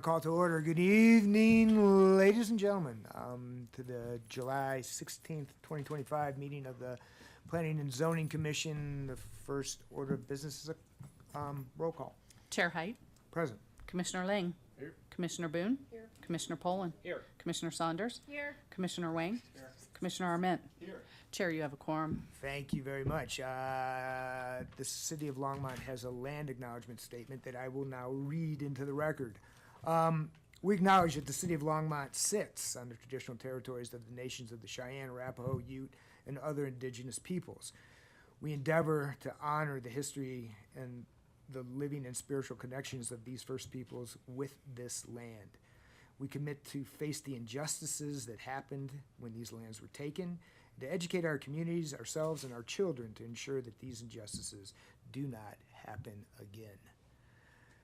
Call to order. Good evening, ladies and gentlemen, to the July 16th, 2025 meeting of the Planning and Zoning Commission. The first order of business is a roll call. Chair Height, Present. Commissioner Lang, Here. Commissioner Boone, Here. Commissioner Poland, Here. Commissioner Saunders, Here. Commissioner Wang, Here. Commissioner Arment. Here. Chair, you have a quorum. Thank you very much. The City of Longmont has a land acknowledgement statement that I will now read into the record. We acknowledge that the City of Longmont sits on the traditional territories of the nations of the Cheyenne, Arapaho, Ute, and other indigenous peoples. We endeavor to honor the history and the living and spiritual connections of these first peoples with this land. We commit to face the injustices that happened when these lands were taken, and to educate our communities, ourselves, and our children to ensure that these injustices do not happen again.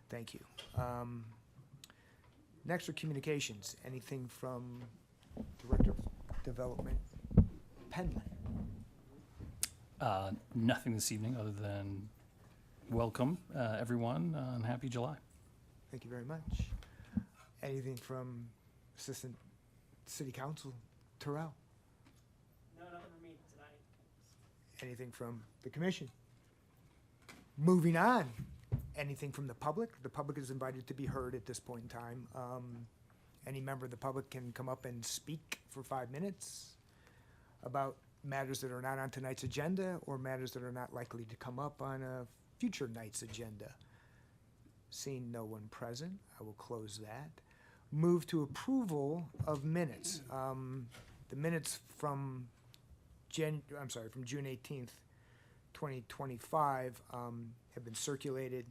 Thank you. Next are communications. Anything from Director of Development Penland? Nothing this evening other than welcome everyone and happy July. Thank you very much. Anything from Assistant City Counsel Terrell? No, nothing for me tonight. Anything from the Commission? Moving on. Anything from the public? The public is invited to be heard at this point in time. Any member of the public can come up and speak for 5 minutes about matters that are not on tonight's agenda or matters that are not likely to come up on a future night's agenda. Seeing no one present, I will close that. Move to approval of minutes. The minutes from June 18th, 2025 have been circulated.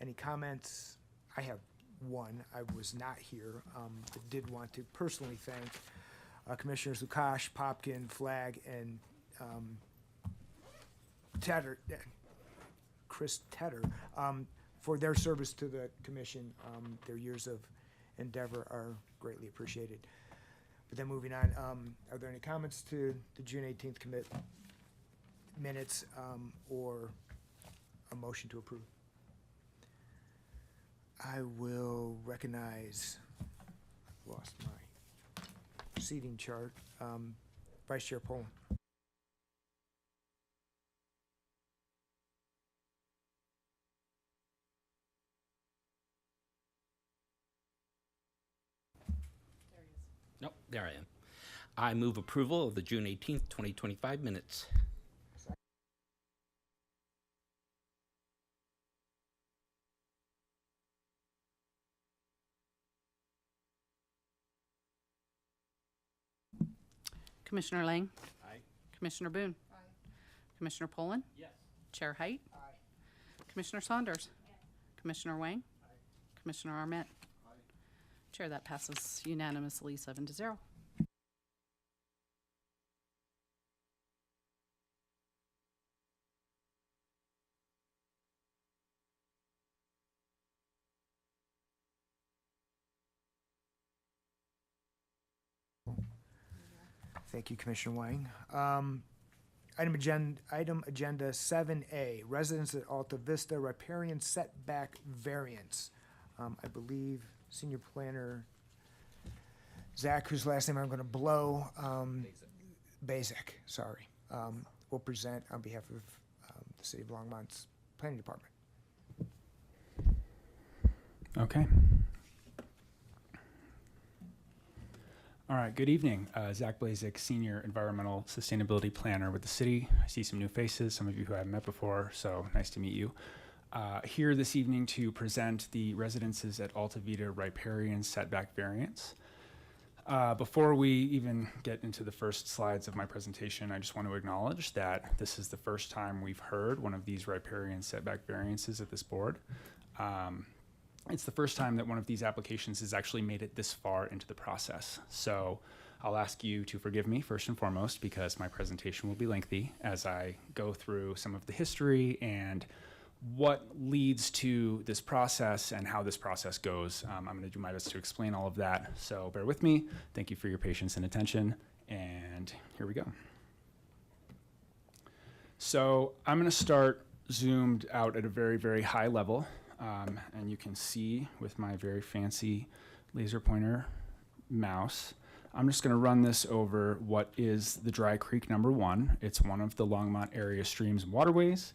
Any comments? I have one. I was not here, but did want to personally thank Commissioners Lukash, Popkin, Flagg, and Chris Tedder for their service to the Commission. Their years of endeavor are greatly appreciated. But then moving on, are there any comments to the June 18th minutes or a motion to approve? I will recognize, lost my seating chart, Vice Chair Poland. Nope, there I am. I move approval of the June 18th, 2025 minutes. Commissioner Lang, Aye. Commissioner Boone, Aye. Commissioner Poland, Yes. Chair Height, Aye. Commissioner Saunders, Commissioner Wang, Commissioner Arment. Chair, that passes unanimously 7-0. Thank you, Commissioner Wang. Item agenda 7A, residents at Alta Vista riparian setback variance. I believe Senior Planner Zach, whose last name I'm going to blow, Bazek, sorry, will present on behalf of the City of Longmont's Planning Department. Okay. All right, good evening. Zach Blazek, Senior Environmental Sustainability Planner with the city. I see some new faces, some of you who I haven't met before, so nice to meet you. Here this evening to present the residences at Alta Vista riparian setback variance. Before we even get into the first slides of my presentation, I just want to acknowledge that this is the first time we've heard one of these riparian setback variances at this board. It's the first time that one of these applications has actually made it this far into the process. So I'll ask you to forgive me first and foremost because my presentation will be lengthy as I go through some of the history and what leads to this process and how this process goes. I'm going to do my best to explain all of that. So bear with me. Thank you for your patience and attention. And here we go. So I'm going to start zoomed out at a very, very high level. and you can see with my very fancy laser pointer mouse. I'm just going to run this over what is the Dry Creek number 1. It's one of the Longmont area streams and waterways.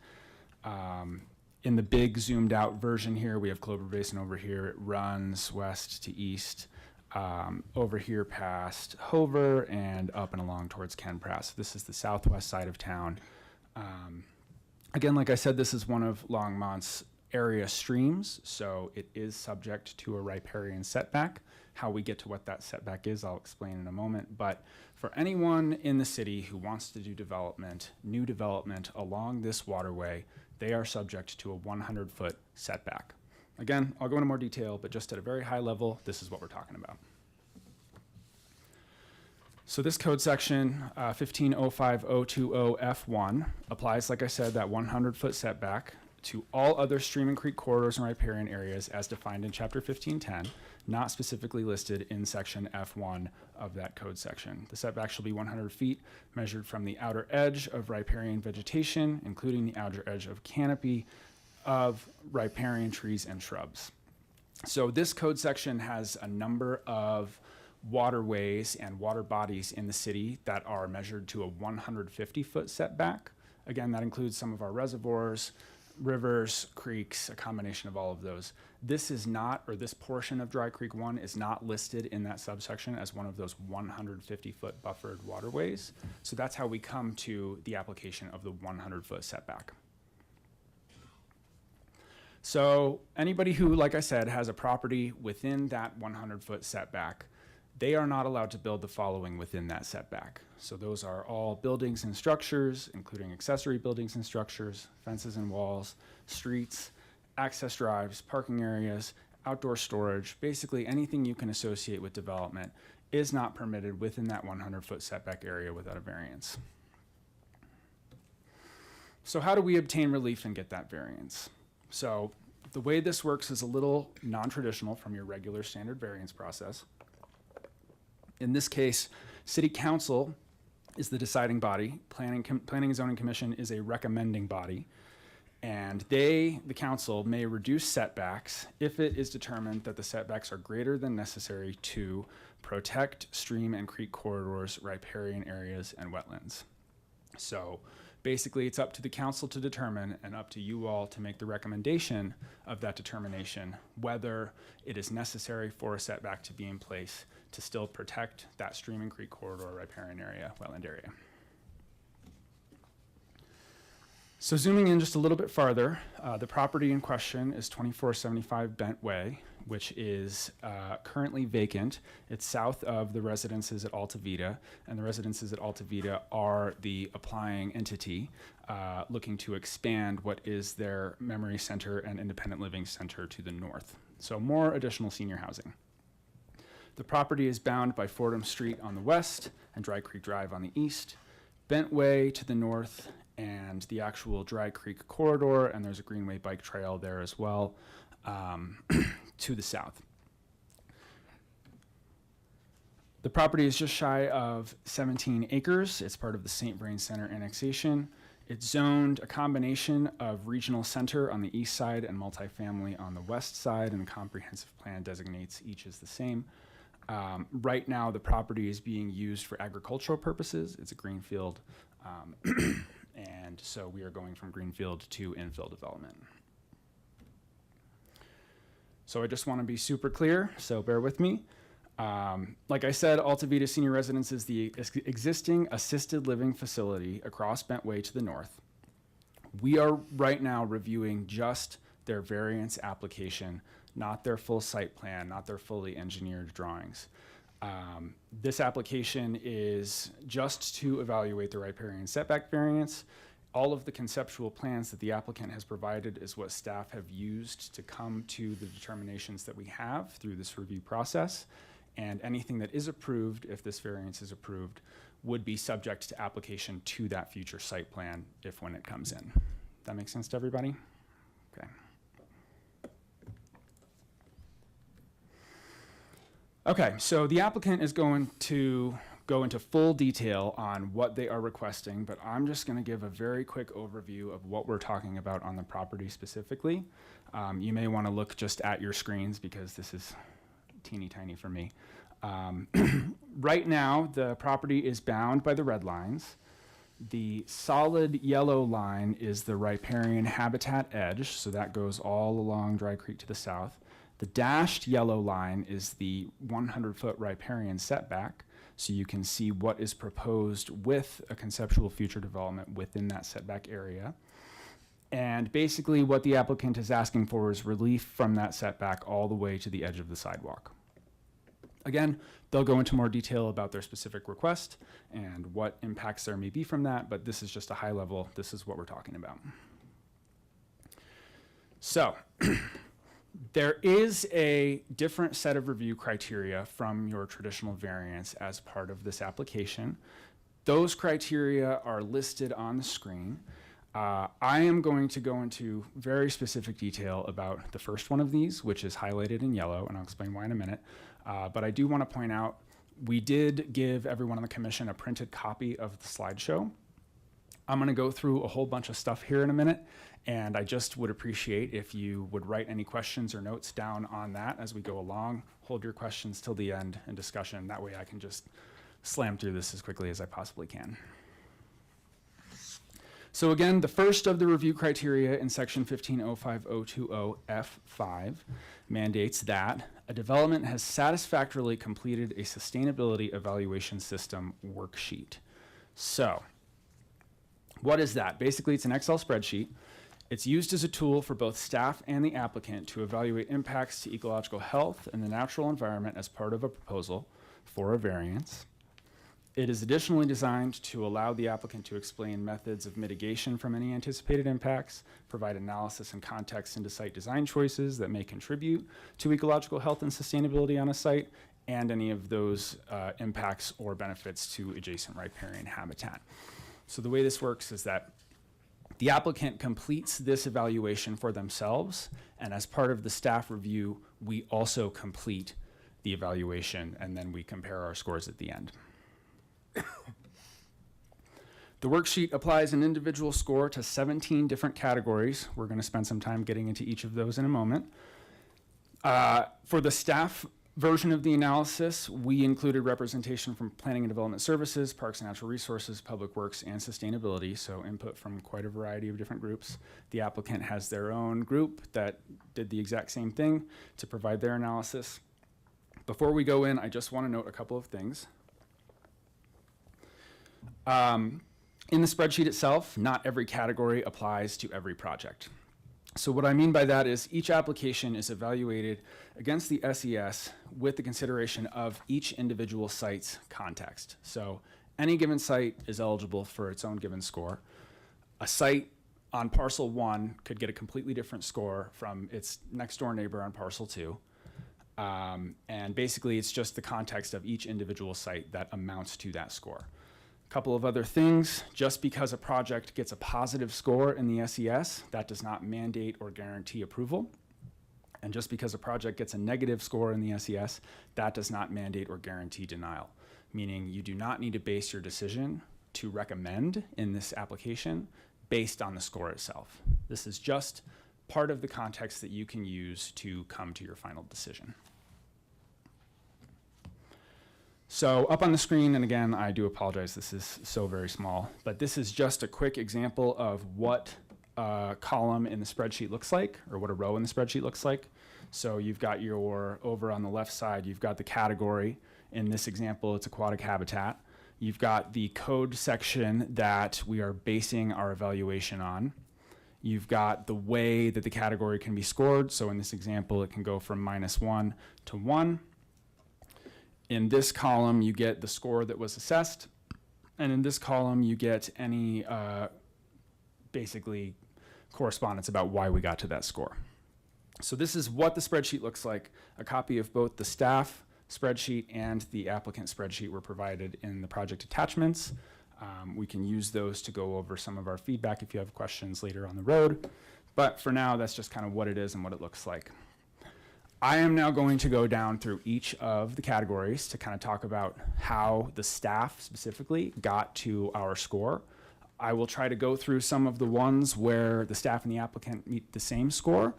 In the big zoomed out version here, we have Clover Basin over here. It runs west to east, over here past Hover and up and along towards Ken Pratt. This is the southwest side of town. Again, like I said, this is one of Longmont's area streams, so it is subject to a riparian setback. How we get to what that setback is, I'll explain in a moment. But for anyone in the city who wants to do development, new development along this waterway, they are subject to a 100-foot setback. Again, I'll go into more detail, but just at a very high level, this is what we're talking about. So this code section, 1505020F1, applies, like I said, that 100-foot setback to all other stream and creek corridors and riparian areas as defined in Chapter 1510, not specifically listed in Section F1 of that code section. The setback shall be 100 feet, measured from the outer edge of riparian vegetation, including the outer edge of canopy of riparian trees and shrubs. So this code section has a number of waterways and water bodies in the city that are measured to a 150-foot setback. Again, that includes some of our reservoirs, rivers, creeks, a combination of all of those. This is not, or this portion of Dry Creek 1 is not listed in that subsection as one of those 150-foot buffered waterways. So that's how we come to the application of the 100-foot setback. So anybody who, like I said, has a property within that 100-foot setback, they are not allowed to build the following within that setback. So those are all buildings and structures, including accessory buildings and structures, fences and walls, streets, access drives, parking areas, outdoor storage. Basically anything you can associate with development is not permitted within that 100-foot setback area without a variance. So how do we obtain relief and get that variance? So the way this works is a little non-traditional from your regular standard variance process. In this case, City Council is the deciding body. Planning and Zoning Commission is a recommending body. And they, the council, may reduce setbacks if it is determined that the setbacks are greater than necessary to protect stream and creek corridors, riparian areas, and wetlands. So basically, it's up to the council to determine and up to you all to make the recommendation of that determination, whether it is necessary for a setback to be in place to still protect that stream and creek corridor, riparian area, wetland area. So zooming in just a little bit farther, the property in question is 2475 Bent Way, which is currently vacant. It's south of the residences at Alta Vita, and the residences at Alta Vita are the applying entity looking to expand what is their memory center and independent living center to the north. So more additional senior housing. The property is bound by Fordham Street on the west and Dry Creek Drive on the east, Bent Way to the north, and the actual Dry Creek corridor, and there's a Greenway bike trail there as well, to the south. The property is just shy of 17 acres. It's part of the St. Vrain Center annexation. It's zoned a combination of regional center on the east side and multifamily on the west side, and the comprehensive plan designates each as the same. Right now, the property is being used for agricultural purposes. It's a greenfield, and so we are going from greenfield to infill development. So I just want to be super clear, so bear with me. Like I said, Alta Vita Senior Residence is the existing assisted living facility across Bent Way to the north. We are right now reviewing just their variance application, not their full site plan, not their fully engineered drawings. This application is just to evaluate the riparian setback variance. All of the conceptual plans that the applicant has provided is what staff have used to come to the determinations that we have through this review process. And anything that is approved, if this variance is approved, would be subject to application to that future site plan if when it comes in. That make sense to everybody? Okay. Okay, so the applicant is going to go into full detail on what they are requesting, but I'm just going to give a very quick overview of what we're talking about on the property specifically. You may want to look just at your screens because this is teeny tiny for me. Right now, the property is bound by the red lines. The solid yellow line is the riparian habitat edge, so that goes all along Dry Creek to the south. The dashed yellow line is the 100-foot riparian setback, so you can see what is proposed with a conceptual future development within that setback area. And basically what the applicant is asking for is relief from that setback all the way to the edge of the sidewalk. Again, they'll go into more detail about their specific request and what impacts there may be from that, but this is just a high level. This is what we're talking about. So, there is a different set of review criteria from your traditional variance as part of this application. Those criteria are listed on the screen. I am going to go into very specific detail about the first one of these, which is highlighted in yellow, and I'll explain why in a minute. But I do want to point out, we did give everyone on the commission a printed copy of the slideshow. I'm going to go through a whole bunch of stuff here in a minute, and I just would appreciate if you would write any questions or notes down on that as we go along. Hold your questions till the end in discussion. That way I can just slam through this as quickly as I possibly can. So again, the first of the review criteria in section 1505.020 mandates that a development has satisfactorily completed a sustainability evaluation system worksheet. So what is that? Basically, it's an Excel spreadsheet. It's used as a tool for both staff and the applicant to evaluate impacts to ecological health and the natural environment as part of a proposal for a variance. It is additionally designed to allow the applicant to explain methods of mitigation from any anticipated impacts, provide analysis and context into site design choices that may contribute to ecological health and sustainability on a site, and any of those impacts or benefits to adjacent riparian habitat. So the way this works is that the applicant completes this evaluation for themselves, and as part of the staff review, we also complete the evaluation, and then we compare our scores at the end. The worksheet applies an individual score to 17 different categories. We're going to spend some time getting into each of those in a moment. For the staff version of the analysis, we included representation from Planning and Development Services, Parks and Natural Resources, Public Works, and Sustainability, so input from quite a variety of different groups. The applicant has their own group that did the exact same thing to provide their analysis. Before we go in, I just want to note a couple of things. In the spreadsheet itself, not every category applies to every project. So what I mean by that is each application is evaluated against the SES with the consideration of each individual site's context. So any given site is eligible for its own given score. A site on parcel 1 could get a completely different score from its next door neighbor on parcel 2. And basically it's just the context of each individual site that amounts to that score. Couple of other things, just because a project gets a positive score in the SES, that does not mandate or guarantee approval. And just because a project gets a negative score in the SES, that does not mandate or guarantee denial. Meaning you do not need to base your decision to recommend in this application based on the score itself. This is just part of the context that you can use to come to your final decision. So up on the screen, and again, I do apologize, this is so very small, but this is just a quick example of what a column in the spreadsheet looks like, or what a row in the spreadsheet looks like. So you've got your, over on the left side, you've got the category. In this example, it's aquatic habitat. You've got the code section that we are basing our evaluation on. You've got the way that the category can be scored. So in this example, it can go from -1 to 1. In this column, you get the score that was assessed. And in this column, you get any basically correspondence about why we got to that score. So this is what the spreadsheet looks like. A copy of both the staff spreadsheet and the applicant spreadsheet were provided in the project attachments. We can use those to go over some of our feedback if you have questions later on the road. But for now, that's just kind of what it is and what it looks like. I am now going to go down through each of the categories to kind of talk about how the staff specifically got to our score. I will try to go through some of the ones where the staff and the applicant meet the same score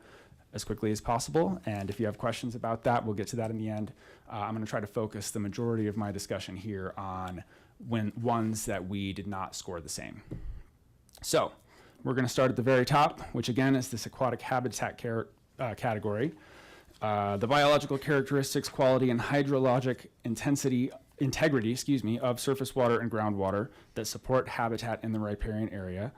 as quickly as possible. And if you have questions about that, we'll get to that in the end. I'm going to try to focus the majority of my discussion here on ones that we did not score the same. So we're going to start at the very top, which again is this aquatic habitat category. The biological characteristics, quality, and hydrologic integrity, of surface water and groundwater that support habitat in the riparian area.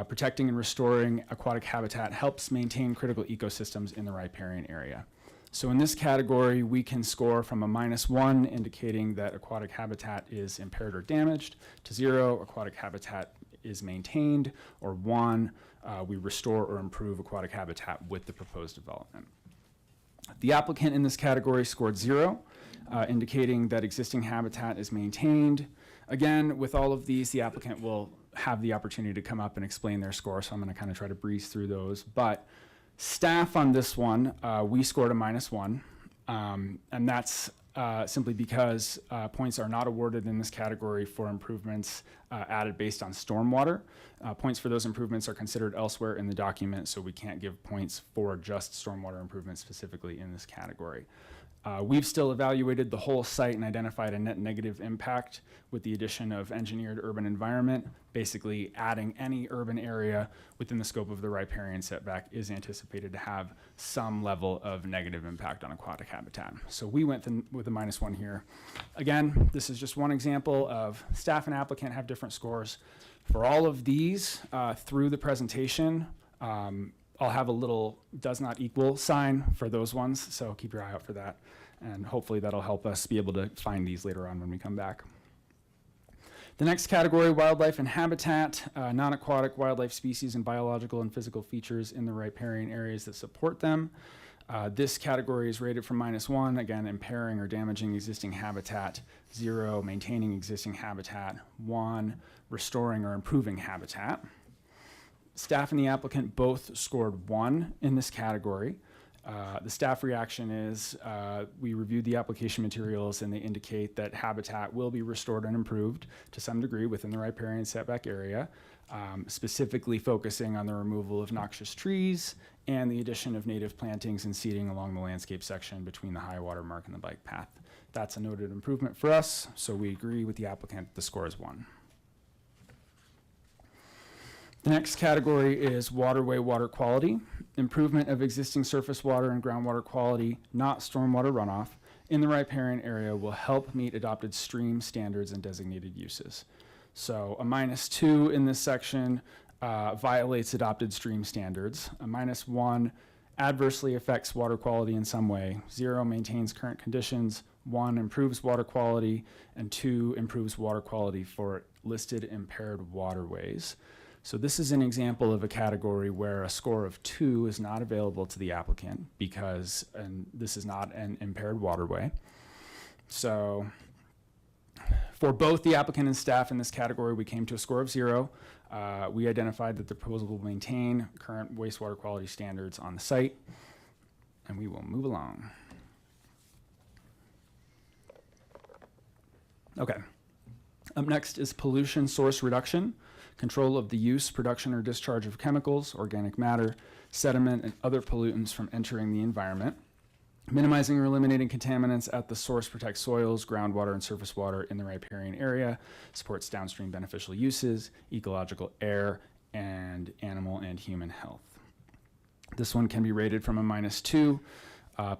Protecting and restoring aquatic habitat helps maintain critical ecosystems in the riparian area. So in this category, we can score from a -1, indicating that aquatic habitat is impaired or damaged, to 0, aquatic habitat is maintained, or 1, we restore or improve aquatic habitat with the proposed development. The applicant in this category scored 0, indicating that existing habitat is maintained. Again, with all of these, the applicant will have the opportunity to come up and explain their score, so I'm going to kind of try to breeze through those. But staff on this one, we scored a -1, and that's simply because points are not awarded in this category for improvements added based on stormwater. Points for those improvements are considered elsewhere in the document, so we can't give points for just stormwater improvements specifically in this category. We've still evaluated the whole site and identified a net negative impact with the addition of engineered urban environment. Basically, adding any urban area within the scope of the riparian setback is anticipated to have some level of negative impact on aquatic habitat. So we went with a -1 here. Again, this is just one example of staff and applicant have different scores. For all of these, through the presentation, I'll have a little does not equal sign for those ones, so keep your eye out for that. And hopefully that'll help us be able to find these later on when we come back. The next category, wildlife and habitat, non-aquatic wildlife species and biological and physical features in the riparian areas that support them. This category is rated from -1, again, impairing or damaging existing habitat, 0, maintaining existing habitat, 1, restoring or improving habitat. Staff and the applicant both scored 1 in this category. The staff reaction is we reviewed the application materials and they indicate that habitat will be restored and improved to some degree within the riparian setback area, specifically focusing on the removal of noxious trees and the addition of native plantings and seeding along the landscape section between the high water mark and the bike path. That's a noted improvement for us, so we agree with the applicant. The score is 1. The next category is waterway water quality. Improvement of existing surface water and groundwater quality, not stormwater runoff, in the riparian area will help meet adopted stream standards and designated uses. So a -2 in this section violates adopted stream standards. A -1 adversely affects water quality in some way. 0 maintains current conditions. 1 improves water quality, and 2 improves water quality for listed impaired waterways. So this is an example of a category where a score of 2 is not available to the applicant because this is not an impaired waterway. So for both the applicant and staff in this category, we came to a score of 0. We identified that the proposal will maintain current wastewater quality standards on the site, and we will move along. Okay. Up next is pollution source reduction. Control of the use, production, or discharge of chemicals, organic matter, sediment, and other pollutants from entering the environment. Minimizing or eliminating contaminants at the source protects soils, groundwater, and surface water in the riparian area, supports downstream beneficial uses, ecological air, and animal and human health. This one can be rated from a -2.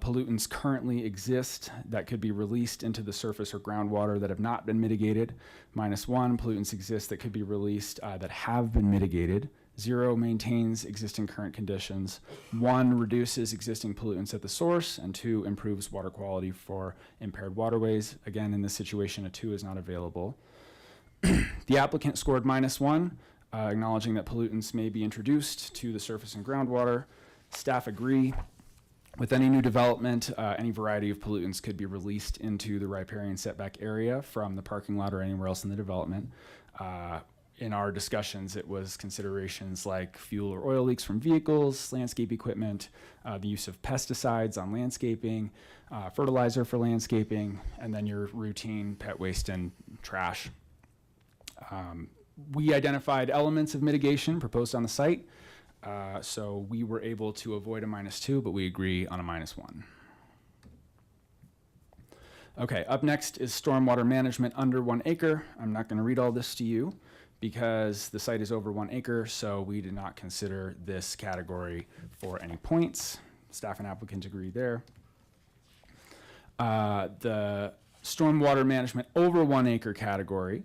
Pollutants currently exist that could be released into the surface or groundwater that have not been mitigated. -1, pollutants exist that could be released that have been mitigated. 0 maintains existing current conditions. 1 reduces existing pollutants at the source, and 2 improves water quality for impaired waterways. Again, in this situation, a 2 is not available. The applicant scored -1, acknowledging that pollutants may be introduced to the surface and groundwater. Staff agree. With any new development, any variety of pollutants could be released into the riparian setback area from the parking lot or anywhere else in the development. in our discussions, it was considerations like fuel or oil leaks from vehicles, landscape equipment, the use of pesticides on landscaping, fertilizer for landscaping, and then your routine pet waste and trash. We identified elements of mitigation proposed on the site, so we were able to avoid a -2, but we agree on a -1. Okay, up next is stormwater management under 1 acre. I'm not going to read all this to you because the site is over 1 acre, so we did not consider this category for any points. Staff and applicant agree there. The stormwater management over 1 acre category,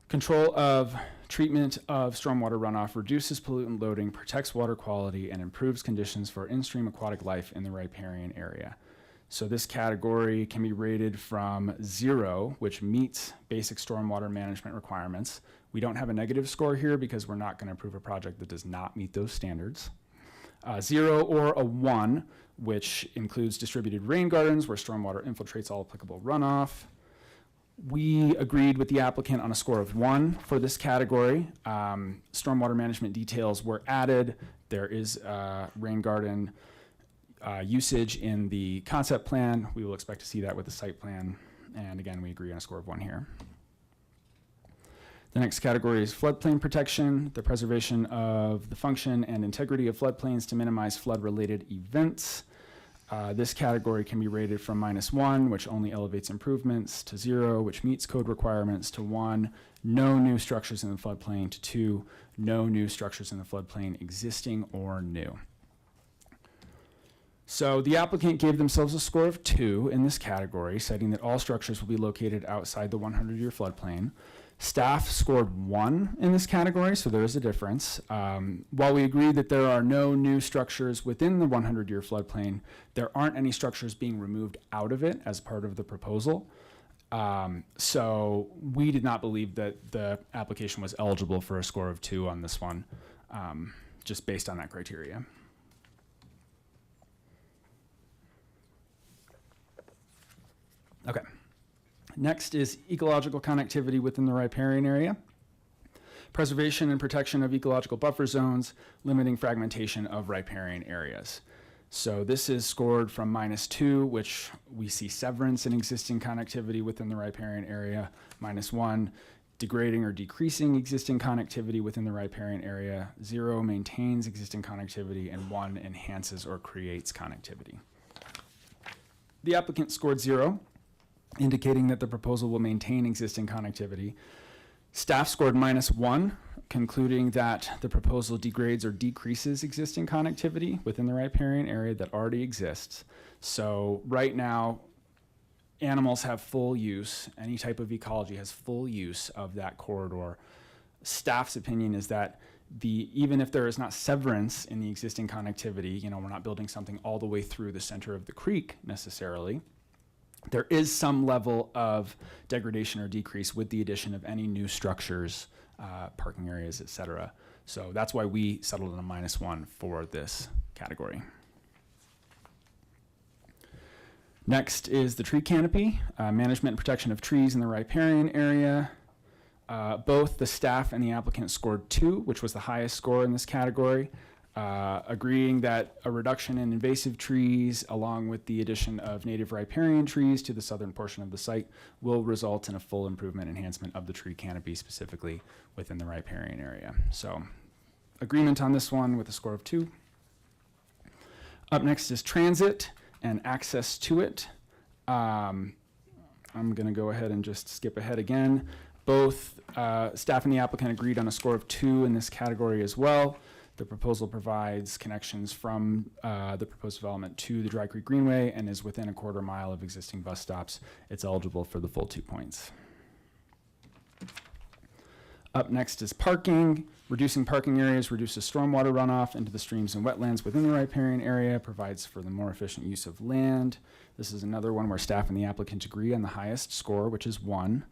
control of treatment of stormwater runoff reduces pollutant loading, protects water quality, and improves conditions for in-stream aquatic life in the riparian area. So this category can be rated from 0, which meets basic stormwater management requirements. We don't have a negative score here because we're not going to approve a project that does not meet those standards. 0 or a 1, which includes distributed rain gardens where stormwater infiltrates all applicable runoff. We agreed with the applicant on a score of 1 for this category. Stormwater management details were added. There is rain garden usage in the concept plan. We will expect to see that with the site plan. And again, we agree on a score of 1 here. The next category is floodplain protection, the preservation of the function and integrity of floodplains to minimize flood-related events. This category can be rated from -1, which only elevates improvements, to 0, which meets code requirements, to 1, no new structures in the floodplain, to 2, no new structures in the floodplain, existing or new. So the applicant gave themselves a score of 2 in this category, citing that all structures will be located outside the 100-year floodplain. Staff scored 1 in this category, so there is a difference. While we agree that there are no new structures within the 100-year floodplain, there aren't any structures being removed out of it as part of the proposal. So we did not believe that the application was eligible for a score of 2 on this one, just based on that criteria. Okay. Next is ecological connectivity within the riparian area. Preservation and protection of ecological buffer zones, limiting fragmentation of riparian areas. So this is scored from -2, which we see severance in existing connectivity within the riparian area, -1, degrading or decreasing existing connectivity within the riparian area, 0, maintains existing connectivity, and 1, enhances or creates connectivity. The applicant scored 0, indicating that the proposal will maintain existing connectivity. Staff scored -1, concluding that the proposal degrades or decreases existing connectivity within the riparian area that already exists. So right now, animals have full use, any type of ecology has full use of that corridor. Staff's opinion is that even if there is not severance in the existing connectivity, we're not building something all the way through the center of the creek necessarily, there is some level of degradation or decrease with the addition of any new structures, parking areas, et cetera. So that's why we settled on a -1 for this category. Next is the tree canopy, management and protection of trees in the riparian area. Both the staff and the applicant scored 2, which was the highest score in this category. Agreeing that a reduction in invasive trees along with the addition of native riparian trees to the southern portion of the site will result in a full improvement enhancement of the tree canopy specifically within the riparian area. So agreement on this one with a score of 2. Up next is transit and access to it. I'm going to go ahead and just skip ahead again. Both staff and the applicant agreed on a score of 2 in this category as well. The proposal provides connections from the proposed development to the Dry Creek Greenway and is within a 1/4 mile of existing bus stops. It's eligible for the full 2 points. Up next is parking. Reducing parking areas reduces stormwater runoff into the streams and wetlands within the riparian area, provides for the more efficient use of land. This is another one where staff and the applicant agree on the highest score, which is 1.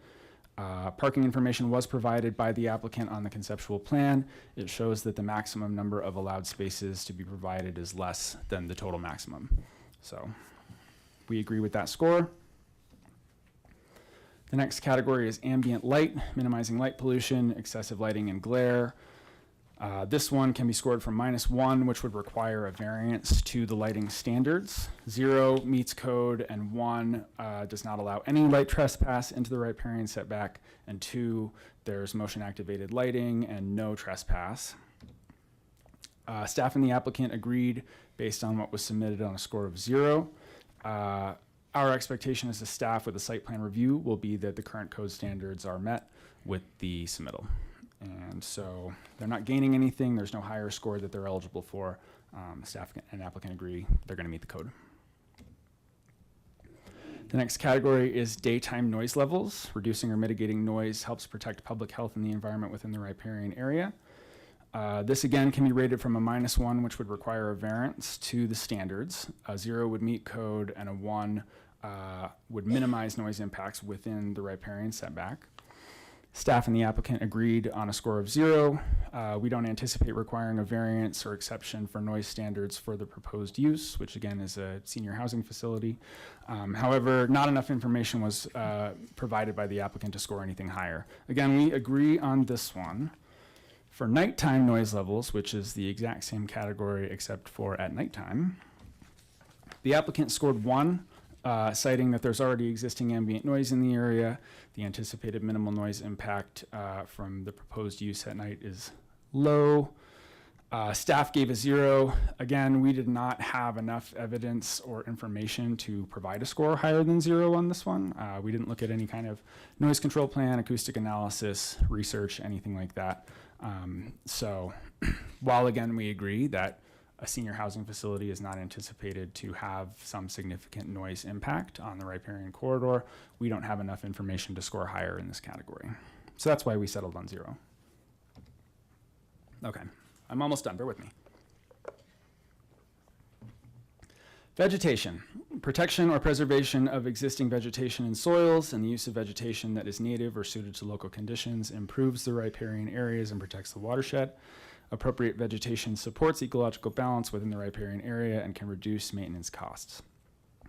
Parking information was provided by the applicant on the conceptual plan. It shows that the maximum number of allowed spaces to be provided is less than the total maximum. So we agree with that score. The next category is ambient light, minimizing light pollution, excessive lighting and glare. This one can be scored from -1, which would require a variance to the lighting standards. 0 meets code, and 1 does not allow any light trespass into the riparian setback, and 2, there's motion activated lighting and no trespass. Staff and the applicant agreed based on what was submitted on a score of 0. Our expectation as a staff with a site plan review will be that the current code standards are met with the submittal. And so they're not gaining anything. There's no higher score that they're eligible for. Staff and applicant agree they're going to meet the code. The next category is daytime noise levels. Reducing or mitigating noise helps protect public health and the environment within the riparian area. This again can be rated from a -1, which would require a variance to the standards. A 0 would meet code, and a 1 would minimize noise impacts within the riparian setback. Staff and the applicant agreed on a score of 0. We don't anticipate requiring a variance or exception for noise standards for the proposed use, which again is a senior housing facility. However, not enough information was provided by the applicant to score anything higher. Again, we agree on this one. For nighttime noise levels, which is the exact same category except for at nighttime, the applicant scored 1, citing that there's already existing ambient noise in the area. The anticipated minimal noise impact from the proposed use at night is low. Staff gave a 0. Again, we did not have enough evidence or information to provide a score higher than 0 on this one. We didn't look at any kind of noise control plan, acoustic analysis, research, anything like that. So while again we agree that a senior housing facility is not anticipated to have some significant noise impact on the riparian corridor, we don't have enough information to score higher in this category. So that's why we settled on 0. Okay, I'm almost done, bear with me. Vegetation. Protection or preservation of existing vegetation and soils and the use of vegetation that is native or suited to local conditions improves the riparian areas and protects the watershed. Appropriate vegetation supports ecological balance within the riparian area and can reduce maintenance costs.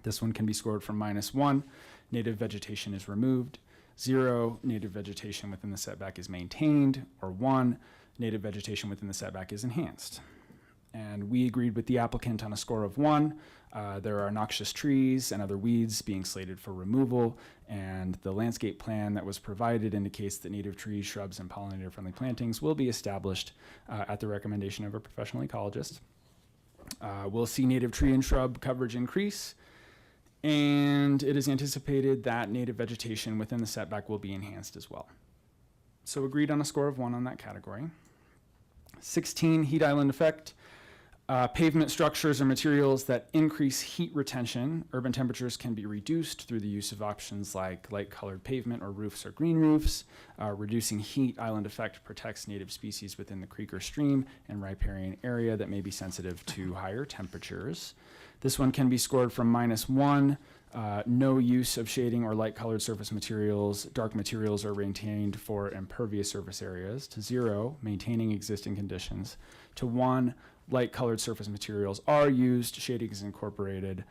This one can be scored from -1, native vegetation is removed, 0, native vegetation within the setback is maintained, or 1, native vegetation within the setback is enhanced. And we agreed with the applicant on a score of 1. There are noxious trees and other weeds being slated for removal, and the landscape plan that was provided indicates that native trees, shrubs, and pollinator-friendly plantings will be established at the recommendation of a professional ecologist. We'll see native tree and shrub coverage increase, and it is anticipated that native vegetation within the setback will be enhanced as well. So agreed on a score of 1 on that category. 16, heat island effect. Pavement structures or materials that increase heat retention. Urban temperatures can be reduced through the use of options like light-colored pavement or roofs or green roofs. Reducing heat island effect protects native species within the creek or stream and riparian area that may be sensitive to higher temperatures. This one can be scored from -1. No use of shading or light-colored surface materials. Dark materials are retained for impervious surface areas. To 0, maintaining existing conditions. To 1, light-colored surface materials are used, shading is incorporated.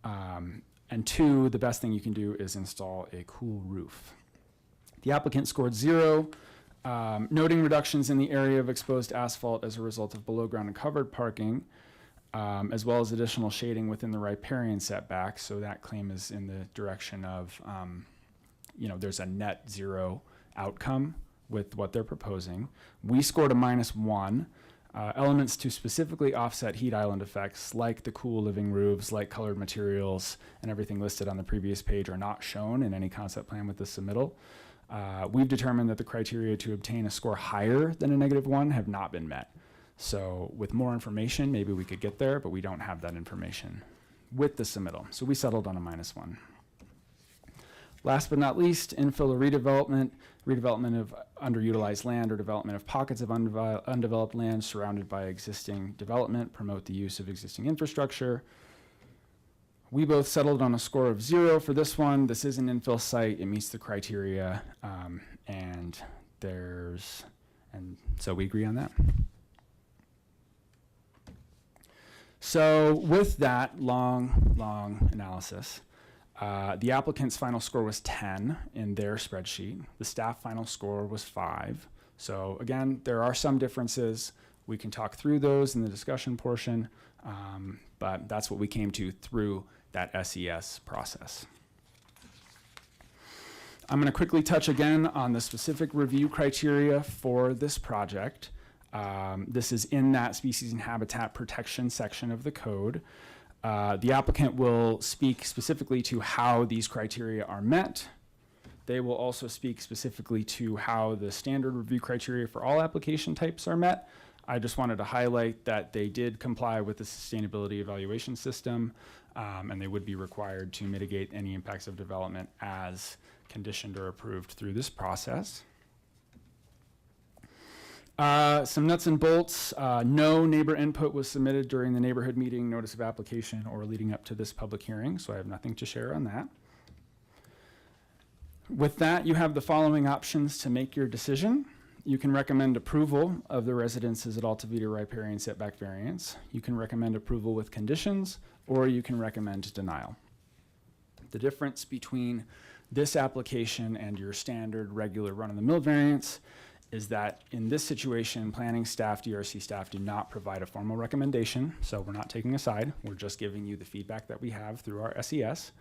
And 2, the best thing you can do is install a cool roof. The applicant scored 0, noting reductions in the area of exposed asphalt as a result of below-ground and covered parking, as well as additional shading within the riparian setback. So that claim is in the direction of, there's a net 0 outcome with what they're proposing. We scored a -1. Elements to specifically offset heat island effects, like the cool living roofs, like colored materials, and everything listed on the previous page are not shown in any concept plan with the submittal. We've determined that the criteria to obtain a score higher than a -1 have not been met. So with more information, maybe we could get there, but we don't have that information with the submittal. So we settled on a -1. Last but not least, infill or redevelopment of underutilized land or development of pockets of undeveloped land surrounded by existing development, promote the use of existing infrastructure. We both settled on a score of 0 for this one. This is an infill site. It meets the criteria, and so we agree on that. So with that long analysis, The applicant's final score was 10 in their spreadsheet. The staff final score was 5. So again, there are some differences. We can talk through those in the discussion portion, but that's what we came to through that SES process. I'm going to quickly touch again on the specific review criteria for this project. This is in that species and habitat protection section of the code. The applicant will speak specifically to how these criteria are met. They will also speak specifically to how the standard review criteria for all application types are met. I just wanted to highlight that they did comply with the sustainability evaluation system, and they would be required to mitigate any impacts of development as conditioned or approved through this process. Some nuts and bolts. No neighbor input was submitted during the neighborhood meeting, notice of application, or leading up to this public hearing, so I have nothing to share on that. With that, you have the following options to make your decision. You can recommend approval of the residences at Alta Vita riparian setback variance. You can recommend approval with conditions, or you can recommend denial. The difference between this application and your standard regular run-of-the-mill variance is that in this situation, planning staff, DRC staff do not provide a formal recommendation, so we're not taking a side. We're just giving you the feedback that we have through our SES.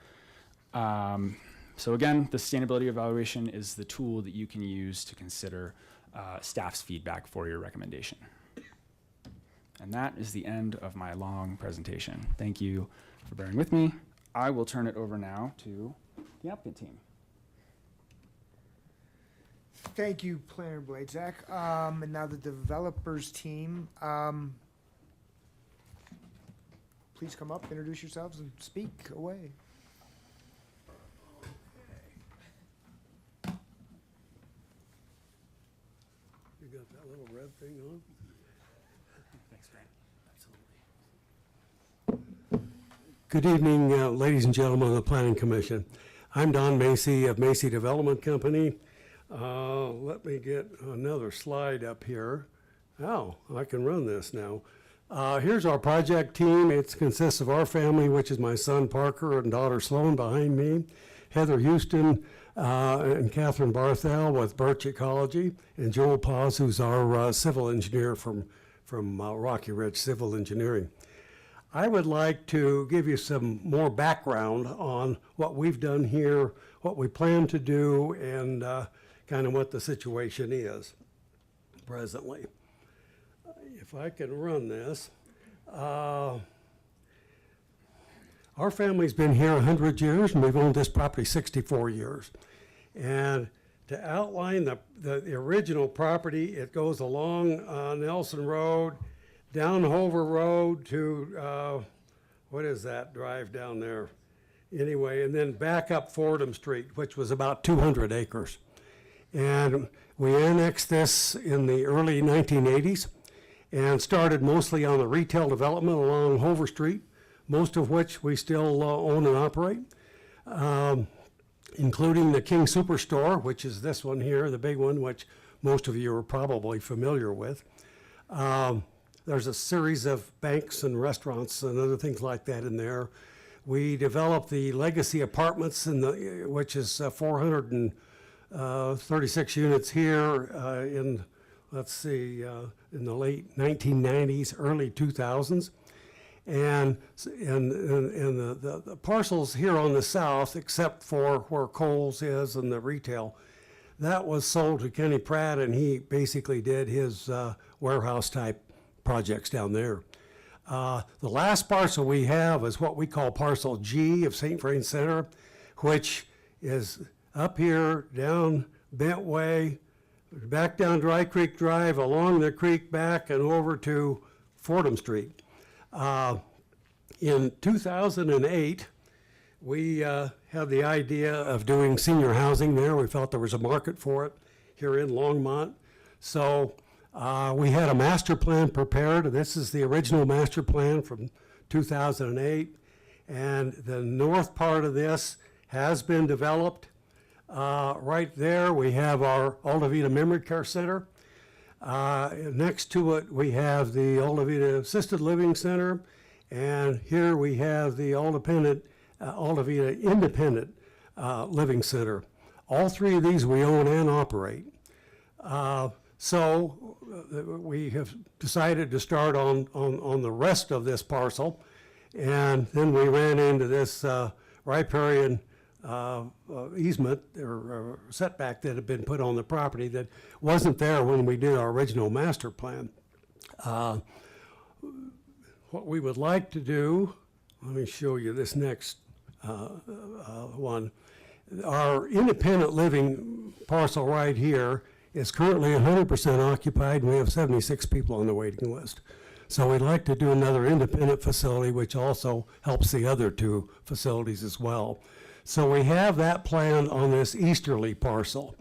So again, the sustainability evaluation is the tool that you can use to consider staff's feedback for your recommendation. And that is the end of my long presentation. Thank you for bearing with me. I will turn it over now to the applicant team. Thank you, Planner Bladzak. And now the developers team. Please come up, introduce yourselves, and speak away. You got that little red thing on? Thanks, Grant. Good evening, ladies and gentlemen of the Planning Commission. I'm Don Macy of Macy Development Company. Let me get another slide up here. Oh, I can run this now. Here's our project team. It consists of our family, which is my son Parker and daughter Sloan behind me, Heather Houston, and Catherine Barthel with Birch Ecology, and Joel Paz, who's our civil engineer from Rocky Ridge Civil Engineering. I would like to give you some more background on what we've done here, what we plan to do, and kind of what the situation is presently. If I can run this. Our family's been here 100 years, and we've owned this property 64 years. And to outline the original property, it goes along Nelson Road, down Hover Road to, what is that drive down there? Anyway, and then back up Fordham Street, which was about 200 acres. And we annexed this in the early 1980s and started mostly on the retail development along Hover Street, most of which we still own and operate, including the King Superstore, which is this one here, the big one, which most of you are probably familiar with. There's a series of banks and restaurants and other things like that in there. We developed the Legacy Apartments, which is 436 units here in the late 1990s, early 2000s. And the parcels here on the south, except for where Kohl's is and the retail, that was sold to Kenny Pratt, and he basically did his warehouse type projects down there. The last parcel we have is what we call Parcel G of St. Vrain Center, which is up here, down Bentway, back down Dry Creek Drive, along the creek back and over to Fordham Street. In 2008, we had the idea of doing senior housing there. We felt there was a market for it here in Longmont. So we had a master plan prepared. This is the original master plan from 2008. And the north part of this has been developed. Right there, we have our Alta Vita Memory Care Center. Next to it, we have the Alta Vita Assisted Living Center. And here we have the Alta Pendant Altavita Independent Living Center. All three of these we own and operate. So we have decided to start on the rest of this parcel. And then we ran into this riparian easement or setback that had been put on the property that wasn't there when we did our original master plan. What we would like to do, let me show you this next one. Our independent living parcel right here is currently 100% occupied, and we have 76 people on the waiting list. So we'd like to do another independent facility, which also helps the other two facilities as well. So we have that plan on this easterly parcel.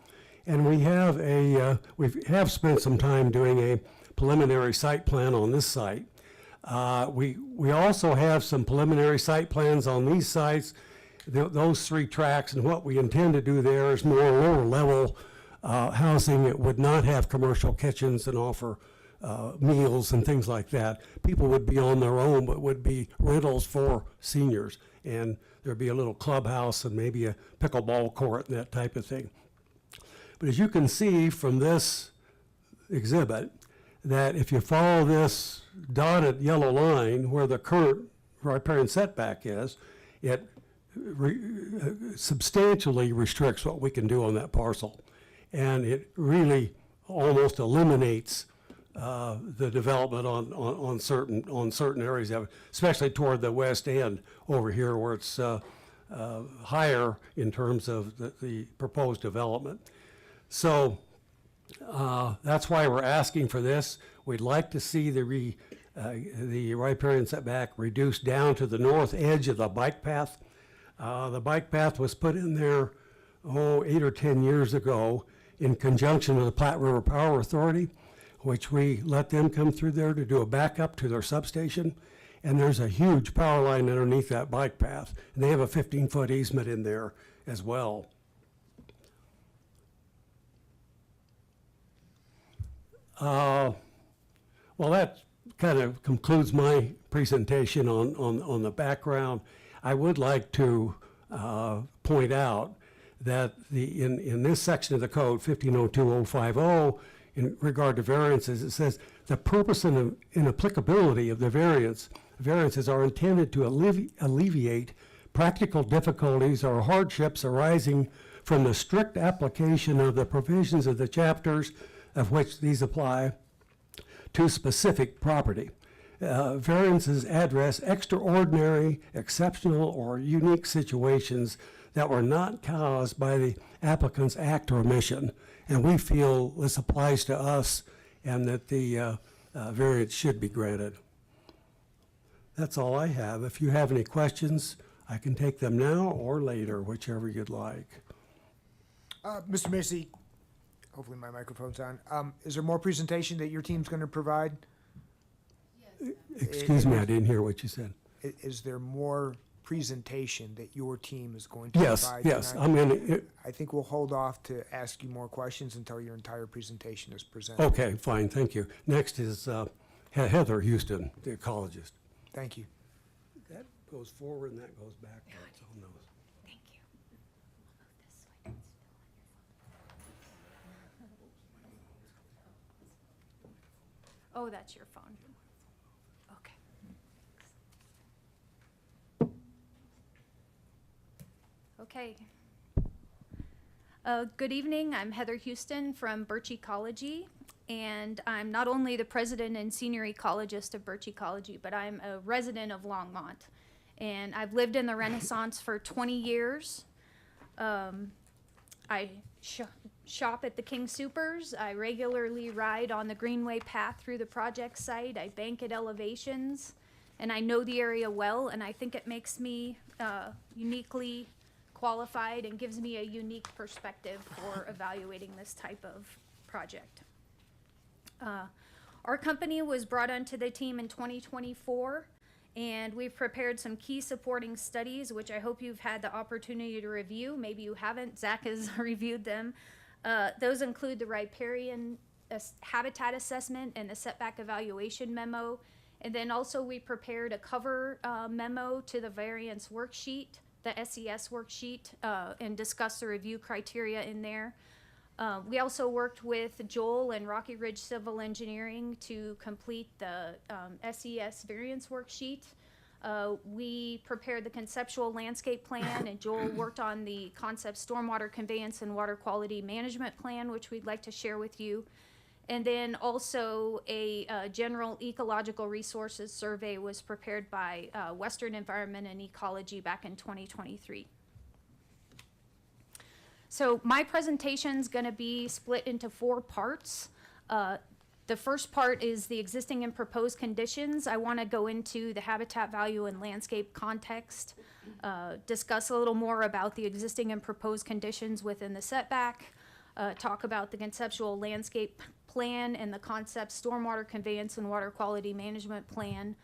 And we have spent some time doing a preliminary site plan on this site. We also have some preliminary site plans on these sites, those three tracks, and what we intend to do there is more lower level housing. It would not have commercial kitchens and offer meals and things like that. People would be on their own, but would be rentals for seniors. And there'd be a little clubhouse and maybe a pickleball court and that type of thing. But as you can see from this exhibit, that if you follow this dotted yellow line where the current riparian setback is, it substantially restricts what we can do on that parcel. And it really almost eliminates the development on certain areas of it, especially toward the west end over here where it's higher in terms of the proposed development. So that's why we're asking for this. We'd like to see the riparian setback reduced down to the north edge of the bike path. The bike path was put in there, 8 or 10 years ago in conjunction with the Platte River Power Authority, which we let them come through there to do a backup to their substation. And there's a huge power line underneath that bike path. And they have a 15-foot easement in there as well. Well, that kind of concludes my presentation on the background. I would like to point out that in this section of the code, 1502.050, in regard to variances, it says the purpose and applicability of the variances are intended to alleviate practical difficulties or hardships arising from the strict application of the provisions of the chapters of which these apply to specific property. Variances address extraordinary, exceptional, or unique situations that were not caused by the applicant's act or omission. And we feel this applies to us and that the variance should be granted. That's all I have. If you have any questions, I can take them now or later, whichever you'd like. Mr. Macy, hopefully my microphone's on. Is there more presentation that your team's going to provide? Excuse me, I didn't hear what you said. Is there more presentation that your team is going to Yes, provide yes. tonight? I'm going I think we'll hold off to ask you more questions until your entire presentation is presented. okay, fine, thank you. Next is Heather Houston, the ecologist. Thank you. That goes forward and that goes backwards on those. Thank you. We'll move this so I can still on your phone. Oh, that's your phone. Okay. Good evening. I'm Heather Houston from Birch Ecology, and I'm not only the president and senior ecologist of Birch Ecology, but I'm a resident of Longmont. And I've lived in the Renaissance for 20 years. I shop at the King Supers. I regularly ride on the Greenway Path through the project site. I bank at elevations, and I know the area well, and I think it makes me uniquely qualified and gives me a unique perspective for evaluating this type of project. Our company was brought onto the team in 2024, and we've prepared some key supporting studies, which I hope you've had the opportunity to review. Maybe you haven't. Zach has reviewed them. Those include the riparian habitat assessment and the setback evaluation memo. And then also we prepared a cover memo to the variance worksheet the SES worksheet, and discuss the review criteria in there. We also worked with Joel and Rocky Ridge Civil Engineering to complete the SES variance worksheet. We prepared the conceptual landscape plan, and Joel worked on the concept stormwater conveyance and water quality management plan, which we'd like to share with you. And then also a general ecological resources survey was prepared by Western Environment and Ecology back in 2023. So my presentation's gonna be split into 4 parts. The first part is the existing and proposed conditions. I wanna go into the habitat value and landscape context, discuss a little more about the existing and proposed conditions within the setback, talk about the conceptual landscape plan and the concept stormwater conveyance and water quality management plan.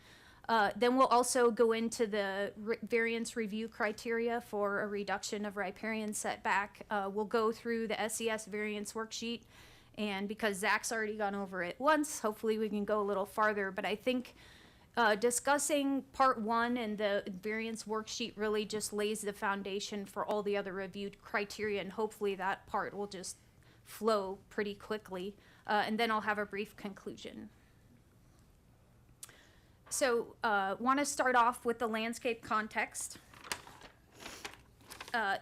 Then we'll also go into the variance review criteria for a reduction of riparian setback. We'll go through the SES variance worksheet, and because Zach's already gone over it once, hopefully we can go a little farther. But I think discussing part 1 and the variance worksheet really just lays the foundation for all the other reviewed criteria, and hopefully that part will just flow pretty quickly. And then I'll have a brief conclusion. So, want to start off with the landscape context.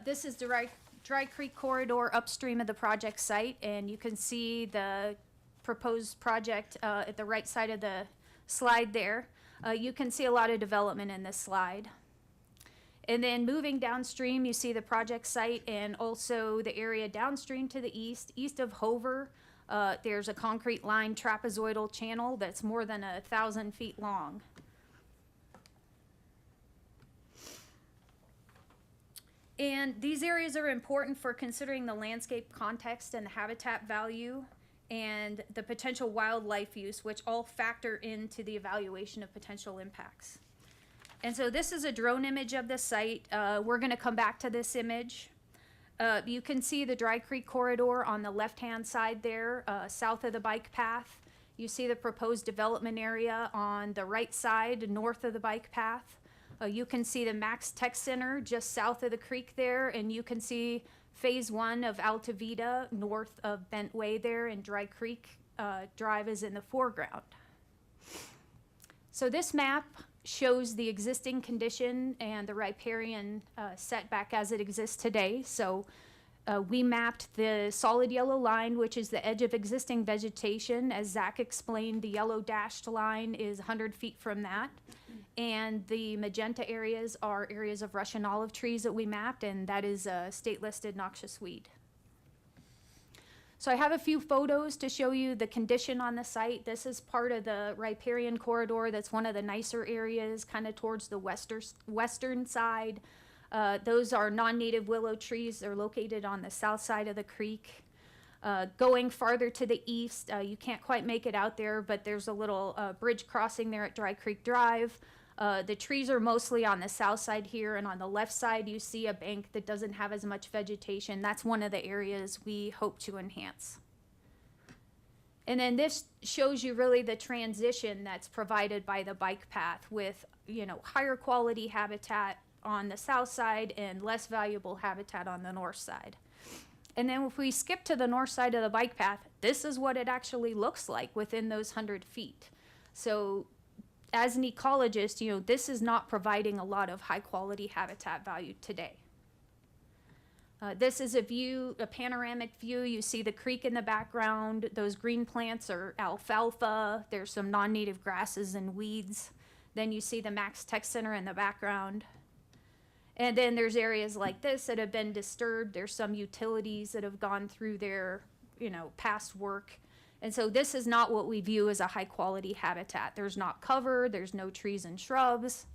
This is the Dry Creek corridor upstream of the project site, and you can see the proposed project at the right side of the slide there. You can see a lot of development in this slide. And then moving downstream, you see the project site and also the area downstream to the east of Hover. There's a concrete lined trapezoidal channel that's more than 1,000 feet long. And these areas are important for considering the landscape context and the habitat value and the potential wildlife use, which all factor into the evaluation of potential impacts. And so this is a drone image of the site. We're gonna come back to this image. You can see the Dry Creek corridor on the left-hand side there, south of the bike path. You see the proposed development area on the right side, north of the bike path. You can see the Max Tech Center just south of the creek there, and you can see phase 1 of Alta Vida north of Bent Way there, and Dry Creek Drive is in the foreground. So this map shows the existing condition and the riparian setback as it exists today. So we mapped the solid yellow line, which is the edge of existing vegetation. As Zach explained, the yellow dashed line is 100 feet from that. And the magenta areas are areas of Russian olive trees that we mapped, and that is a state-listed noxious weed. So I have a few photos to show you the condition on the site. This is part of the riparian corridor. That's one of the nicer areas, kind of towards the western side. Those are non-native willow trees. They're located on the south side of the creek. Going farther to the east, you can't quite make it out there, but there's a little bridge crossing there at Dry Creek Drive. The trees are mostly on the south side here, and on the left side you see a bank that doesn't have as much vegetation. That's one of the areas we hope to enhance. And then this shows you really the transition that's provided by the bike path with, you know, higher quality habitat on the south side and less valuable habitat on the north side. And then if we skip to the north side of the bike path, this is what it actually looks like within those 100 feet. So as an ecologist, you know, this is not providing a lot of high quality habitat value today. This is a view, a panoramic view. You see the creek in the background. Those green plants are alfalfa. There's some non-native grasses and weeds. Then you see the Max Tech Center in the background. And then there's areas like this that have been disturbed. There's some utilities that have gone through their, you know, past work. And so this is not what we view as a high quality habitat. There's not cover, there's no trees and shrubs.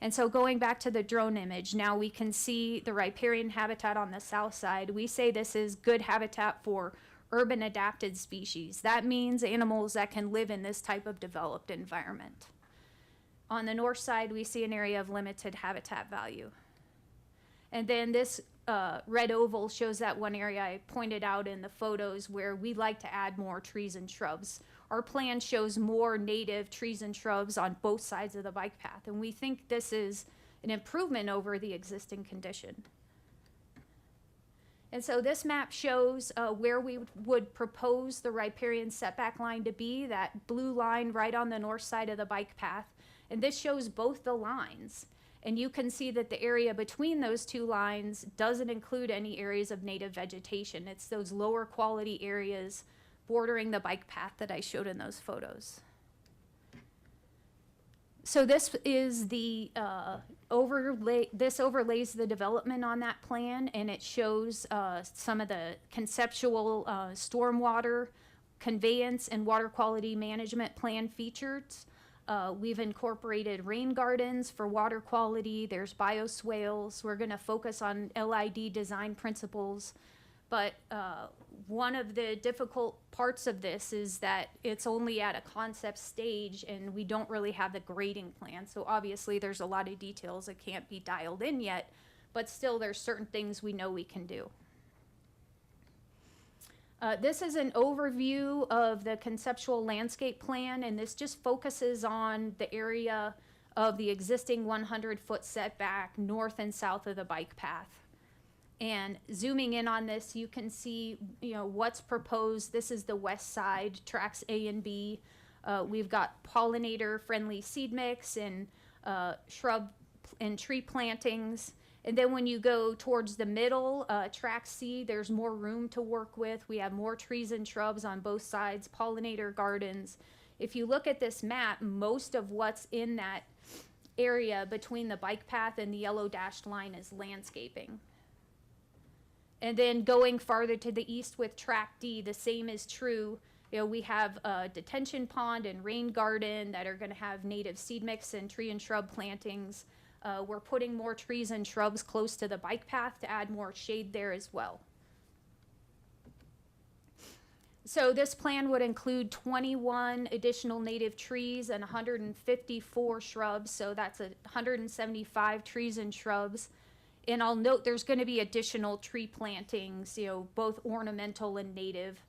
And so going back to the drone image, now we can see the riparian habitat on the south side. We say this is good habitat for urban adapted species. That means animals that can live in this type of developed environment. On the north side, we see an area of limited habitat value. And then this red oval shows that one area I pointed out in the photos where we like to add more trees and shrubs. Our plan shows more native trees and shrubs on both sides of the bike path, and we think this is an improvement over the existing condition. And so this map shows where we would propose the riparian setback line to be, that blue line right on the north side of the bike path. And this shows both the lines. And you can see that the area between those two lines doesn't include any areas of native vegetation. It's those lower quality areas bordering the bike path that I showed in those photos. So this is the overlay. This overlays the development on that plan, and it shows some of the conceptual stormwater conveyance and water quality management plan features. We've incorporated rain gardens for water quality. There's bioswales. We're going to focus on LID design principles. But one of the difficult parts of this is that it's only at a concept stage and we don't really have the grading plan. So obviously there's a lot of details that can't be dialed in yet, but still there's certain things we know we can do. This is an overview of the conceptual landscape plan, and this just focuses on the area of the existing 100-foot setback north and south of the bike path. And zooming in on this, you can see, what's proposed. This is the west side, tracks A and B. We've got pollinator-friendly seed mix and shrub and tree plantings. And then when you go towards the middle, track C, there's more room to work with. We have more trees and shrubs on both sides, pollinator gardens. If you look at this map, most of what's in that area between the bike path and the yellow dashed line is landscaping. And then going farther to the east with track D, the same is true. We have a detention pond and rain garden that are going to have native seed mix and tree and shrub plantings. We're putting more trees and shrubs close to the bike path to add more shade there as well. So this plan would include 21 additional native trees and 154 shrubs. So that's 175 trees and shrubs. And I'll note there's going to be additional tree plantings, both ornamental and native,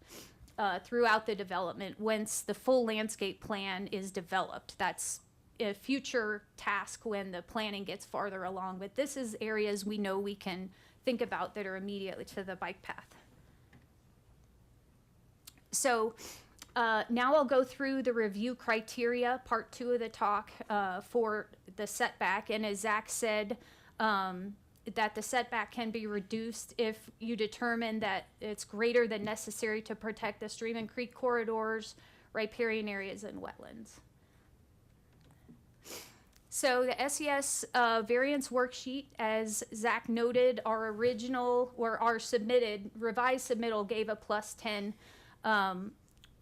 throughout the development once the full landscape plan is developed. That's a future task when the planning gets farther along. But this is areas we know we can think about that are immediately to the bike path. So now I'll go through the review criteria, part 2 of the talk, for the setback. And as Zach said, that the setback can be reduced if you determine that it's greater than necessary to protect the stream and creek corridors, riparian areas, and wetlands. So the SES variance worksheet, as Zach noted, our original or our revised submittal gave a +10,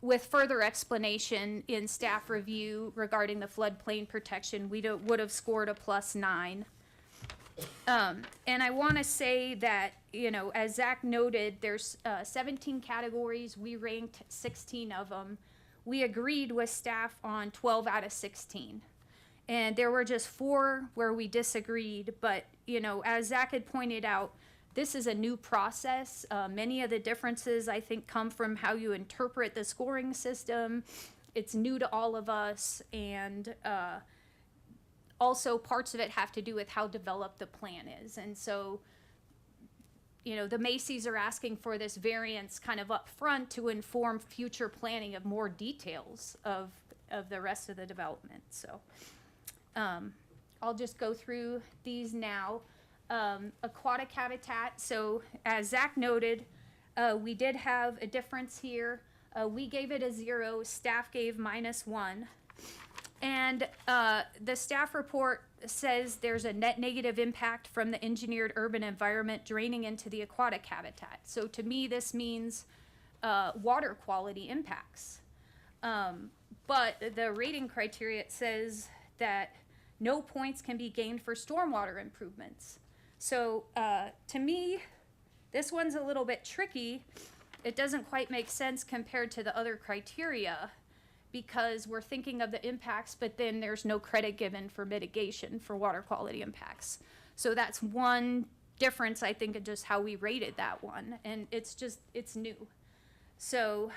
with further explanation in staff review regarding the floodplain protection, we would have scored a +9. And I want to say that, as Zach noted, there's 17 categories. We ranked 16 of them. We agreed with staff on 12 out of 16. And there were just 4 where we disagreed. But, as Zach had pointed out, this is a new process. Many of the differences, I think, come from how you interpret the scoring system. It's new to all of us. And also parts of it have to do with how developed the plan is. And so, the Macy's are asking for this variance kind of up front to inform future planning of more details of the rest of the development. So I'll just go through these now. Aquatic habitat. So as Zach noted, we did have a difference here. We gave it a 0, staff gave -1. And the staff report says there's a net negative impact from the engineered urban environment draining into the aquatic habitat. So to me, this means water quality impacts. But the rating criteria says that no points can be gained for stormwater improvements. So to me, this one's a little bit tricky. It doesn't quite make sense compared to the other criteria, because we're thinking of the impacts, but then there's no credit given for mitigation for water quality impacts. So that's one difference, I think, in just how we rated that one. And it's new. So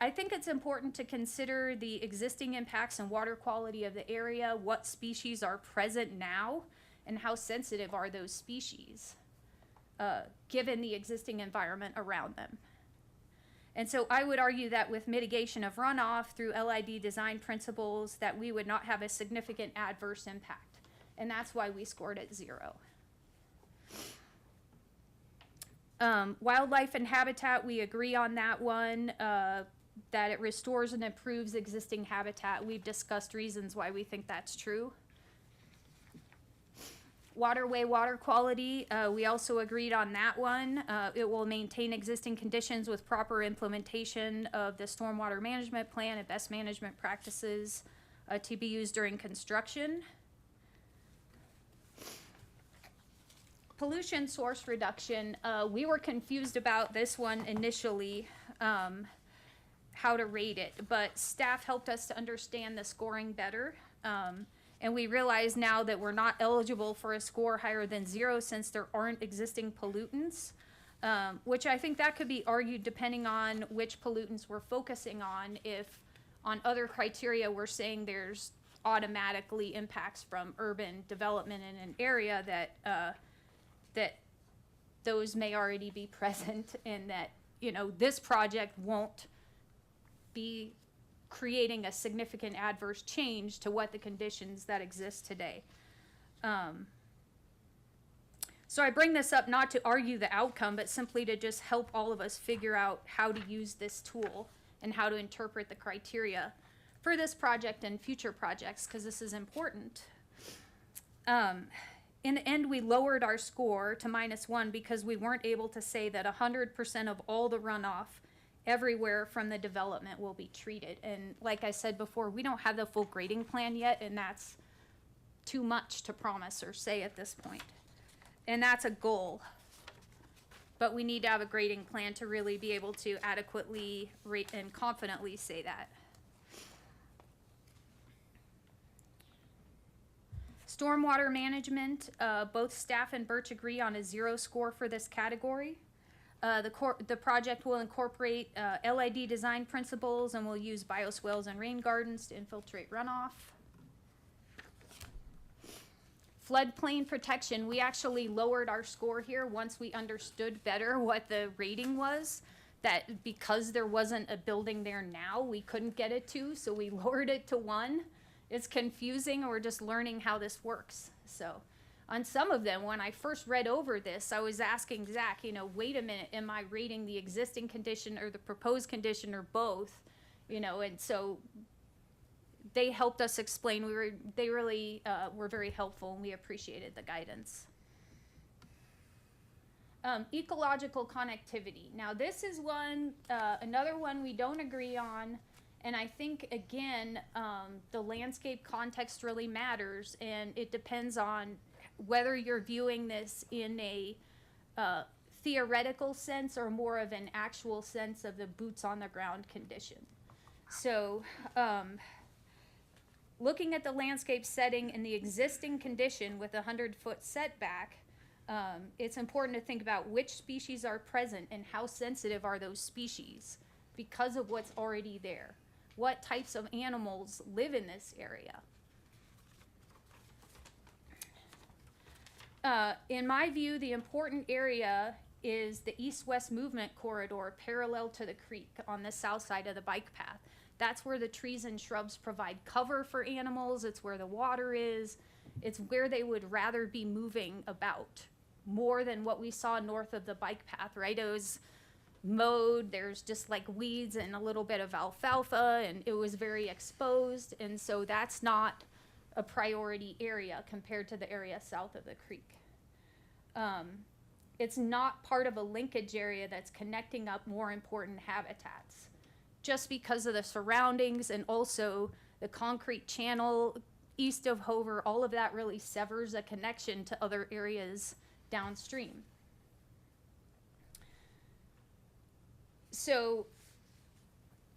I think it's important to consider the existing impacts and water quality of the area, what species are present now, and how sensitive are those species, given the existing environment around them. And so I would argue that with mitigation of runoff through LID design principles, that we would not have a significant adverse impact. And that's why we scored at 0. Wildlife and habitat, we agree on that one, that it restores and improves existing habitat. We've discussed reasons why we think that's true. Waterway water quality, we also agreed on that one. It will maintain existing conditions with proper implementation of the stormwater management plan and best management practices to be used during construction. Pollution source reduction, we were confused about this one initially, how to rate it, but staff helped us to understand the scoring better. And we realize now that we're not eligible for a score higher than 0 since there aren't existing pollutants, which I think that could be argued depending on which pollutants we're focusing on. If on other criteria we're saying there's automatically impacts from urban development in an area that that those may already be present, and that, you know, this project won't be creating a significant adverse change to what the conditions that exist today. So I bring this up not to argue the outcome, but simply to just help all of us figure out how to use this tool and how to interpret the criteria for this project and future projects, because this is important. In the end, we lowered our score to -1 because we weren't able to say that 100% of all the runoff everywhere from the development will be treated. And like I said before, we don't have the full grading plan yet, and that's too much to promise or say at this point. And that's a goal. But we need to have a grading plan to really be able to adequately rate and confidently say that. Stormwater management, both staff and Birch agree on a 0 score for this category. The project will incorporate LID design principles and will use bioswales and rain gardens to infiltrate runoff. Floodplain protection, we actually lowered our score here once we understood better what the rating was. That because there wasn't a building there now, we couldn't get it to, so we lowered it to 1. It's confusing, and we're just learning how this works. So on some of them, when I first read over this, I was asking Zach, you know, wait a minute, am I rating the existing condition or the proposed condition or both? You know, and so they helped us explain. They really were very helpful, and we appreciated the guidance. Ecological connectivity. Now this is one, another one we don't agree on. And I think, again, the landscape context really matters, and it depends on whether you're viewing this in a theoretical sense or more of an actual sense of the boots on the ground condition. So looking at the landscape setting and the existing condition with a 100-foot setback, it's important to think about which species are present and how sensitive are those species because of what's already there. What types of animals live in this area? In my view, the important area is the east-west movement corridor parallel to the creek on the south side of the bike path. That's where the trees and shrubs provide cover for animals. It's where the water is. It's where they would rather be moving about more than what we saw north of the bike path, right? It was mowed, there's just like weeds and a little bit of alfalfa, and it was very exposed, and so that's not a priority area compared to the area south of the creek. It's not part of a linkage area that's connecting up more important habitats, just because of the surroundings and also the concrete channel east of Hover. All of that really severs a connection to other areas downstream. So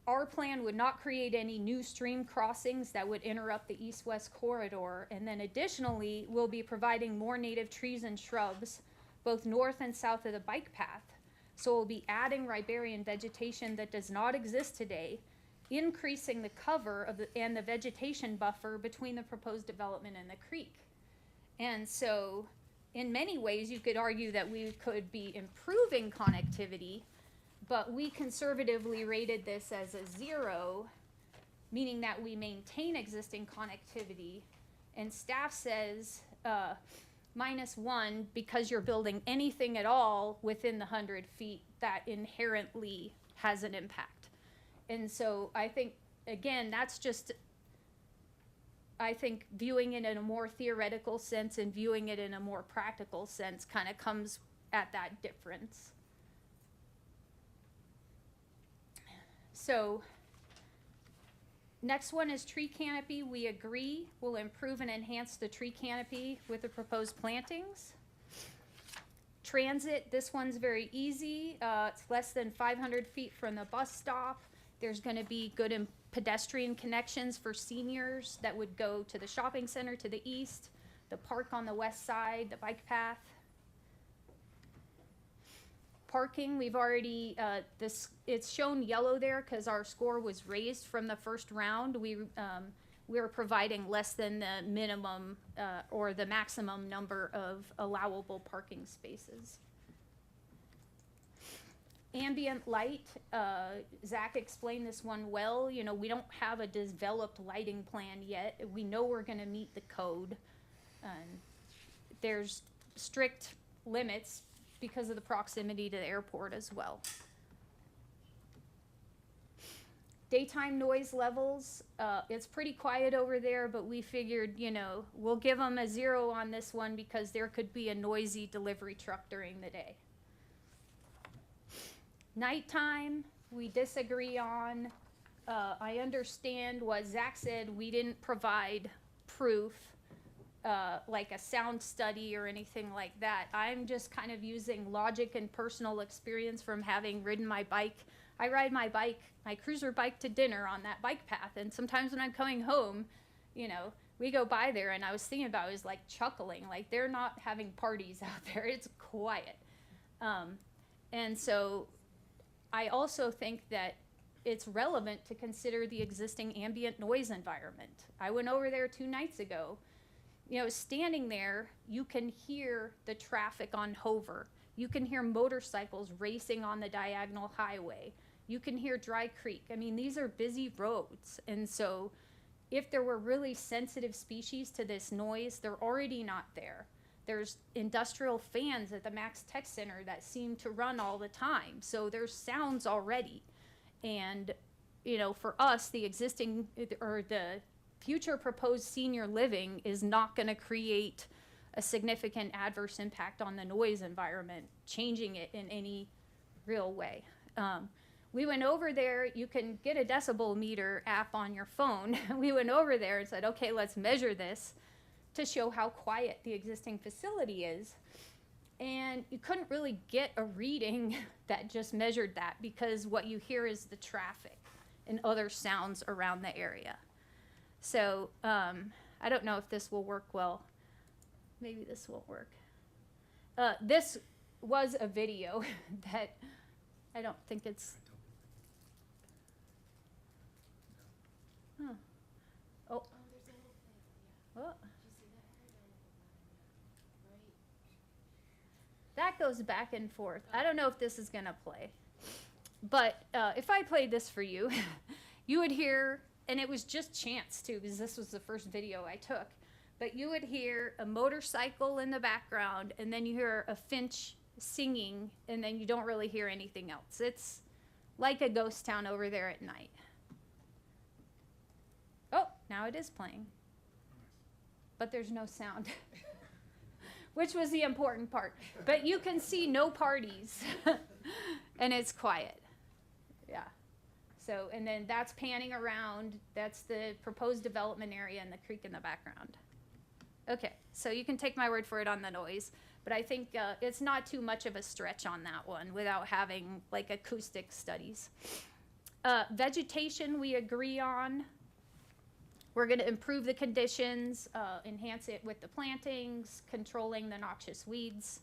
our plan would not create any new stream crossings that would interrupt the east-west corridor. And then additionally, we'll be providing more native trees and shrubs, both north and south of the bike path. So we'll be adding riparian vegetation that does not exist today, increasing the cover of and the vegetation buffer between the proposed development and the creek. And so, in many ways, you could argue that we could be improving connectivity, but we conservatively rated this as a 0, meaning that we maintain existing connectivity. And staff says -1 because you're building anything at all within the 100 feet that inherently has an impact. And so I think, again, that's just, I think viewing it in a more theoretical sense and viewing it in a more practical sense kind of comes at that difference. So next one is tree canopy. We agree will improve and enhance the tree canopy with the proposed plantings. Transit, this one's very easy. It's less than 500 feet from the bus stop. There's gonna be good pedestrian connections for seniors that would go to the shopping center to the east, the park on the west side, the bike path. Parking, we've already, it's shown yellow there because our score was raised from the first round. We're providing less than the minimum, or the maximum number of allowable parking spaces. Ambient light, Zach explained this one well. You know, we don't have a developed lighting plan yet. We know we're gonna meet the code. There's strict limits because of the proximity to the airport as well. Daytime noise levels, it's pretty quiet over there, but we figured, you know, we'll give them a 0 on this one because there could be a noisy delivery truck during the day. Nighttime, we disagree on. I understand what Zach said, we didn't provide proof, like a sound study or anything like that. I'm just kind of using logic and personal experience from having ridden my bike. I ride my bike, my cruiser bike to dinner on that bike path, and sometimes when I'm coming home, you know, we go by there, and I was thinking about, I was like chuckling, like they're not having parties out there, it's quiet. And so I also think that it's relevant to consider the existing ambient noise environment. I went over there 2 nights ago. You know, standing there, you can hear the traffic on Hover. You can hear motorcycles racing on the diagonal highway. You can hear Dry Creek. I mean, these are busy roads. And so if there were really sensitive species to this noise, they're already not there. There's industrial fans at the Max Tech Center that seem to run all the time. So there's sounds already. And, you know, for us, the existing, or the future proposed senior living is not going to create a significant adverse impact on the noise environment, changing it in any real way. We went over there, you can get a decibel meter app on your phone. We went over there and said, okay, let's measure this to show how quiet the existing facility is. And you couldn't really get a reading that just measured that, because what you hear is the traffic and other sounds around the area. So I don't know if this will work well. Maybe this won't work. This was a video that I don't think it's. Huh. Oh. Oh. That goes back and forth. I don't know if this is gonna play. But if I played this for you, you would hear, and it was just chance too, because this was the first video I took, but you would hear a motorcycle in the background, and then you hear a finch singing, and then you don't really hear anything else. It's like a ghost town over there at night. Oh, now it is playing. But there's no sound. Which was the important part. But you can see no parties. And it's quiet. Yeah. So, and then that's panning around. That's the proposed development area and the creek in the background. Okay, so you can take my word for it on the noise. But I think it's not too much of a stretch on that one without having like acoustic studies. Vegetation we agree on. We're going to improve the conditions, enhance it with the plantings, controlling the noxious weeds.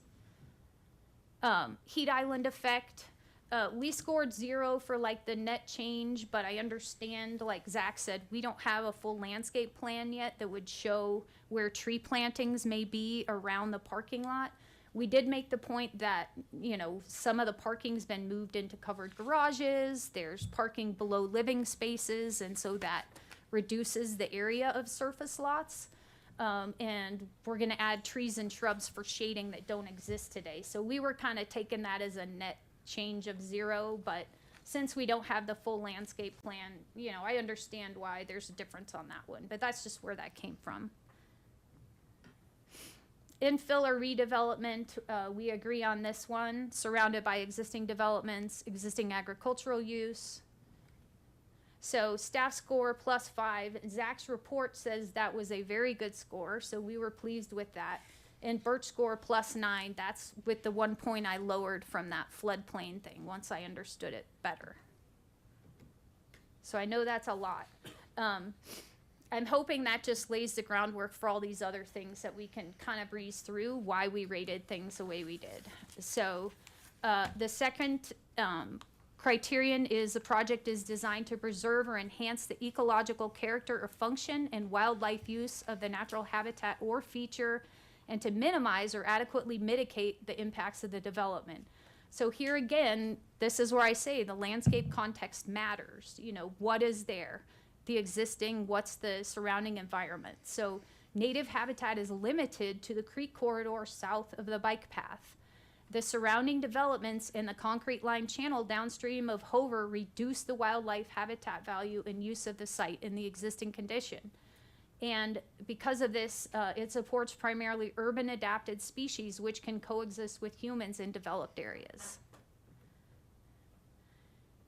Heat island effect. We scored 0 for like the net change, but I understand, like Zach said, we don't have a full landscape plan yet that would show where tree plantings may be around the parking lot. We did make the point that, you know, some of the parking's been moved into covered garages, there's parking below living spaces, and so that reduces the area of surface lots. And we're gonna add trees and shrubs for shading that don't exist today. So we were kind of taking that as a net change of 0, but since we don't have the full landscape plan, you know, I understand why there's a difference on that one, but that's just where that came from. Infill or redevelopment, we agree on this one, surrounded by existing developments, existing agricultural use. So staff score +5. Zach's report says that was a very good score, so we were pleased with that. And Birch score +9, that's with the 1 point I lowered from that floodplain thing once I understood it better. So I know that's a lot. I'm hoping that just lays the groundwork for all these other things that we can kind of breeze through why we rated things the way we did. So the second criterion is the project is designed to preserve or enhance the ecological character or function and wildlife use of the natural habitat or feature, and to minimize or adequately mitigate the impacts of the development. So here again, this is where I say the landscape context matters. You know, what is there? The existing, what's the surrounding environment? So native habitat is limited to the creek corridor south of the bike path. The surrounding developments and the concrete lined channel downstream of Hover reduce the wildlife habitat value and use of the site in the existing condition. And because of this, it supports primarily urban adapted species which can coexist with humans in developed areas.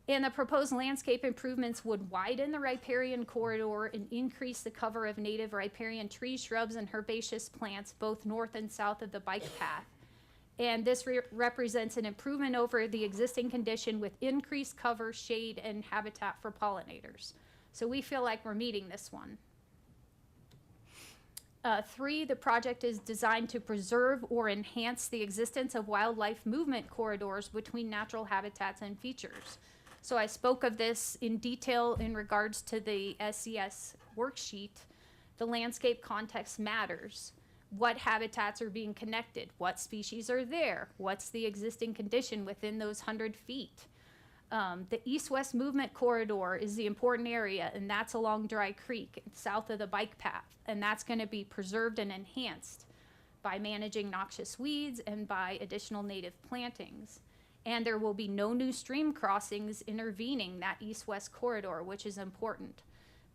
And the proposed landscape improvements would widen the riparian corridor and increase the cover of native riparian trees, shrubs, and herbaceous plants both north and south of the bike path. And this represents an improvement over the existing condition with increased cover, shade, and habitat for pollinators. So we feel like we're meeting this one. 3, the project is designed to preserve or enhance the existence of wildlife movement corridors between natural habitats and features. So I spoke of this in detail in regards to the SES worksheet. The landscape context matters. What habitats are being connected? What species are there? What's the existing condition within those 100 feet? The east-west movement corridor is the important area, and that's along Dry Creek, south of the bike path, and that's going to be preserved and enhanced by managing noxious weeds and by additional native plantings. And there will be no new stream crossings intervening that east-west corridor, which is important.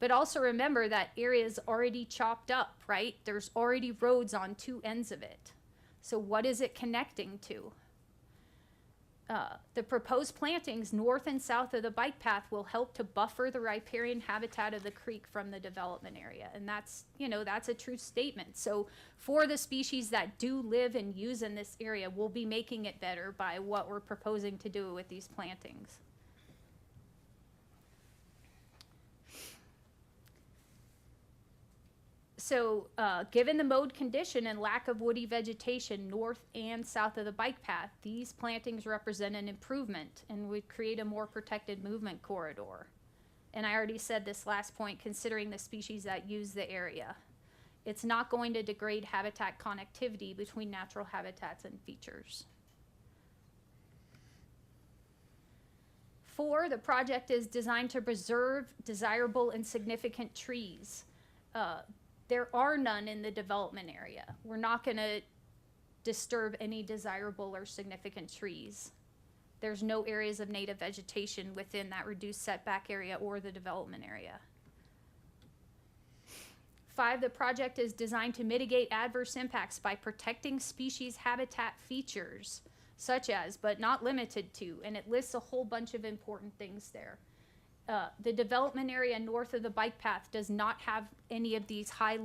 But also remember that area is already chopped up, right? There's already roads on 2 ends of it. So what is it connecting to? The proposed plantings north and south of the bike path will help to buffer the riparian habitat of the creek from the development area. And that's, you know, that's a true statement. So for the species that do live and use in this area, we'll be making it better by what we're proposing to do with these plantings. So given the mowed condition and lack of woody vegetation north and south of the bike path, these plantings represent an improvement and would create a more protected movement corridor. And I already said this last point, considering the species that use the area. It's not going to degrade habitat connectivity between natural habitats and features. 4, the project is designed to preserve desirable and significant trees. There are none in the development area. We're not going to disturb any desirable or significant trees. There's no areas of native vegetation within that reduced setback area or the development area. 5, the project is designed to mitigate adverse impacts by protecting species habitat features, such as, but not limited to, and it lists a whole bunch of important things there. The development area north of the bike path does not have any of these high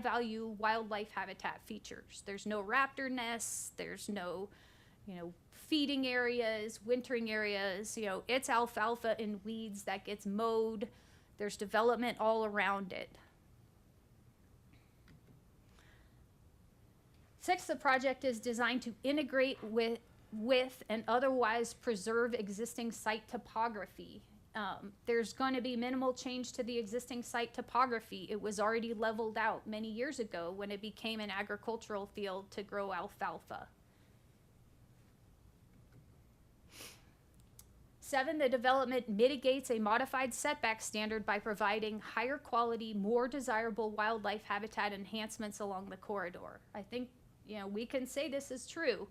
value wildlife habitat features. There's no raptor nests, there's no, you know, feeding areas, wintering areas, you know, it's alfalfa and weeds that gets mowed. There's development all around it. Six, the project is designed to integrate with and otherwise preserve existing site topography. There's going to be minimal change to the existing site topography. It was already leveled out many years ago when it became an agricultural field to grow alfalfa. 7, the development mitigates a modified setback standard by providing higher quality, more desirable wildlife habitat enhancements along the corridor. I think, we can say this is true.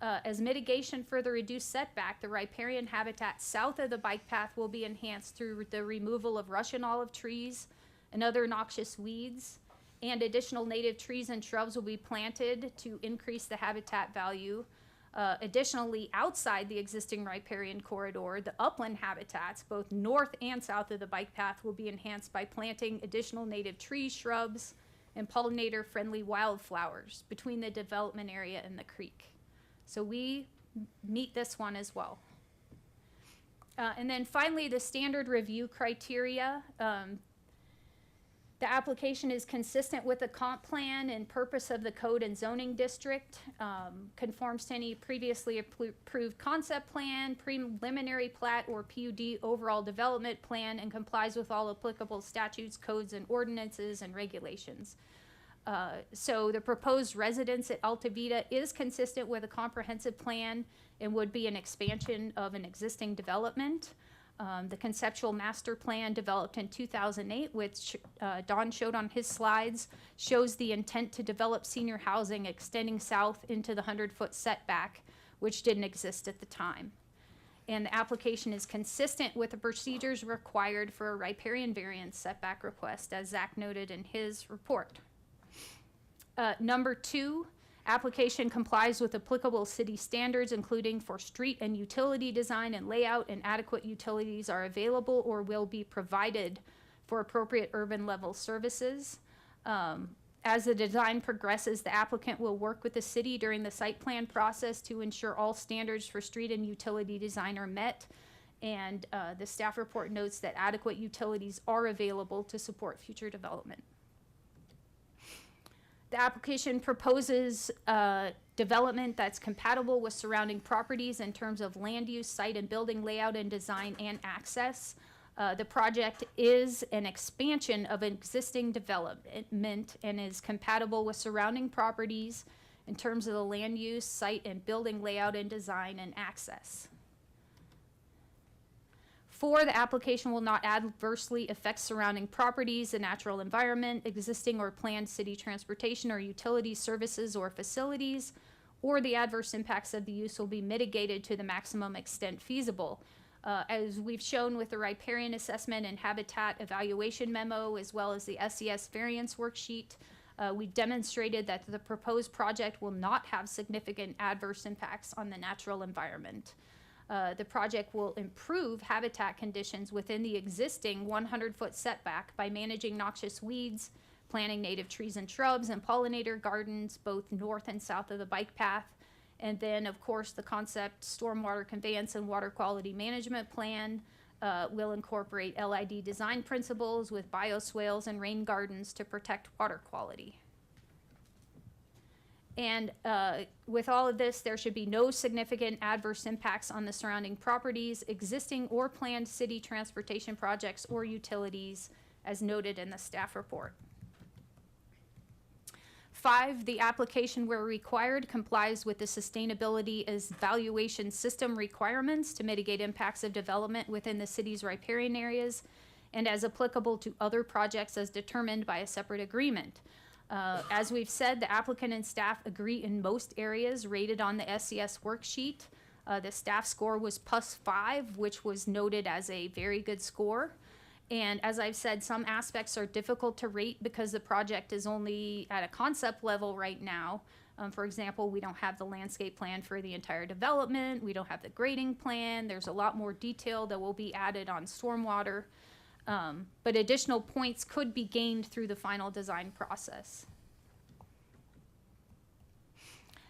As mitigation for the reduced setback, the riparian habitat south of the bike path will be enhanced through the removal of Russian olive trees and other noxious weeds, and additional native trees and shrubs will be planted to increase the habitat value. Additionally, outside the existing riparian corridor, the upland habitats, both north and south of the bike path, will be enhanced by planting additional native trees, shrubs, and pollinator-friendly wildflowers between the development area and the creek. So we meet this one as well. And then finally, the standard review criteria. The application is consistent with the comp plan and purpose of the code and zoning district, conforms to any previously approved concept plan, preliminary plat, or PUD overall development plan, and complies with all applicable statutes, codes, and ordinances and regulations. So the proposed residence at Alta Vida is consistent with a comprehensive plan and would be an expansion of an existing development. The conceptual master plan developed in 2008, which Don showed on his slides, shows the intent to develop senior housing extending south into the 100-foot setback, which didn't exist at the time. And the application is consistent with the procedures required for a riparian variance setback request, as Zach noted in his report. Number 2, application complies with applicable city standards, including for street and utility design and layout, and adequate utilities are available or will be provided for appropriate urban level services. As the design progresses, the applicant will work with the city during the site plan process to ensure all standards for street and utility design are met. And the staff report notes that adequate utilities are available to support future development. The application proposes development that's compatible with surrounding properties in terms of land use, site and building layout and design, and access. The project is an expansion of existing development and is compatible with surrounding properties in terms of the land use, site and building layout and design, and access. 4, the application will not adversely affect surrounding properties, the natural environment, existing or planned city transportation or utility services or facilities, or the adverse impacts of the use will be mitigated to the maximum extent feasible. As we've shown with the riparian assessment and habitat evaluation memo, as well as the SES variance worksheet, we demonstrated that the proposed project will not have significant adverse impacts on the natural environment. The project will improve habitat conditions within the existing 100-foot setback by managing noxious weeds, planting native trees and shrubs, and pollinator gardens both north and south of the bike path. And then, of course, the concept stormwater conveyance and water quality management plan will incorporate LID design principles with bioswales and rain gardens to protect water quality. And with all of this, there should be no significant adverse impacts on the surrounding properties, existing or planned city transportation projects or utilities, as noted in the staff report. 5, the application where required complies with the sustainability evaluation system requirements to mitigate impacts of development within the city's riparian areas, and as applicable to other projects as determined by a separate agreement. As we've said, the applicant and staff agree in most areas rated on the SES worksheet. The staff score was +5, which was noted as a very good score. And as I've said, some aspects are difficult to rate because the project is only at a concept level right now. For example, we don't have the landscape plan for the entire development. We don't have the grading plan. There's a lot more detail that will be added on stormwater. But additional points could be gained through the final design process.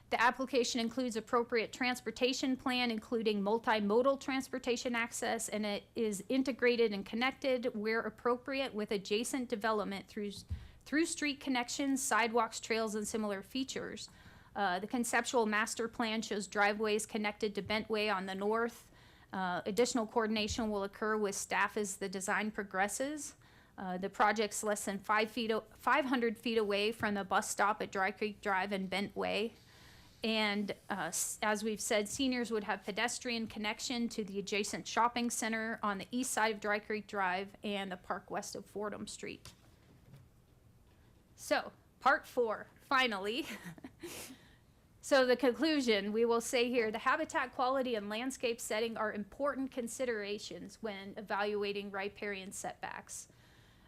The application includes appropriate transportation plan, including multimodal transportation access, and it is integrated and connected where appropriate with adjacent development through street connections, sidewalks, trails, and similar features. The conceptual master plan shows driveways connected to Bentway on the north. Additional coordination will occur with staff as the design progresses. The project's less than 500 feet away from the bus stop at Dry Creek Drive and Bentway. And as we've said, seniors would have pedestrian connection to the adjacent shopping center on the east side of Dry Creek Drive and the park west of Fordham Street. So, part 4, finally. So the conclusion, we will say here, the habitat quality and landscape setting are important considerations when evaluating riparian setbacks.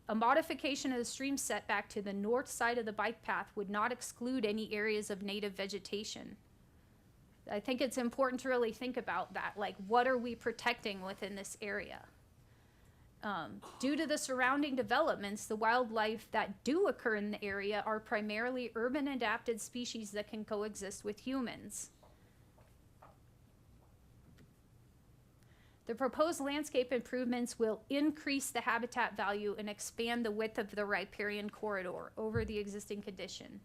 A modification of the stream setback to the north side of the bike path would not exclude any areas of native vegetation. I think it's important to really think about that, like what are we protecting within this area? Due to the surrounding developments, the wildlife that do occur in the area are primarily urban adapted species that can coexist with humans. The proposed landscape improvements will increase the habitat value and expand the width of the riparian corridor over the existing condition.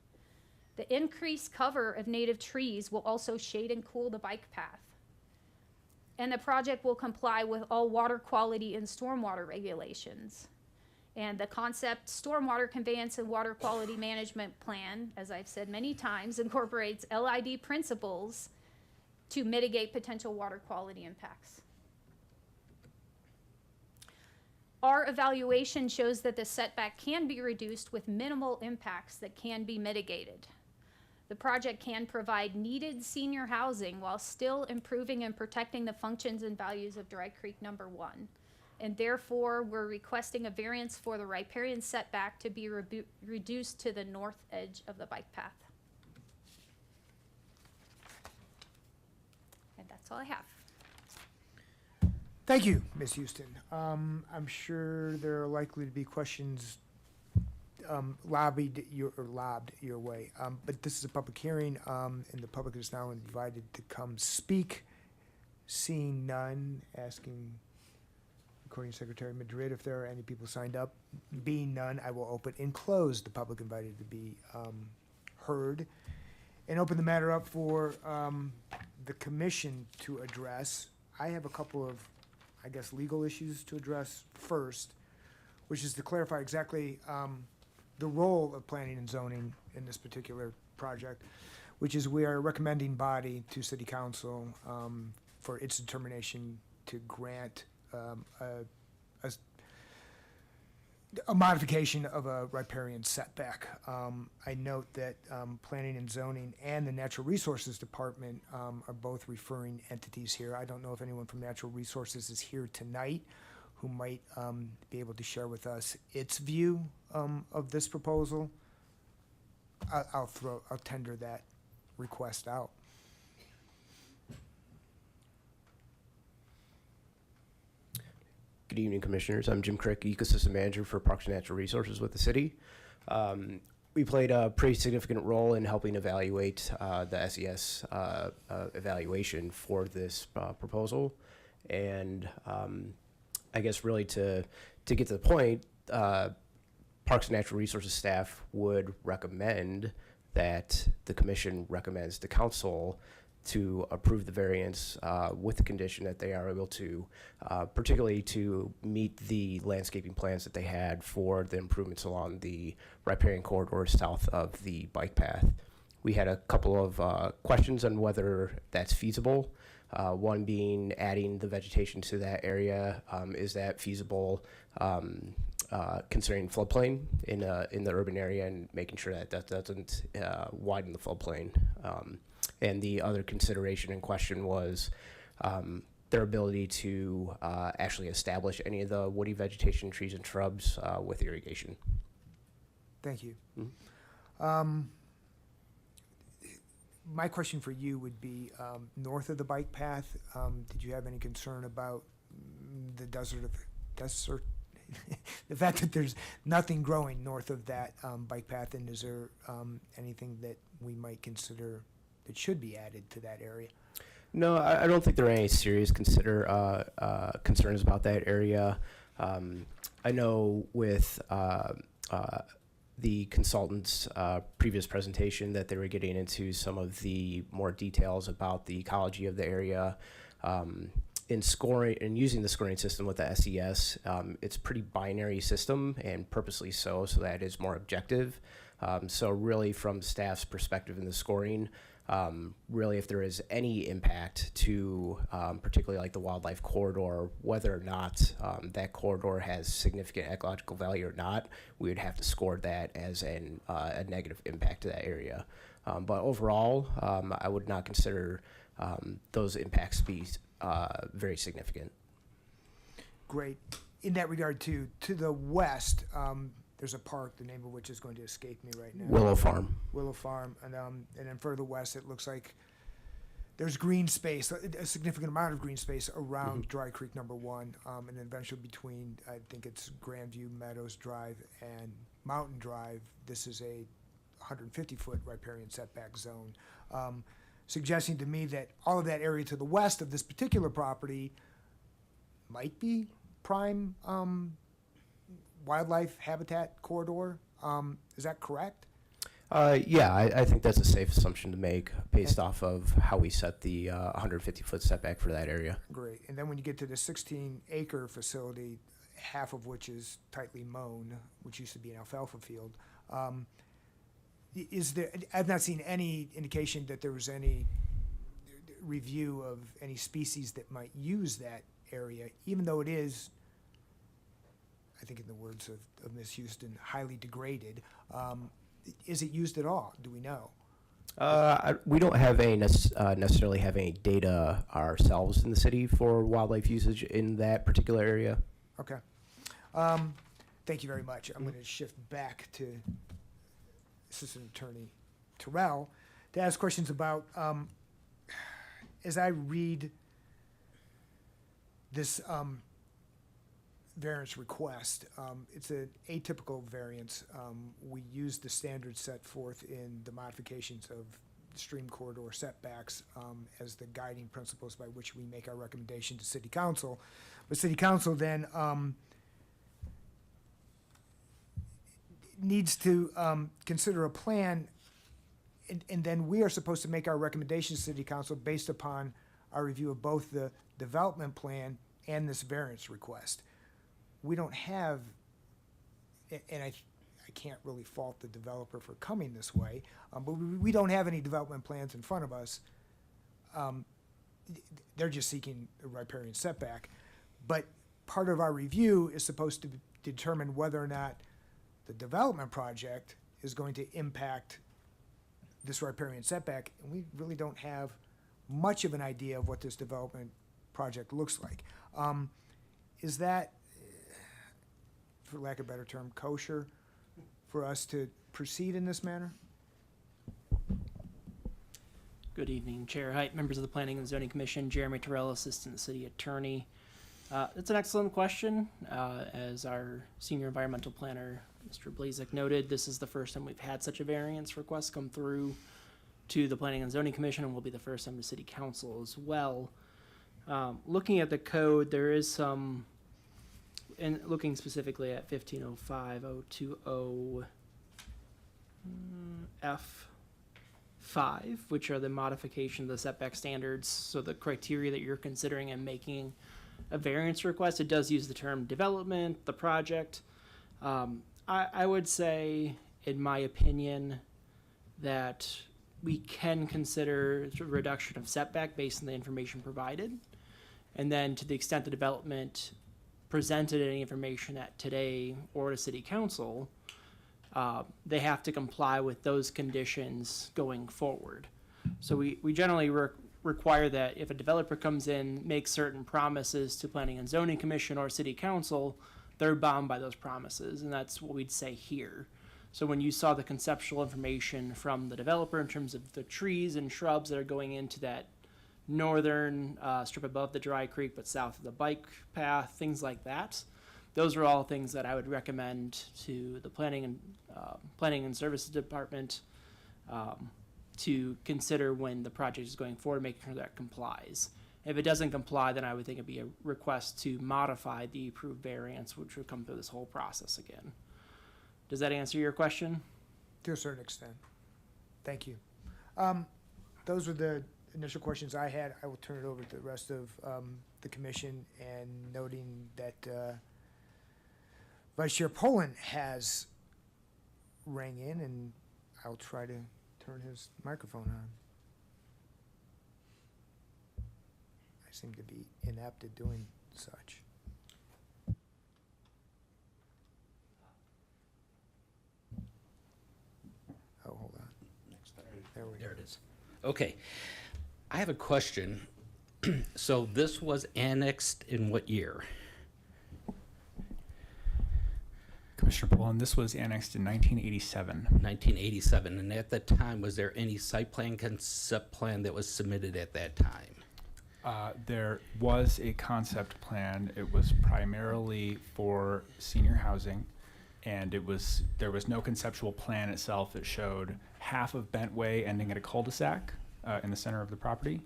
The increased cover of native trees will also shade and cool the bike path. And the project will comply with all water quality and stormwater regulations. And the concept stormwater conveyance and water quality management plan, as I've said many times, incorporates LID principles to mitigate potential water quality impacts. Our evaluation shows that the setback can be reduced with minimal impacts that can be mitigated. The project can provide needed senior housing while still improving and protecting the functions and values of Dry Creek Number 1. And therefore, we're requesting a variance for the riparian setback to be reduced to the north edge of the bike path. And that's all I have. Thank you, Ms. Houston. I'm sure there are likely to be questions lobbed your way. But this is a public hearing, and the public is now invited to come speak. Seeing none, asking, according to Secretary Madrid, if there are any people signed up. Being none, I will open and close the public invited to be heard, and open the matter up for the commission to address. I have a couple of, I guess, legal issues to address first, which is to clarify exactly the role of planning and zoning in this particular project, which is we are a recommending body to City Council for its determination to grant a modification of a riparian setback. I note that Planning and Zoning and the Natural Resources Department are both referring entities here. I don't know if anyone from Natural Resources is here tonight who might be able to share with us its view of this proposal. I'll tender that request out. Good evening, Commissioners. I'm Jim Crick, Ecosystem Manager for Parks and Natural Resources with the city. We played a pretty significant role in helping evaluate the SES evaluation for this proposal. And I guess really to get to the point, Parks and Natural Resources staff would recommend that the Commission recommends the Council to approve the variance with the condition that they are able to, particularly to meet the landscaping plans that they had for the improvements along the riparian corridor south of the bike path. We had a couple of questions on whether that's feasible. One being adding the vegetation to that area. Is that feasible considering floodplain in the urban area and making sure that that doesn't widen the floodplain? And the other consideration in question was their ability to actually establish any of the woody vegetation, trees and shrubs with irrigation. Thank you. Mm-hmm. My question for you would be, north of the bike path, did you have any concern about the desert, the fact that there's nothing growing north of that bike path, and is there anything that we might consider that should be added to that area? No, I don't think there are any serious concerns about that area. I know with the consultant's previous presentation that they were getting into some of the more details about the ecology of the area. In scoring and using the scoring system with the SES, it's a pretty binary system, and purposely so that is more objective. So really from staff's perspective in the scoring, really if there is any impact to particularly like the wildlife corridor, whether or not that corridor has significant ecological value or not, we would have to score that as a negative impact to that area. But overall, I would not consider those impacts to be very significant. Great. In that regard, to the west, there's a park, the name of which is going to escape me right now. Willow Farm. Willow Farm, and then further west, it looks like there's green space, a significant amount of green space around Dry Creek number 1, and then eventually between, I think it's Grandview Meadows Drive and Mountain Drive. This is a 150-foot riparian setback zone, suggesting to me that all of that area to the west of this particular property might be prime wildlife habitat corridor. Is that correct? Yeah, I think that's a safe assumption to make based off of how we set the 150-foot setback for that area. Great. And then when you get to the 16-acre facility, half of which is tightly mown, which used to be an alfalfa field, is there? I've not seen any indication that there was any review of any species that might use that area, even though it is, I think in the words of Ms. Houston, highly degraded. Is it used at all? Do we know? We don't have any necessarily have any data ourselves in the city for wildlife usage in that particular area. Okay. Thank you very much. I'm going to shift back to Assistant Attorney Terrell to ask questions about, as I read this variance request, it's an atypical variance. We use the standards set forth in the modifications of stream corridor setbacks as the guiding principles by which we make our recommendation to City Council. But City Council then needs to consider a plan, and then we are supposed to make our recommendations to City Council based upon our review of both the development plan and this variance request. We don't have, and I can't really fault the developer for coming this way, but we don't have any development plans in front of us. They're just seeking a riparian setback. But part of our review is supposed to determine whether or not the development project is going to impact this riparian setback, and we really don't have much of an idea of what this development project looks like. Is that, for lack of a better term, kosher for us to proceed in this manner? Good evening, Chair Height, members of the Planning and Zoning Commission, Jeremy Terrell, Assistant City Attorney. It's an excellent question. As our Senior Environmental Planner, Mr. Blazek, noted, this is the first time we've had such a variance request come through to the Planning and Zoning Commission, and will be the first time to City Council as well. Looking at the code, there is some, and looking specifically at 1505.020 F5, which are the modification of the setback standards. So the criteria that you're considering and making a variance request, it does use the term development, the project. I would say, in my opinion, that we can consider a reduction of setback based on the information provided. And then to the extent the development presented any information at today or to City Council, they have to comply with those conditions going forward. So we generally require that if a developer comes in, makes certain promises to Planning and Zoning Commission or City Council, they're bound by those promises, and that's what we'd say here. So when you saw the conceptual information from the developer in terms of the trees and shrubs that are going into that northern strip above the Dry Creek but south of the bike path, things like that, those are all things that I would recommend to the Planning and Services Department to consider when the project is going forward, making sure that complies. If it doesn't comply, then I would think it'd be a request to modify the approved variance, which would come through this whole process again. Does that answer your question? To a certain extent. Thank you. Those were the initial questions I had. I will turn it over to the rest of the commission, and noting that Vice Chair Poland has rang in, and I'll try to turn his microphone on. I seem to be inept at doing such. Oh, hold on. There we go. There it is. Okay. I have a question. So this was annexed in what year? Commissioner Poland, this was annexed in 1987. 1987. And at that time, was there any site plan, concept plan that was submitted at that time? There was a concept plan. It was primarily for senior housing, and there was no conceptual plan itself. It showed half of Bentway ending at a cul-de-sac in the center of the property,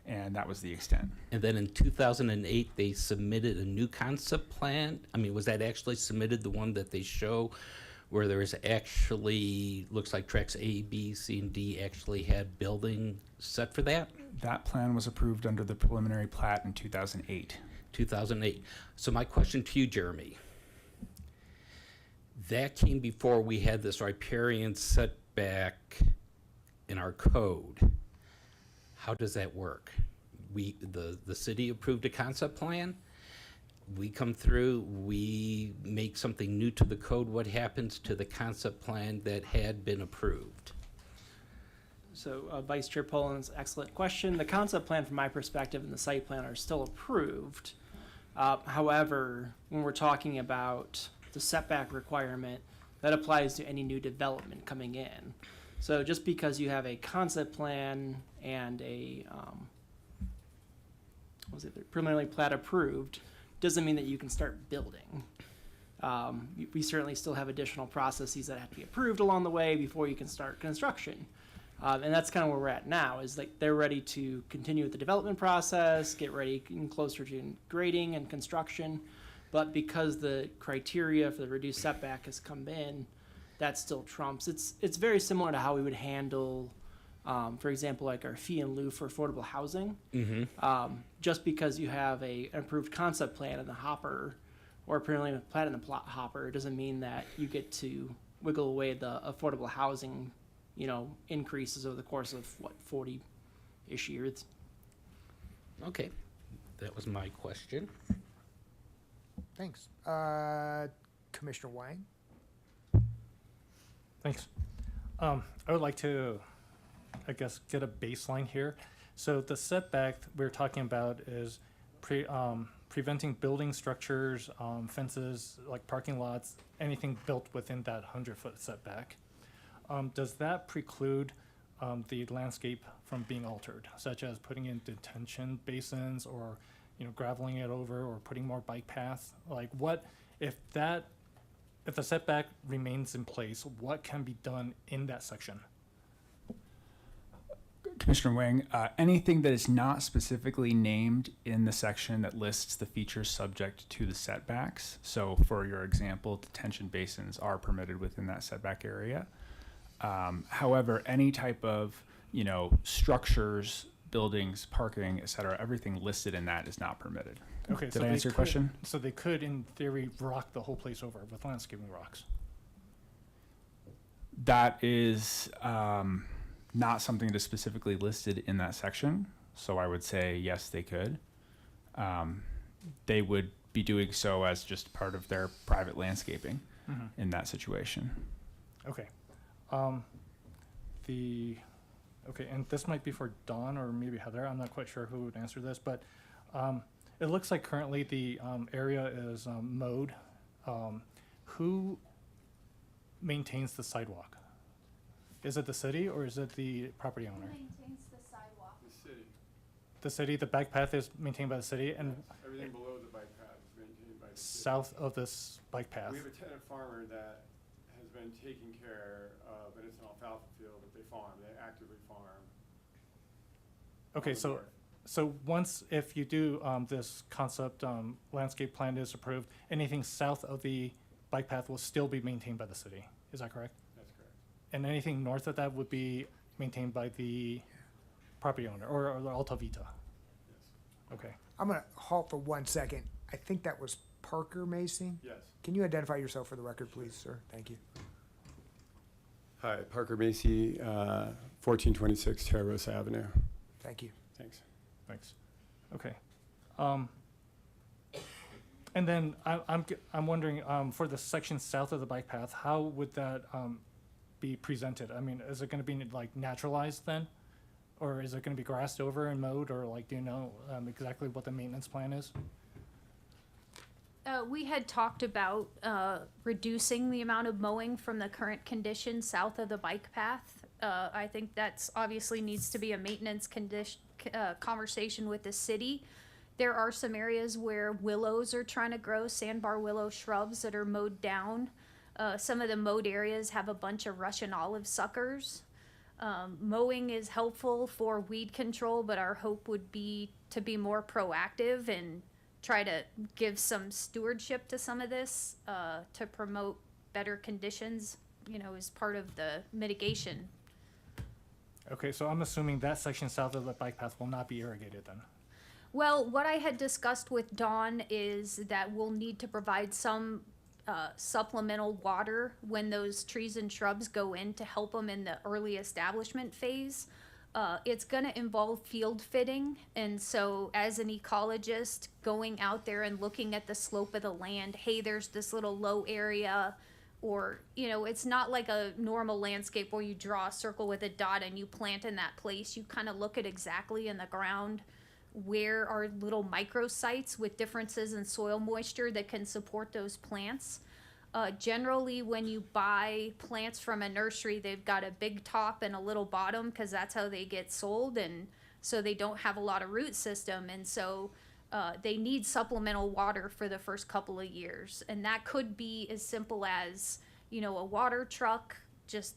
and that was the extent. And then in 2008, they submitted a new concept plan. I mean, was that actually submitted, the one that they show where there is actually, looks like tracks A, B, C, and D actually had building set for that? That plan was approved under the preliminary plat in 2008. 2008. So my question to you, Jeremy, that came before we had this riparian setback in our code. How does that work? The city approved a concept plan. We come through, we make something new to the code. What happens to the concept plan that had been approved? So Vice Chair Poland's excellent question. The concept plan from my perspective and the site plan are still approved. However, when we're talking about the setback requirement, that applies to any new development coming in. So just because you have a concept plan and a preliminary plat approved, doesn't mean that you can start building. We certainly still have additional processes that have to be approved along the way before you can start construction. And that's kind of where we're at now, is like they're ready to continue with the development process, get ready and closer to grading and construction. But because the criteria for the reduced setback has come in, that still trumps. It's very similar to how we would handle, for example, like our fee in lieu for affordable housing. Mm-hmm. Just because you have an approved concept plan in the hopper or a preliminary plat in the hopper doesn't mean that you get to wiggle away the affordable housing, increases over the course of 40-ish years. Okay, that was my question. Thanks. Commissioner Wang? Thanks. I would like to, I guess, get a baseline here. So the setback we're talking about is preventing building structures, fences, like parking lots, anything built within that 100-foot setback. Does that preclude the landscape from being altered, such as putting in detention basins or, graveling it over or putting more bike paths? Like what, if the setback remains in place, what can be done in that section? Commissioner Wang, anything that is not specifically named in the section that lists the features subject to the setbacks. So for your example, detention basins are permitted within that setback area. However, any type of, structures, buildings, parking, et cetera, everything listed in that is not permitted. Okay, Did I answer your question? So they could, in theory, rock the whole place over with landscaping rocks. That is not something that is specifically listed in that section. So I would say, yes, they could. They would be doing so as just part of their private landscaping in that situation. Okay. Okay, and this might be for Dawn or maybe Heather. I'm not quite sure who would answer this, but it looks like currently the area is mowed. Who maintains the sidewalk? Is it the city or is it the property owner? Who maintains the sidewalk? The city, the bike path is maintained by the city, and Everything below the bike path is maintained by the city. south of this bike path. We have a tenant farmer that has been taking care of, and it's an alfalfa field that they farm, they actively farm. Okay, on the so, north. so once, if you do, this concept, landscape plan is approved, anything south of the bike path will still be maintained by the city. Is that correct? That's correct. And anything north of that would be maintained by the property owner or the Alta Vita? Okay. I'm gonna halt for 1 second. I think that was Parker Macy. Yes. Can you identify yourself for the record, please, sir? Thank you. Hi, Parker Macy, 1426 Terrace Avenue. Thank you. Thanks. Thanks. Okay. And then I'm wondering, for the section south of the bike path, how would that be presented? I mean, is it going to be like naturalized then? Or is it going to be grassed over and mowed, or like, do you know exactly what the maintenance plan is? We had talked about reducing the amount of mowing from the current condition south of the bike path. I think that's obviously needs to be a maintenance conversation with the city. There are some areas where willows are trying to grow, sandbar willow shrubs that are mowed down. Some of the mowed areas have a bunch of Russian olive suckers. Mowing is helpful for weed control, but our hope would be to be more proactive and try to give some stewardship to some of this to promote better conditions, as part of the mitigation. Okay, so I'm assuming that section south of the bike path will not be irrigated then. Well, what I had discussed with Dawn is that we'll need to provide some supplemental water when those trees and shrubs go in to help them in the early establishment phase. It's going to involve field fitting, and so as an ecologist going out there and looking at the slope of the land, hey, there's this little low area, or it's not like a normal landscape where you draw a circle with a dot and you plant in that place. You kind of look at exactly in the ground where are little microsites with differences in soil moisture that can support those plants. Generally, when you buy plants from a nursery, they've got a big top and a little bottom because that's how they get sold, and so they don't have a lot of root system, and so they need supplemental water for the first couple of years, and that could be as simple as a water truck, just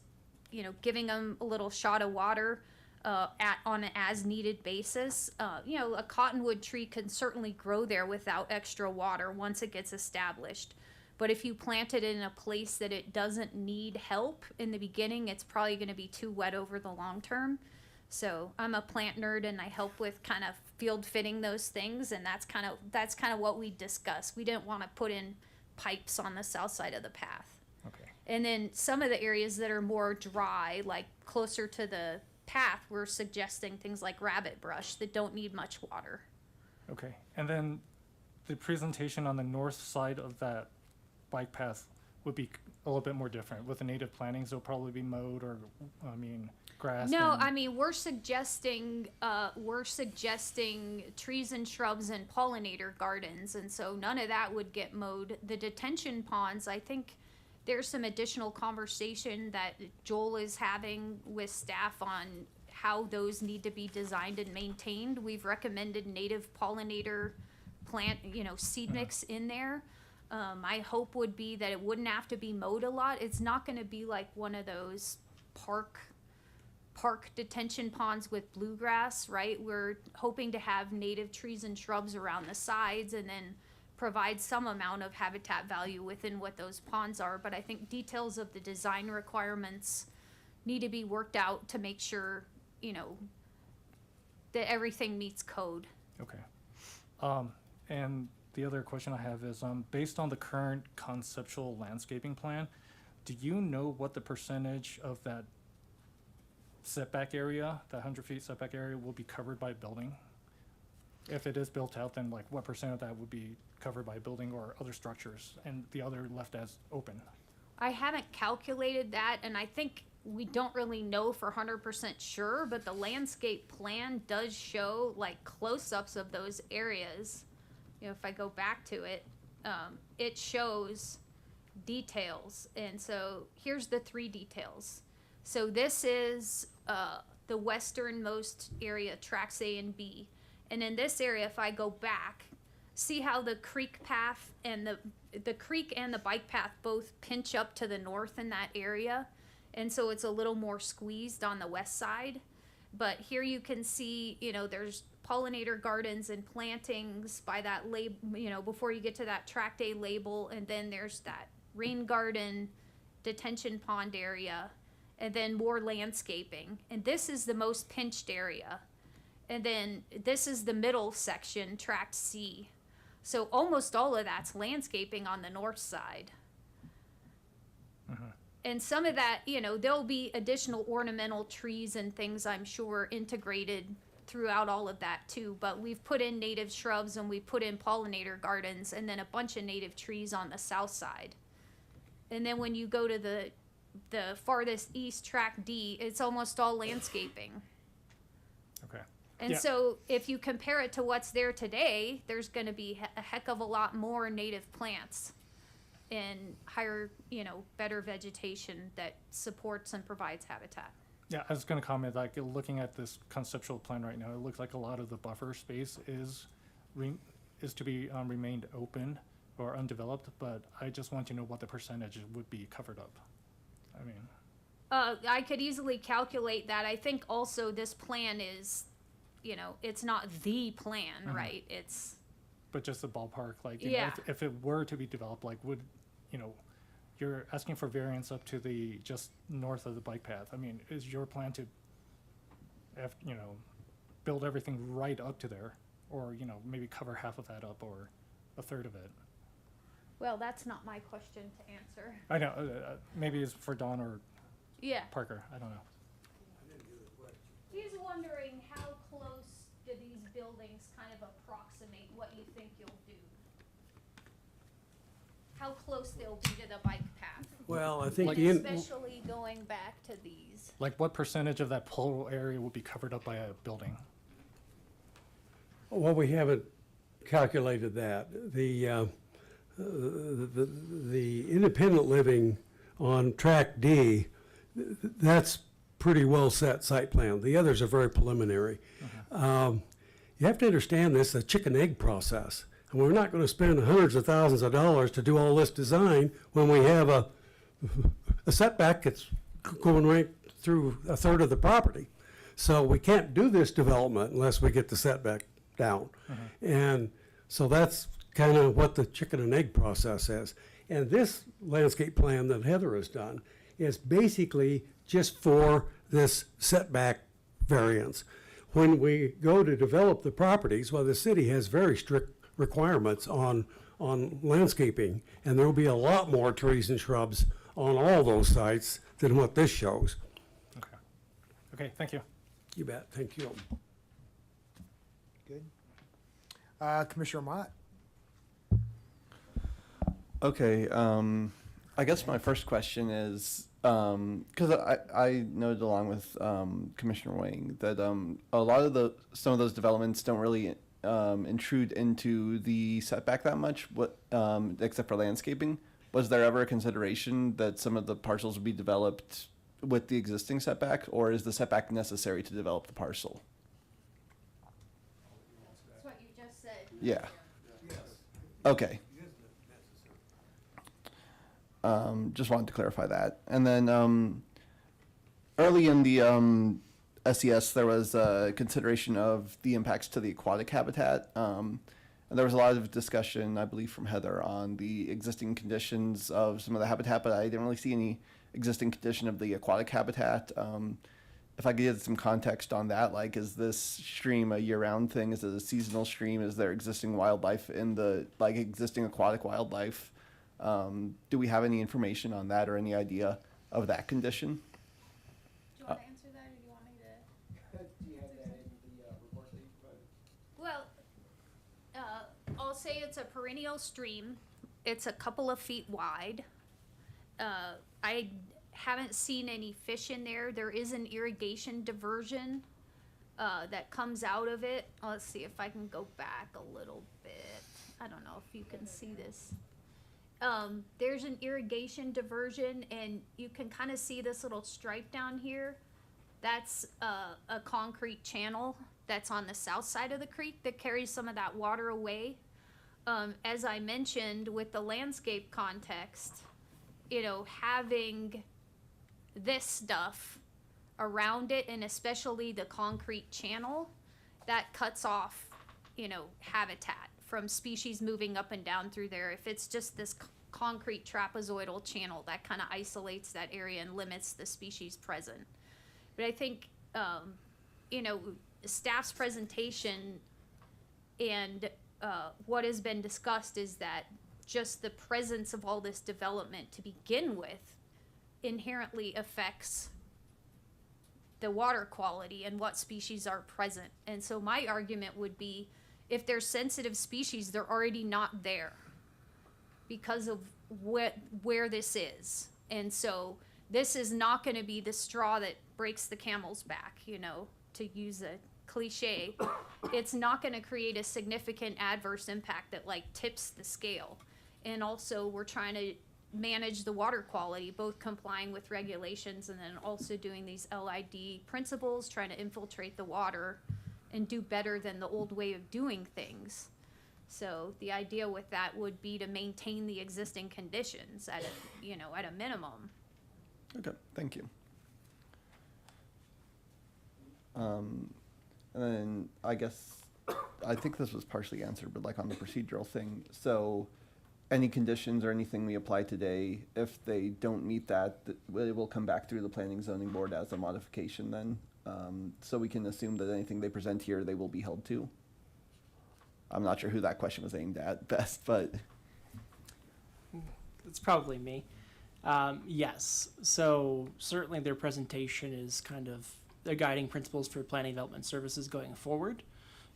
giving them a little shot of water. On an as-needed basis. A cottonwood tree can certainly grow there without extra water once it gets established. But if you plant it in a place that it doesn't need help in the beginning, it's probably going to be too wet over the long term. So I'm a plant nerd, and I help with kind of field fitting those things, and that's kind of what we discussed. We didn't want to put in pipes on the south side of the path. Okay. And then some of the areas that are more dry, like closer to the path, we're suggesting things like rabbit brush that don't need much water. Okay, and then the presentation on the north side of that bike path would be a little bit more different with the native plantings. They'll probably be mowed or, grass. No, we're suggesting trees and shrubs and pollinator gardens, and so none of that would get mowed. The detention ponds, I think there's some additional conversation that Joel is having with staff on how those need to be designed and maintained. We've recommended native pollinator plant, seed mix in there. My hope would be that it wouldn't have to be mowed a lot. It's not going to be like one of those park detention ponds with bluegrass, right? We're hoping to have native trees and shrubs around the sides and then provide some amount of habitat value within what those ponds are. But I think details of the design requirements need to be worked out to make sure, that everything meets code. Okay. And the other question I have is, based on the current conceptual landscaping plan, do you know what the percentage of that setback area, that 100 feet setback area, will be covered by building? If it is built out, then like what percent of that would be covered by building or other structures, and the other left as open? I haven't calculated that, and I think we don't really know for 100% sure, but the landscape plan does show like close-ups of those areas. If I go back to it, it shows details, and so here's the 3 details. So this is the westernmost area, tracks A and B. And in this area, if I go back, see how the creek path and the creek and the bike path both pinch up to the north in that area. And so it's a little more squeezed on the west side. But here you can see, there's pollinator gardens and plantings by that label, before you get to that tract A label. And then there's that rain garden, detention pond area, and then more landscaping. And this is the most pinched area. And then this is the middle section, tract C. So almost all of that's landscaping on the north side. And some of that, you know, there'll be additional ornamental trees and things, I'm sure, integrated throughout all of that too. But we've put in native shrubs and we put in pollinator gardens and then a bunch of native trees on the south side. And then when you go to the farthest east, tract D, it's almost all landscaping. Okay. And Yeah. so if you compare it to what's there today, there's going to be a heck of a lot more native plants and higher, you know, better vegetation that supports and provides habitat. Yeah, I was gonna comment, like, looking at this conceptual plan right now, it looks like a lot of the buffer space is to be remained open or undeveloped, but I just want to know what the percentage would be covered up. I mean, I could easily calculate that. I think also this plan is, you know, it's not the plan, right? It's, but just the ballpark, like, you know, Yeah. if it were to be developed, like, would, you know, you're asking for variance up to the, just north of the bike path. I mean, is your plan to, you know, build everything right up to there? Or, you know, maybe cover half of that up or a third of it? well, that's not my question to answer. I know, maybe it's for Don or Yeah. Parker, I don't know. He's wondering how close do these buildings kind of approximate what you think you'll do? How close they'll be to the bike path? Well, I think Like- Especially going back to these. Like, what percentage of that total area would be covered up by a building? well, we haven't calculated that. The independent living on track D, that's pretty well set site plan. The others are very preliminary. You have to understand this, a chicken egg process. And we're not gonna spend hundreds of thousands of dollars to do all this design when we have a setback that's going right through a third of the property. So we can't do this development unless we get the setback down. And so that's kind of what the chicken and egg process is. And this landscape plan that Heather has done is basically just for this setback variance. When we go to develop the properties, well, the city has very strict requirements on landscaping, and there'll be a lot more trees and shrubs on all those sites than what this shows. Okay. Okay, thank you. You bet, thank you. Good. Commissioner Mott? Okay, I guess my first question is, because I noted along with Commissioner Wang that a lot of some of those developments don't really intrude into the setback that much, except for landscaping. Was there ever a consideration that some of the parcels would be developed with the existing setback, or is the setback necessary to develop the parcel? That's what you just said. Yeah. Okay. Just wanted to clarify that. And then early in the SES, there was a consideration of the impacts to the aquatic habitat. And there was a lot of discussion, I believe, from Heather on the existing conditions of some of the habitat, but I didn't really see any existing condition of the aquatic habitat. If I could get some context on that, like, is this stream a year-round thing? Is it a seasonal stream? Is there existing wildlife in the, like, existing aquatic wildlife? Do we have any information on that or any idea of that condition? Do you want to answer that, or do you want me to? Do you have that in the report that you provided? Well, I'll say it's a perennial stream. It's a couple of feet wide. I haven't seen any fish in there. There is an irrigation diversion that comes out of it. Let's see if I can go back a little bit. I don't know if you can see this. There's an irrigation diversion, and you can kind of see this little stripe down here. That's a concrete channel that's on the south side of the creek that carries some of that water away. As I mentioned, with the landscape context, you know, having this stuff around it, and especially the concrete channel, that cuts off, you know, habitat from species moving up and down through there. If it's just this concrete trapezoidal channel that kind of isolates that area and limits the species present. But I think, you know, staff's presentation and what has been discussed is that just the presence of all this development to begin with inherently affects the water quality and what species are present. And so my argument would be, if there's sensitive species, they're already not there because of where this is. And so this is not going to be the straw that breaks the camel's back, you know, to use a cliche. It's not going to create a significant adverse impact that like tips the scale. And also we're trying to manage the water quality, both complying with regulations and then also doing these LID principles, trying to infiltrate the water and do better than the old way of doing things. So the idea with that would be to maintain the existing conditions at a, you know, at a minimum. Okay, thank you. And then I guess, I think this was partially answered, but like on the procedural thing, so any conditions or anything we apply today, if they don't meet that, it will come back through the planning zoning board as a modification then? So we can assume that anything they present here, they will be held to? I'm not sure who that question was aimed at best, but. It's probably me. Yes, so certainly their presentation is kind of the guiding principles for planning development services going forward.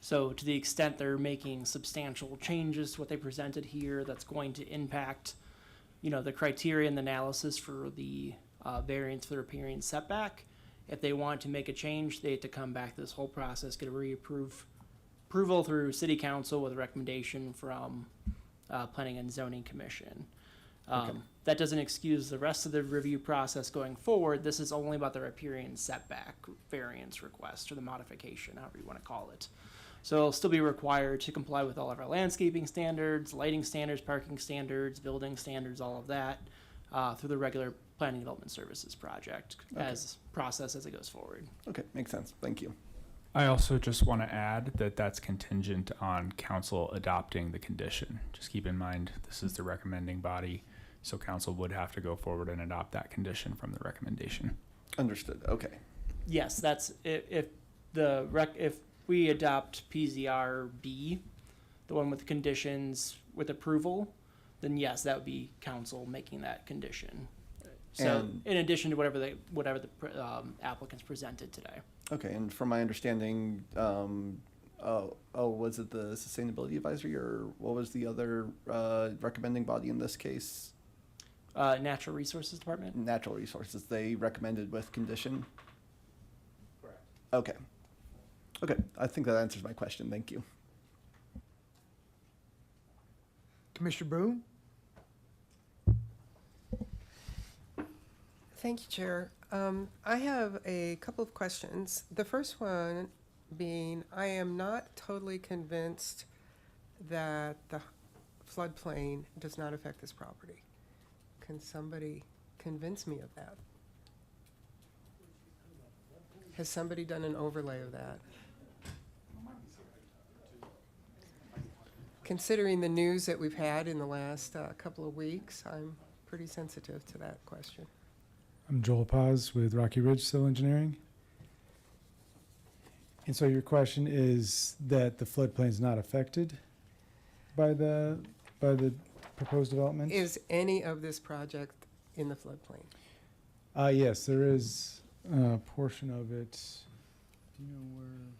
So to the extent they're making substantial changes to what they presented here, that's going to impact, you know, the criteria and the analysis for the variance for the riparian setback. If they want to make a change, they have to come back to this whole process, get a approval through city council with a recommendation from planning and zoning commission. That doesn't excuse the rest of the review process going forward. This is only about the riparian setback variance request or the modification, however you want to call it. So it'll still be required to comply with all of our landscaping standards, lighting standards, parking standards, building standards, all of that, through the regular planning development services project as process as it goes forward. Okay, makes sense. Thank you. I also just want to add that that's contingent on council adopting the condition. Just keep in mind, this is the recommending body, so council would have to go forward and adopt that condition from the recommendation. Understood. Okay. Yes, that's if we adopt PZR B, the one with conditions with approval, then yes, that would be council making that condition. So And- in addition to whatever the applicants presented today. Okay, and from my understanding, was it the Sustainability Advisory, or what was the other recommending body in this case? Natural Resources Department? Natural Resources. They recommended with condition? Correct. Okay. Okay, I think that answers my question. Thank you. Commissioner Boone? Thank you, Chair. I have a couple of questions. The first one being, I am not totally convinced that the floodplain does not affect this property. Can somebody convince me of that? Has somebody done an overlay of that? Considering the news that we've had in the last couple of weeks, I'm pretty sensitive to that question. I'm Joel Paz with Rocky Ridge Civil Engineering. And so your question is that the floodplain is not affected by the proposed development? Is any of this project in the floodplain? Yes, there is a portion of it. Do you know where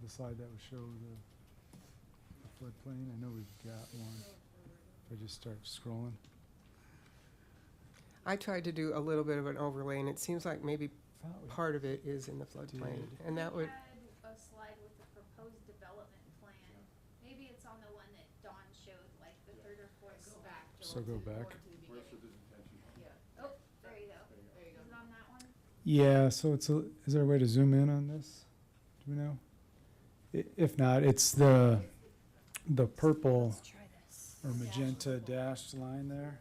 the slide that would show the floodplain? I know we've got one. If I just start scrolling. I tried to do a little bit of an overlay, and it seems like maybe part of it is in the floodplain, and that would. A slide with the proposed development plan. Maybe it's on the one that Dawn showed, like the third or fourth back. So go back. Oh, there you go. There you go. Is it on that one? Yeah, so is there a way to zoom in on this? Do we know? If not, it's the purple Let's try this. or magenta dashed line there.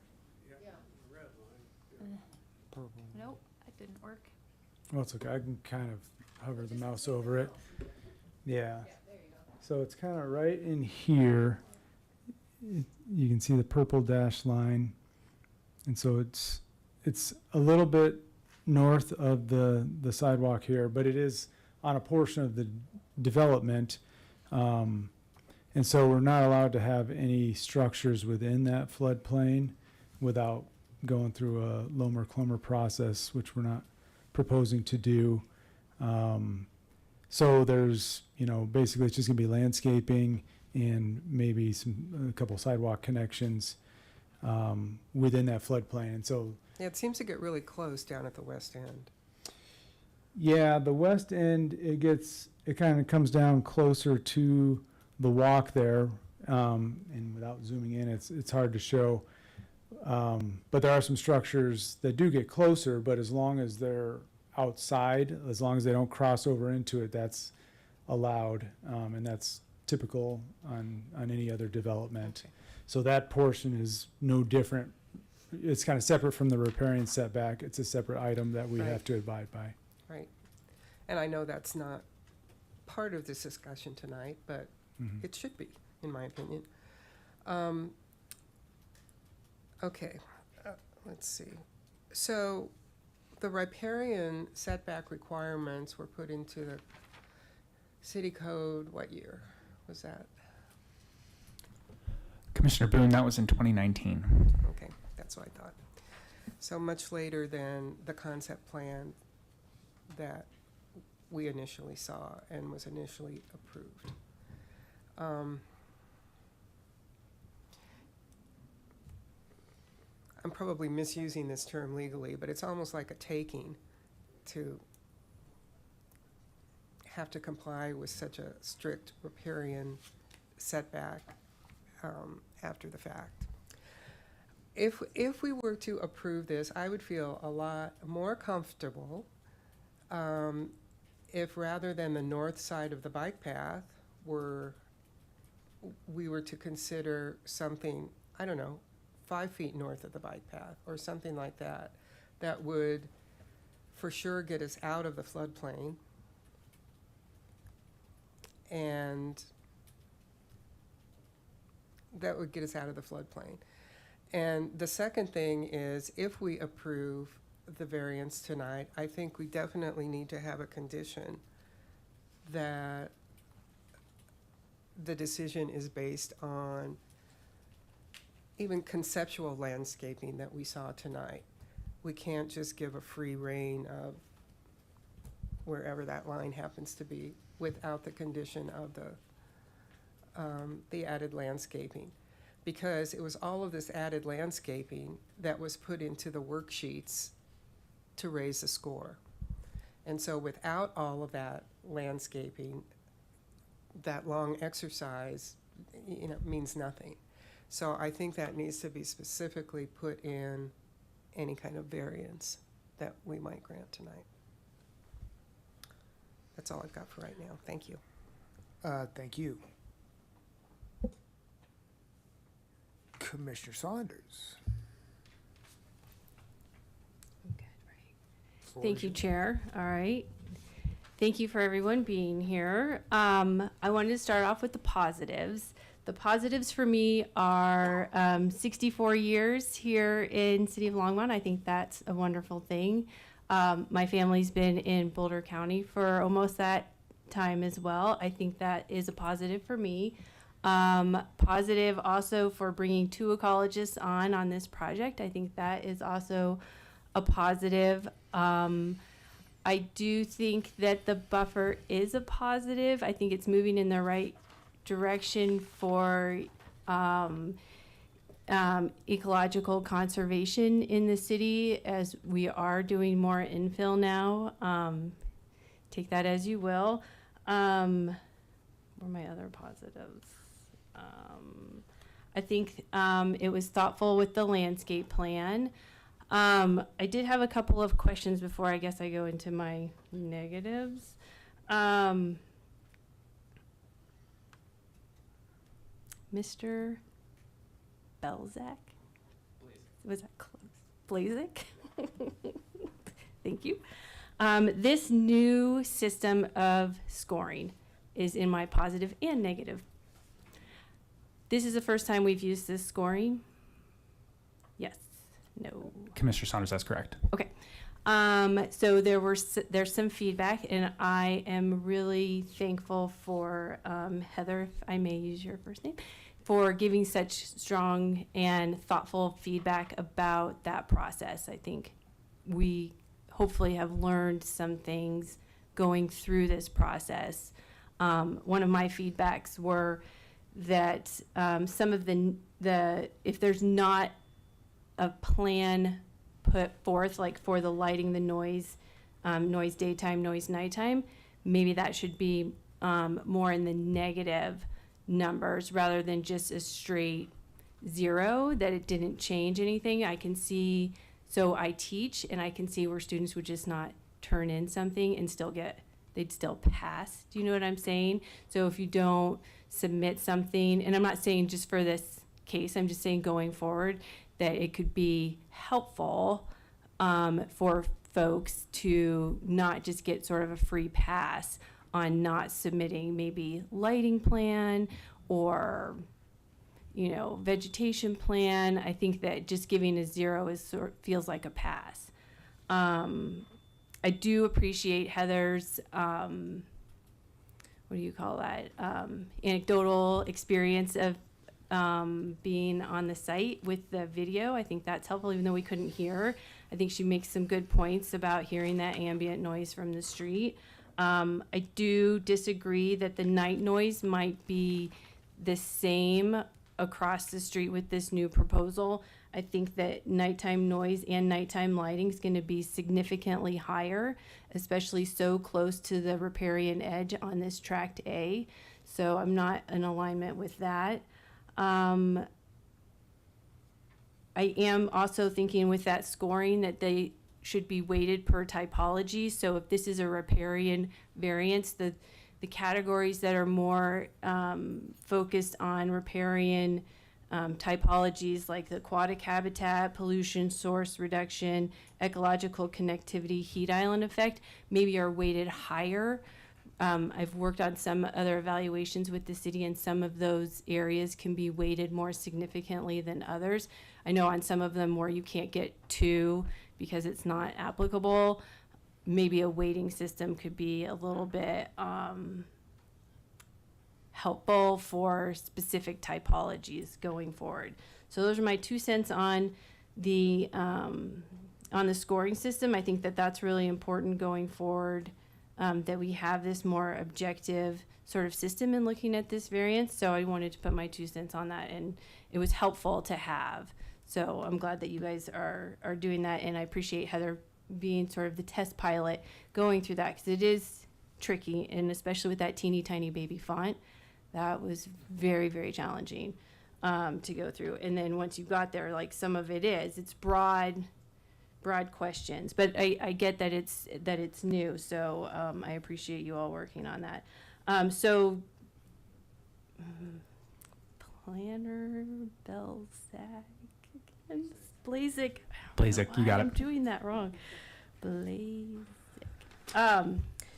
Purple. Nope, that didn't work. Well, it's okay. I can kind of hover the mouse over it. Yeah. So it's kind of right in here. you can see the purple dashed line. And so it's a little bit north of the sidewalk here, but it is on a portion of the development. And so we're not allowed to have any structures within that floodplain without going through a Lomer-Clomer process, which we're not proposing to do. So there's, basically it's just gonna be landscaping and maybe a couple sidewalk connections within that floodplain. And so, Yeah, it seems to get really close down at the west end. yeah, the west end, it kind of comes down closer to the walk there. And without zooming in, it's hard to show. But there are some structures that do get closer, but as long as they're outside, as long as they don't cross over into it, that's allowed. And that's typical on any other development. Okay. So that portion is no different. It's kind of separate from the riparian setback. It's a separate item that we Right. have to abide by. Right. And I know that's not part of this discussion tonight, but Mhm. it should be, in my opinion. Okay, let's see. So the riparian setback requirements were put into the city code, what year was that? Commissioner Boone, that was in 2019. Okay, that's what I thought. So much later than the concept plan that we initially saw and was initially approved. I'm probably misusing this term legally, but it's almost like a taking to have to comply with such a strict riparian setback after the fact. If we were to approve this, I would feel a lot more comfortable if rather than the north side of the bike path we were to consider something, I don't know, 5 feet north of the bike path or something like that, that would for sure get us out of the floodplain. And that would get us out of the floodplain. And the second thing is, if we approve the variance tonight, I think we definitely need to have a condition that the decision is based on even conceptual landscaping that we saw tonight. We can't just give a free rein of wherever that line happens to be without the condition of the added landscaping. Because it was all of this added landscaping that was put into the worksheets to raise the score. And so without all of that landscaping, that long exercise, means nothing. So I think that needs to be specifically put in any kind of variance that we might grant tonight. That's all I've got for right now. Thank you. Thank you. Commissioner Saunders. Floor Thank is you, yours. Chair. All right. Thank you for everyone being here. I wanted to start off with the positives. The positives for me are 64 years here in City of Longmont. I think that's a wonderful thing. My family's been in Boulder County for almost that time as well. I think that is a positive for me. Positive also for bringing 2 ecologists on this project. I think that is also a positive. I do think that the buffer is a positive. I think it's moving in the right direction for ecological conservation in the city, as we are doing more infill now. Take that as you will. What are my other positives? I think it was thoughtful with the landscape plan. I did have a couple of questions before I guess I go into my negatives. Mr. Belzak? Was that close? Blazik? Thank you. This new system of scoring is in my positive and negative. This is the first time we've used this scoring? Yes, no. Commissioner Saunders, that's correct. Okay. So there's some feedback, and I am really thankful for Heather, if I may use your first name, for giving such strong and thoughtful feedback about that process. I think we hopefully have learned some things going through this process. One of my feedbacks were that some of the if there's not a plan put forth, like for the lighting, the noise, noise daytime, noise nighttime, maybe that should be more in the negative numbers rather than just a straight 0, that it didn't change anything. I can see, so I teach, and I can see where students would just not turn in something and they'd still pass. Do you know what I'm saying? So if you don't submit something, and I'm not saying just for this case, I'm just saying going forward, that it could be helpful for folks to not just get sort of a free pass on not submitting maybe lighting plan or, vegetation plan. I think that just giving a 0 feels like a pass. I do appreciate Heather's, what do you call that? Anecdotal experience of being on the site with the video. I think that's helpful, even though we couldn't hear. I think she makes some good points about hearing that ambient noise from the street. I do disagree that the night noise might be the same across the street with this new proposal. I think that nighttime noise and nighttime lighting is going to be significantly higher, especially so close to the riparian edge on this Tract A. So I'm not in alignment with that. I am also thinking with that scoring that they should be weighted per typology. So if this is a riparian variance, the categories that are more focused on riparian typologies like the aquatic habitat, pollution source reduction, ecological connectivity, heat island effect, maybe are weighted higher. I've worked on some other evaluations with the city, and some of those areas can be weighted more significantly than others. I know on some of them where you can't get 2 because it's not applicable, maybe a weighting system could be a little bit helpful for specific typologies going forward. So those are my 2 cents on the scoring system. I think that that's really important going forward. That we have this more objective sort of system in looking at this variance. So I wanted to put my 2 cents on that, and it was helpful to have. So I'm glad that you guys are doing that, and I appreciate Heather being sort of the test pilot going through that, because it is tricky, and especially with that teeny tiny baby font, that was very, very challenging to go through. And then once you got there, like some of it's broad questions, but I get that it's new, so I appreciate you all working on that. Planner Belzak again, Blazek. Blazek, you got it. I'm doing that wrong. Blazek.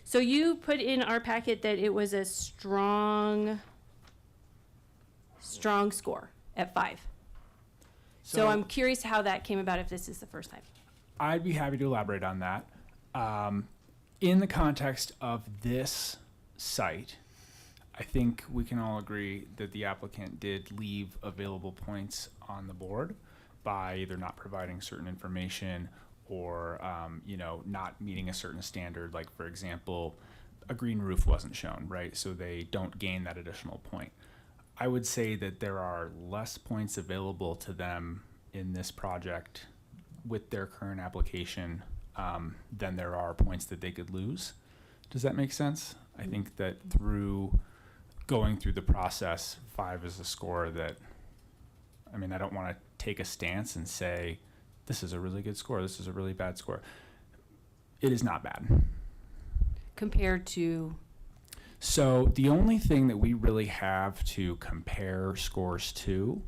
So you put in our packet that it was a strong score at 5. So I'm curious how that came about if this is the first time. I'd be happy to elaborate on that. In the context of this site, I think we can all agree that the applicant did leave available points on the board by either not providing certain information or, not meeting a certain standard. Like, for example, a green roof wasn't shown, right? So they don't gain that additional point. I would say that there are less points available to them in this project with their current application than there are points that they could lose. Does that make sense? I think that through going through the process, 5 is a score that, I don't want to take a stance and say, this is a really good score, this is a really bad score. It is not bad. Compared to? So the only thing that we really have to compare scores to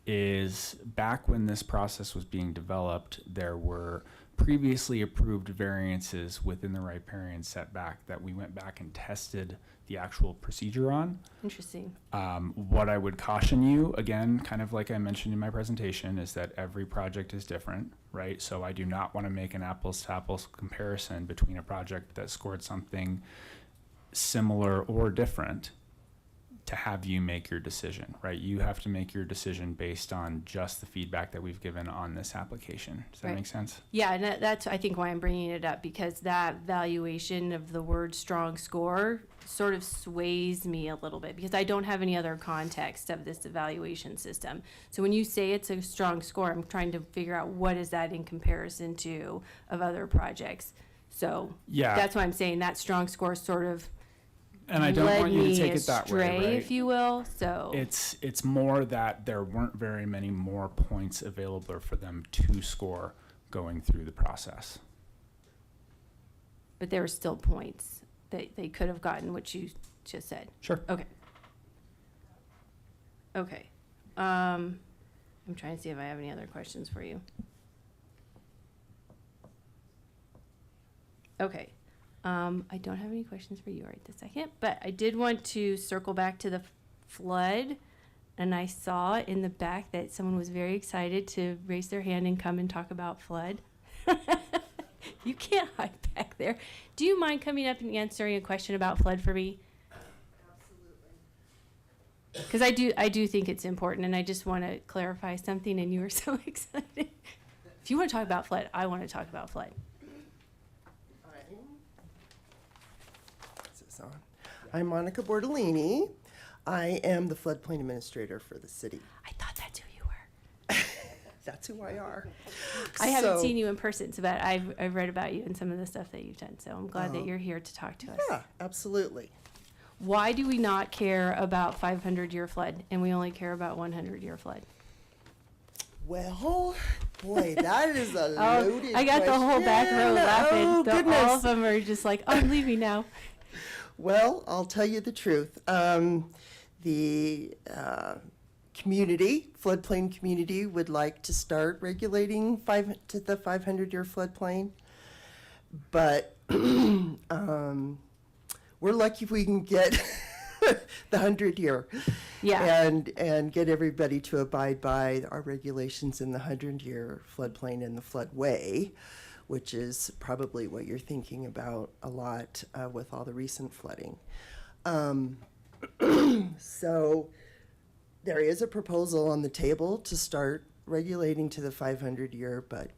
is back when this process was being developed, there were previously approved variances within the riparian setback that we went back and tested the actual procedure on. Interesting. What I would caution you, again, kind of like I mentioned in my presentation, is that every project is different, right? So I do not want to make an apples to apples comparison between a project that scored something similar or different to have you make your decision, right? You have to make your decision based on just the feedback that we've given on this application. Does that Right. make sense? Yeah, and that's, I think, why I'm bringing it up, because that valuation of the word strong score sort of sways me a little bit, because I don't have any other context of this evaluation system. So when you say it's a strong score, I'm trying to figure out what is that in comparison to of other projects. So Yeah. that's why I'm saying that strong score sort of And I don't led want you to me take it that way, astray, right? if you will. So It's more that there weren't very many more points available for them to score going through the process. but there were still points that they could have gotten, what you just said. Sure. Okay. Okay. I'm trying to see if I have any other questions for you. Okay. I don't have any questions for you right this second, but I did want to circle back to the flood. And I saw in the back that someone was very excited to raise their hand and come and talk about flood. You can't hide back there. Do you mind coming up and answering a question about flood for me? Because I do think it's important, and I just want to clarify something, and you were so excited. If you want to talk about flood, I want to talk about flood. Is this on? I'm Monica Bordolini. I am the floodplain administrator for the city. I thought that's who you were. That's who I are. I haven't So- seen you in person, so but I've read about you and some of the stuff that you've done. So I'm glad that you're here to talk to us. Yeah, absolutely. Why do we not care about 500-year flood, and we only care about 100-year flood? Well, boy, that is a Oh, loaded I got the whole back row question. laughing. Oh, All goodness. of them are just like, oh, I'm leaving now. Well, I'll tell you the truth. The community, floodplain community, would like to start regulating the 500-year floodplain, but we're lucky if we can get the 100-year. Yeah. And get everybody to abide by our regulations in the 100-year floodplain and the floodway, which is probably what you're thinking about a lot with all the recent flooding. So there is a proposal on the table to start regulating to the 500-year, but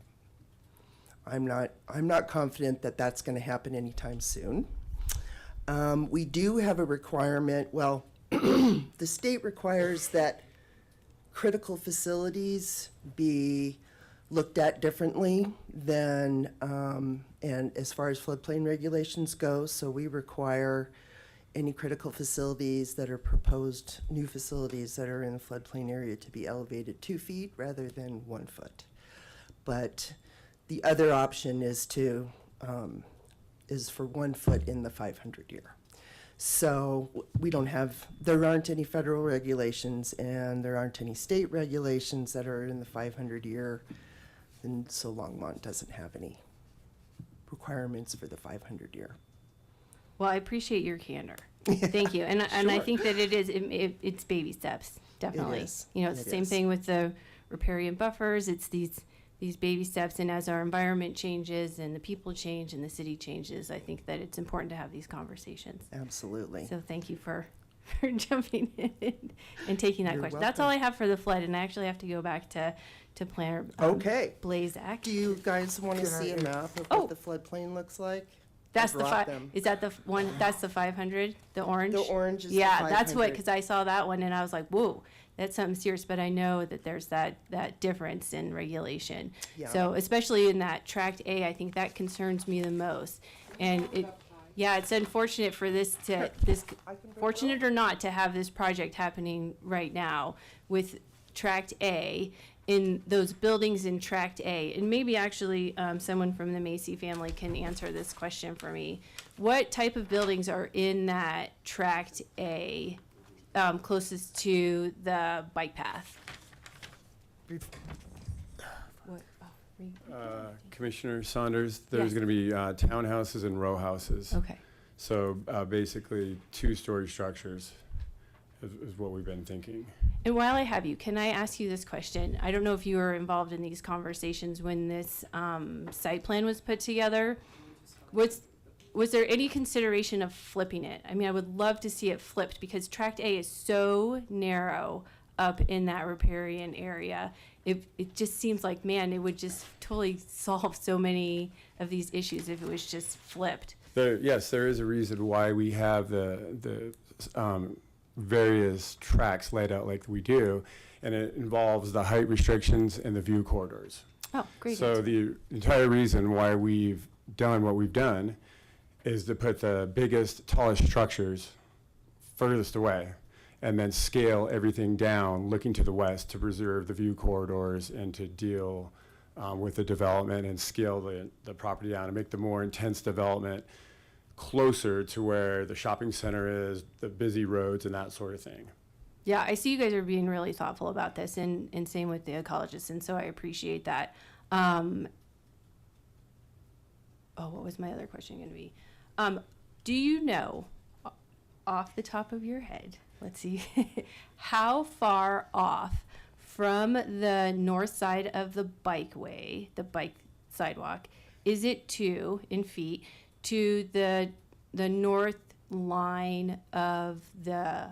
I'm not confident that that's going to happen anytime soon. We do have a requirement, well, the state requires that critical facilities be looked at differently than, and as far as floodplain regulations go, so we require any critical facilities that are proposed, new facilities that are in the floodplain area to be elevated 2 feet rather than 1 foot. But the other option is to, is for 1 foot in the 500-year. So we don't have, there aren't any federal regulations and there aren't any state regulations that are in the 500-year. And so Longmont doesn't have any requirements for the 500-year. Well, I appreciate your candor. Thank you. And I Sure. think that it's baby steps, definitely. is. You know, it's It the same is. thing with the riparian buffers. It's these baby steps, and as our environment changes and the people change and the city changes, I think that it's important to have these conversations. Absolutely. So thank you for jumping in and taking that You're question. That's all welcome. I have for the flood, and I actually have to go back to Planner Okay. Blazak. Do you guys want to Can I- see a map of Oh. what the floodplain looks like? That's I the brought 5. them. Is that the one? That's the 500. The orange. The orange is the Yeah, that's what. 500. Because I saw that one and I was like, whoa, that's something serious. But I know that there's that difference in regulation. Yeah. So especially in that tract A, I think that concerns me the most. And it, yeah, it's unfortunate for this fortunate or not, to have this project happening right now with tract A, in those buildings in tract A. And maybe actually someone from the Macy family can answer this question for me. What type of buildings are in that tract A closest to the bike path? What? Commissioner Saunders, there's Yes. going to be townhouses and row houses. Okay. So basically, two-story structures is what we've been thinking. And while I have you, can I ask you this question? I don't know if you were involved in these conversations when this site plan was put together. Was there any consideration of flipping it? I mean, I would love to see it flipped because Tract A is so narrow up in that riparian area. It just seems like, man, it would just totally solve so many of these issues if it was just flipped. Yes, there is a reason why we have the various tracks laid out like we do, and it involves the height restrictions and the view corridors. Oh, great. So the entire reason why we've done what we've done is to put the biggest, tallest structures furthest away, and then scale everything down, looking to the west to preserve the view corridors and to deal with the development and scale the property down and make the more intense development closer to where the shopping center is, the busy roads, and that sort of thing. Yeah, I see you guys are being really thoughtful about this, and same with the ecologists, and so I appreciate that. What was my other question going to be? Do you know, off the top of your head, let's see, how far off from the north side of the bikeway, the bike sidewalk, is it in feet, to the north line of the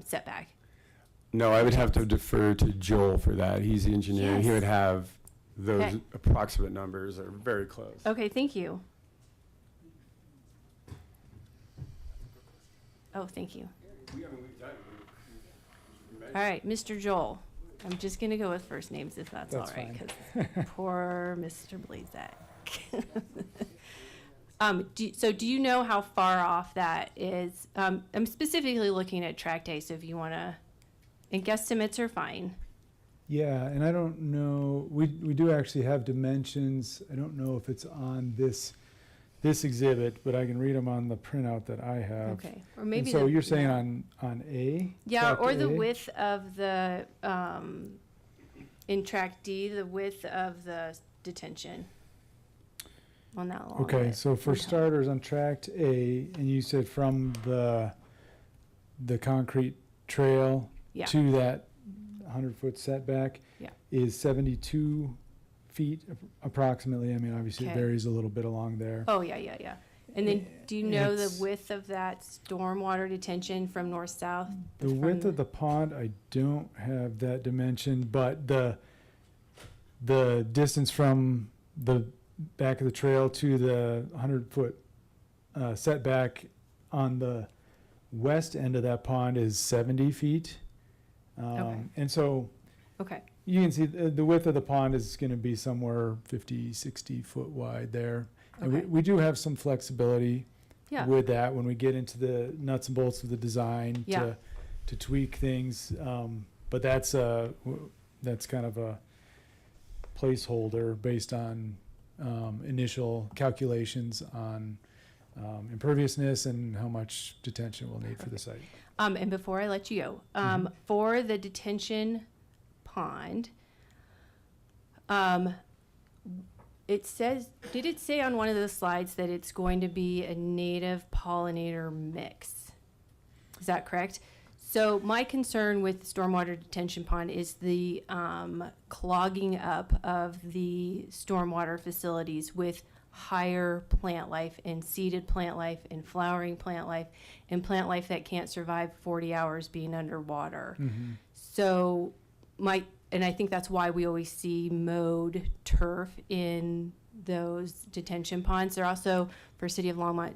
setback? No, I would have to defer to Joel for that. He's the engineer. He Yes. would have those Okay. approximate numbers are very close. Okay, thank you. Oh, thank you. All right, Mr. Joel. I'm just gonna go with first names if that's all That's right, fine. because poor Mr. Blazak. Do you know how far off that is? I'm specifically looking at Tract A, so if you wanna, and guesstimates are fine. Yeah, and I don't know, we do actually have dimensions. I don't know if it's on this exhibit, but I can read them on the printout that I have. Okay, or And maybe so the- you're saying yeah. on A? Yeah, Tract or the A? width of the, in Tract D, the width of the detention on that long Okay, bit so for would help. starters, on Tract A, and you said from the concrete trail Yeah. to that 100-foot setback Yeah. is 72 feet approximately. I mean, obviously it Okay. varies a little bit along there. Oh, yeah. And then, do you know the It's- width of that stormwater detention from north-south? The width of the pond, I don't have that dimension, but the distance from the back of the trail to the 100-foot setback on the west end of that pond is 70 feet. Okay. And so Okay, you can see the width of the pond is going to be somewhere 50, 60 foot wide there. And Okay. we do have some flexibility Yeah. with that when we get into the nuts and bolts of the design Yeah. to tweak things. But that's kind of a placeholder based on initial calculations on imperviousness and how much detention we'll need for the site. and before I let you go, for the detention pond, it says, did it say on one of the slides that it's going to be a native pollinator mix? Is that correct? So my concern with stormwater detention pond is the clogging up of the stormwater facilities with higher plant life and seeded plant life and flowering plant life and plant life that can't survive 40 hours being underwater. So and I think that's why we always see mowed turf in those detention ponds. They're also, for City of Longmont,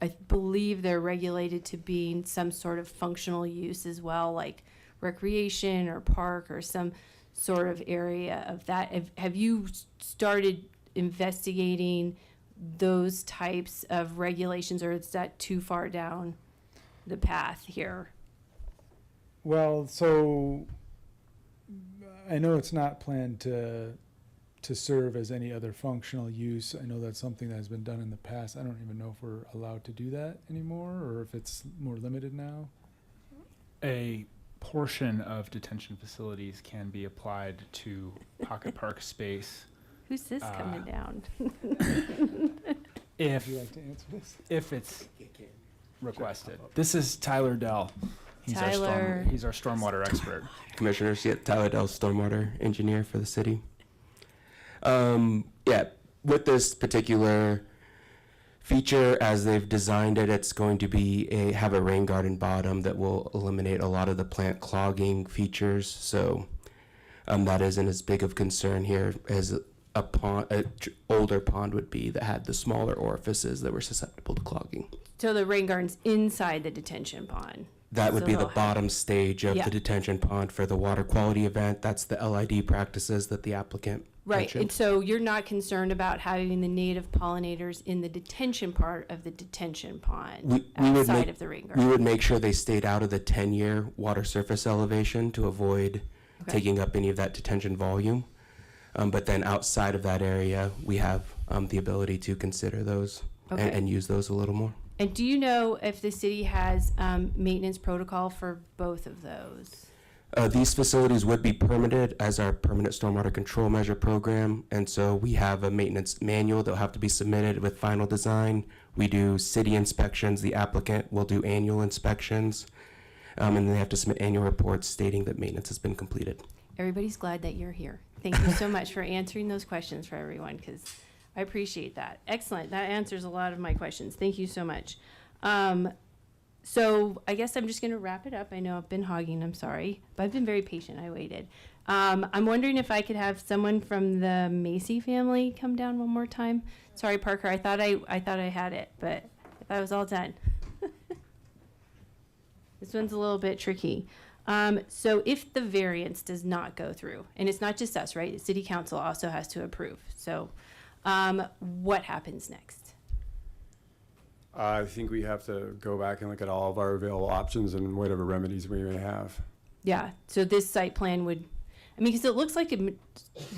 I believe they're regulated to be some sort of functional use as well, like recreation or park or some sort of area of that. Have you started investigating those types of regulations, or is that too far down the path here? Well, so I know it's not planned to serve as any other functional use. I know that's something that has been done in the past. I don't even know if we're allowed to do that anymore or if it's more limited now. A portion of detention facilities can be applied to pocket park space Who's this coming down? if Would you like to answer this? if it's requested. This is Tyler Dell. Tyler. He's our stormwater expert. Commissioners, yeah, Tyler Dell, stormwater engineer for the city. Yeah, with this particular feature, as they've designed it, it's going to be have a rain garden bottom that will eliminate a lot of the plant clogging features. So that isn't as big of concern here as a pond, older pond would be that had the smaller orifices that were susceptible to clogging. So the rain garden's inside the detention pond. That would So be the they'll have- bottom stage of Yeah. the detention pond for the water quality event. That's the LID practices that the applicant Right, mentioned. and so you're not concerned about having the native pollinators in the detention part of the detention pond We would outside make, of the rain we garden? would make sure they stayed out of the 10-year water surface elevation to avoid Okay. taking up any of that detention volume. But then outside of that area, we have the ability to consider those Okay. and use those a little more. And do you know if the city has maintenance protocol for both of those? These facilities would be permitted as our permanent stormwater control measure program, and so we have a maintenance manual that'll have to be submitted with final design. We do city inspections. The applicant will do annual inspections, and they have to submit annual reports stating that maintenance has been completed. Everybody's glad that you're here. Thank you so much for answering those questions for everyone, because I appreciate that. Excellent. That answers a lot of my questions. Thank you so much. So I guess I'm just going to wrap it up. I know I've been hogging. I'm sorry, but I've been very patient. I waited. I'm wondering if I could have someone from the Macy family come down one more time. Sorry, Parker. I thought I had it, but I thought it was all done. This one's a little bit tricky. So if the variance does not go through, and it's not just us, right? The city council also has to approve. So what happens next? I think we have to go back and look at all of our available options and whatever remedies we may have. Yeah, so this site plan would, I mean, because it looks like a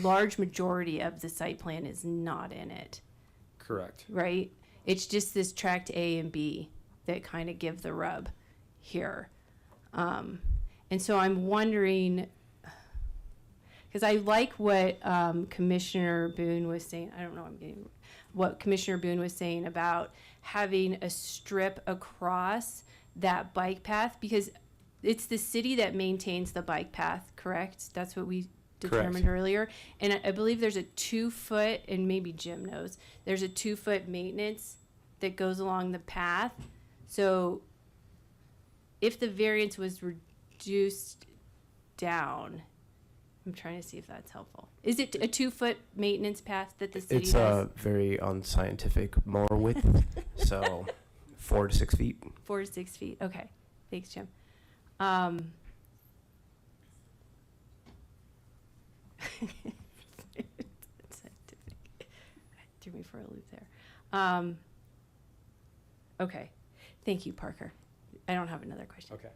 large majority of the site plan is not in it, Correct. right? It's just this tract A and B that kind of give the rub here. And so I'm wondering, because I like what Commissioner Boone was saying. I don't know, what Commissioner Boone was saying about having a strip across that bike path, because it's the city that maintains the bike path, correct? That's what we determined earlier. And I believe there's a 2-foot, and maybe Jim knows, there's a 2-foot maintenance that goes along the path. So if the variance was reduced down, I'm trying to see if that's helpful. Is it a 2-foot maintenance path that the city It's has? very unscientific mower width, so 4 to 6 feet. 4 to 6 feet. Okay, thanks, Jim. Threw me for a loop there. Okay, thank you, Parker. I don't have another question. Okay.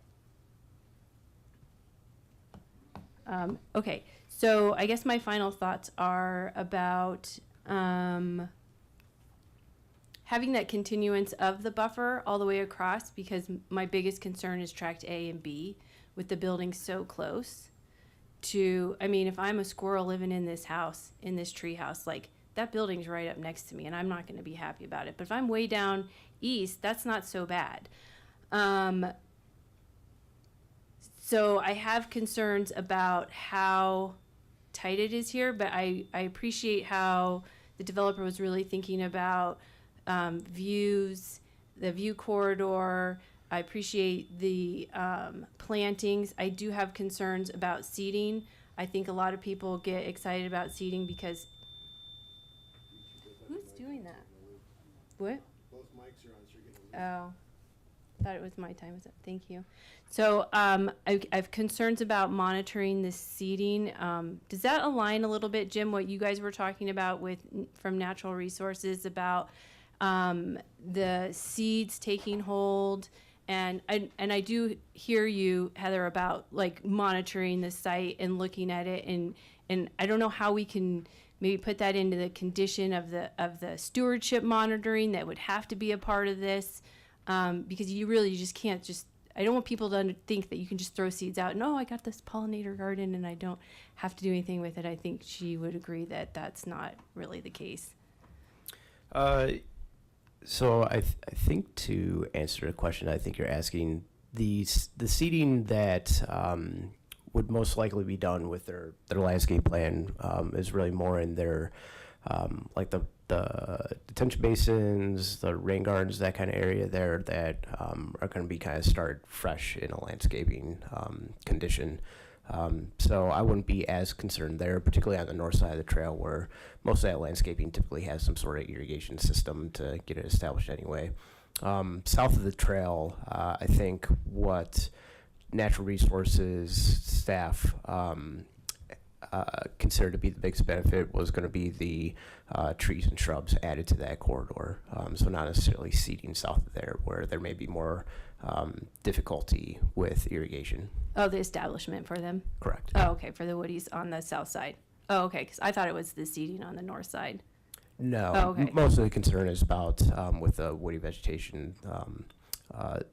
Okay, so I guess my final thoughts are about having that continuance of the buffer all the way across, because my biggest concern is tract A and B with the buildings so close to, I mean, if I'm a squirrel living in this house, in this tree house, like that building's right up next to me and I'm not going to be happy about it. But if I'm way down east, that's not so bad. So I have concerns about how tight it is here, but I appreciate how the developer was really thinking about views, the view corridor. I appreciate the plantings. I do have concerns about seating. I think a lot of people get excited about seating because... Who's doing that? What? Both mics are on, so you're gonna... Oh. Thought it was my time. Was up. Thank you. So I have concerns about monitoring the seeding. Does that align a little bit, Jim, what you guys were talking about with from Natural Resources about the seeds taking hold? And I do hear you, Heather, about like monitoring the site and looking at it, and I don't know how we can maybe put that into the condition of the stewardship monitoring that would have to be a part of this. Because you just can't just I don't want people to think that you can just throw seeds out. No, I got this pollinator garden and I don't have to do anything with it. I think she would agree that that's not really the case. So I think to answer the question, I think you're asking the seeding that would most likely be done with their landscape plan is really more in their like the detention basins, the rain gardens, that kind of area there that are going to be kind of start fresh in a landscaping condition. So I wouldn't be as concerned there, particularly on the north side of the trail where most of that landscaping typically has some sort of irrigation system to get it established anyway. South of the trail, I think what natural resources staff considered to be the biggest benefit was going to be the trees and shrubs added to that corridor. So not necessarily seeding south of there where there may be more difficulty with irrigation. Oh, the establishment for them? Correct. Oh, okay, for the woodies on the south side. Oh, okay, because I thought it was the seeding on the north side. No, Oh, okay. most of the concern is about with the woody vegetation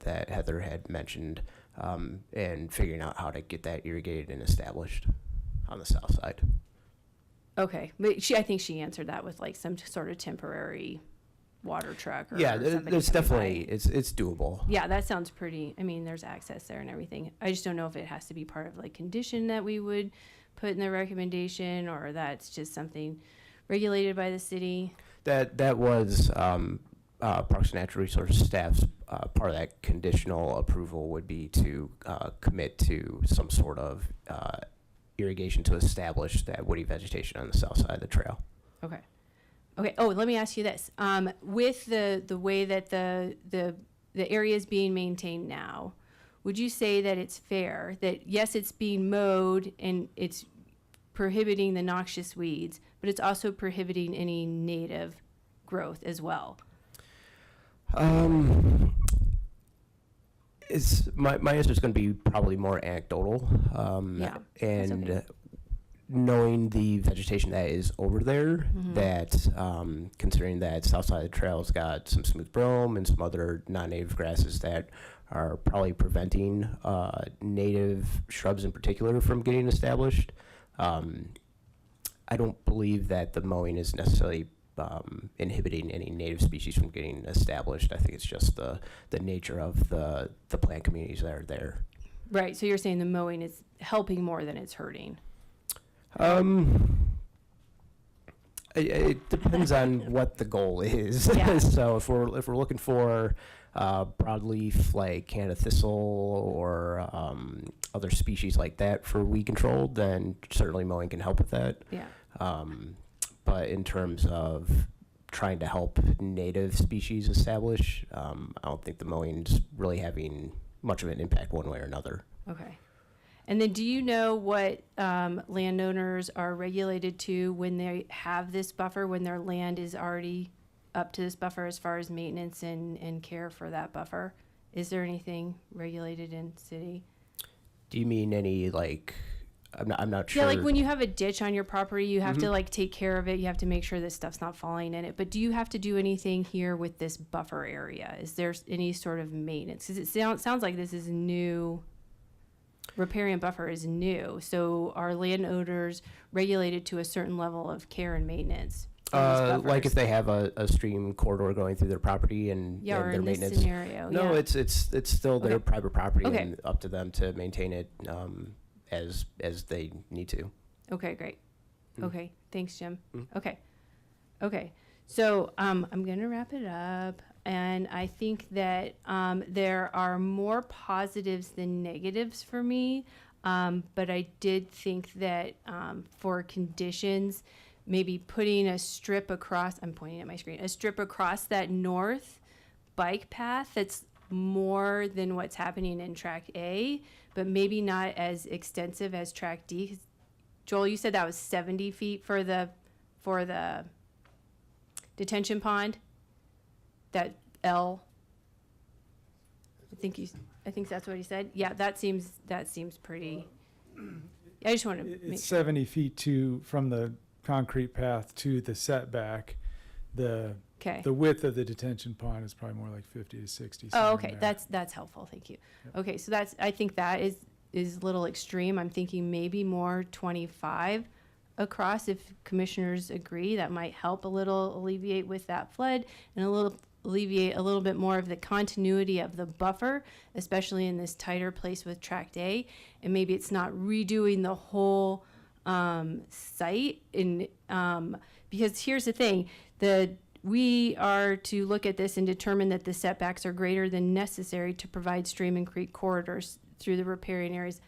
that Heather had mentioned and figuring out how to get that irrigated and established on the south side. Okay, but I think she answered that with like some sort of temporary water truck or Yeah, somebody it's coming by. definitely, it's doable. Yeah, that sounds pretty, I mean, there's access there and everything. I just don't know if it has to be part of like condition that we would put in the recommendation or that's just something regulated by the city. That was Parks and Natural Resources staff's part of that conditional approval would be to commit to some sort of irrigation to establish that woody vegetation on the south side of the trail. Okay. Okay. Oh, let me ask you this. With the way that the area is being maintained now, would you say that it's fair that yes, it's being mowed and it's prohibiting the noxious weeds, but it's also prohibiting any native growth as well? It's my answer is going to be probably more anecdotal. Yeah, that's and okay. Knowing the vegetation that is over there, that considering that south side of the trail's got some smooth brome and some other non-native grasses that are probably preventing native shrubs in particular from getting established. I don't believe that the mowing is necessarily inhibiting any native species from getting established. I think it's just the nature of the plant communities that are there. Right. So you're saying the mowing is helping more than it's hurting. It depends on what the goal is. Yeah. So if we're looking for broadleaf like Canada thistle or other species like that for weed control, then certainly mowing can help with that. Yeah. But in terms of trying to help native species establish, I don't think the mowing's really having much of an impact one way or another. Okay. And then do you know what landowners are regulated to when they have this buffer, when their land is already up to this buffer as far as maintenance and care for that buffer? Is there anything regulated in city? Do you mean any like, I'm not sure. Yeah, like when you have a ditch on your property, you have to like take care of it. You have to make sure that stuff's not falling in it. But do you have to do anything here with this buffer area? Is there any sort of maintenance? Because it sounds like this is new. Riparian buffer is new. So are landowners regulated to a certain level of care and maintenance? Like if they have a stream corridor going through their property and, Yeah, and or their in this maintenance. scenario, No, yeah. it's still their Okay. private property Okay. and up to them to maintain it as they need to. Okay, great. Okay, thanks, Jim. Mm. Okay. So I'm going to wrap it up. And I think that there are more positives than negatives for me. But I did think that for conditions, maybe putting a strip across, I'm pointing at my screen, a strip across that north bike path that's more than what's happening in track A, but maybe not as extensive as track D. 'Cause Joel, you said that was 70 feet for the detention pond. That L. I think that's what he said. Yeah, that seems pretty. I just want to make It's sure. 70 feet from the concrete path to the setback. The Okay. The width of the detention pond is probably more like 50 to 60. Oh, somewhere okay, in there. that's helpful, thank you. Okay, so that's, I think that is a little extreme. I'm thinking maybe more 25 across. If commissioners agree, that might help a little alleviate with that flood and alleviate a little bit more of the continuity of the buffer, especially in this tighter place with Tract A. And maybe it's not redoing the whole site because here's the thing, we are to look at this and determine that the setbacks are greater than necessary to provide stream and creek corridors through the riparian areas.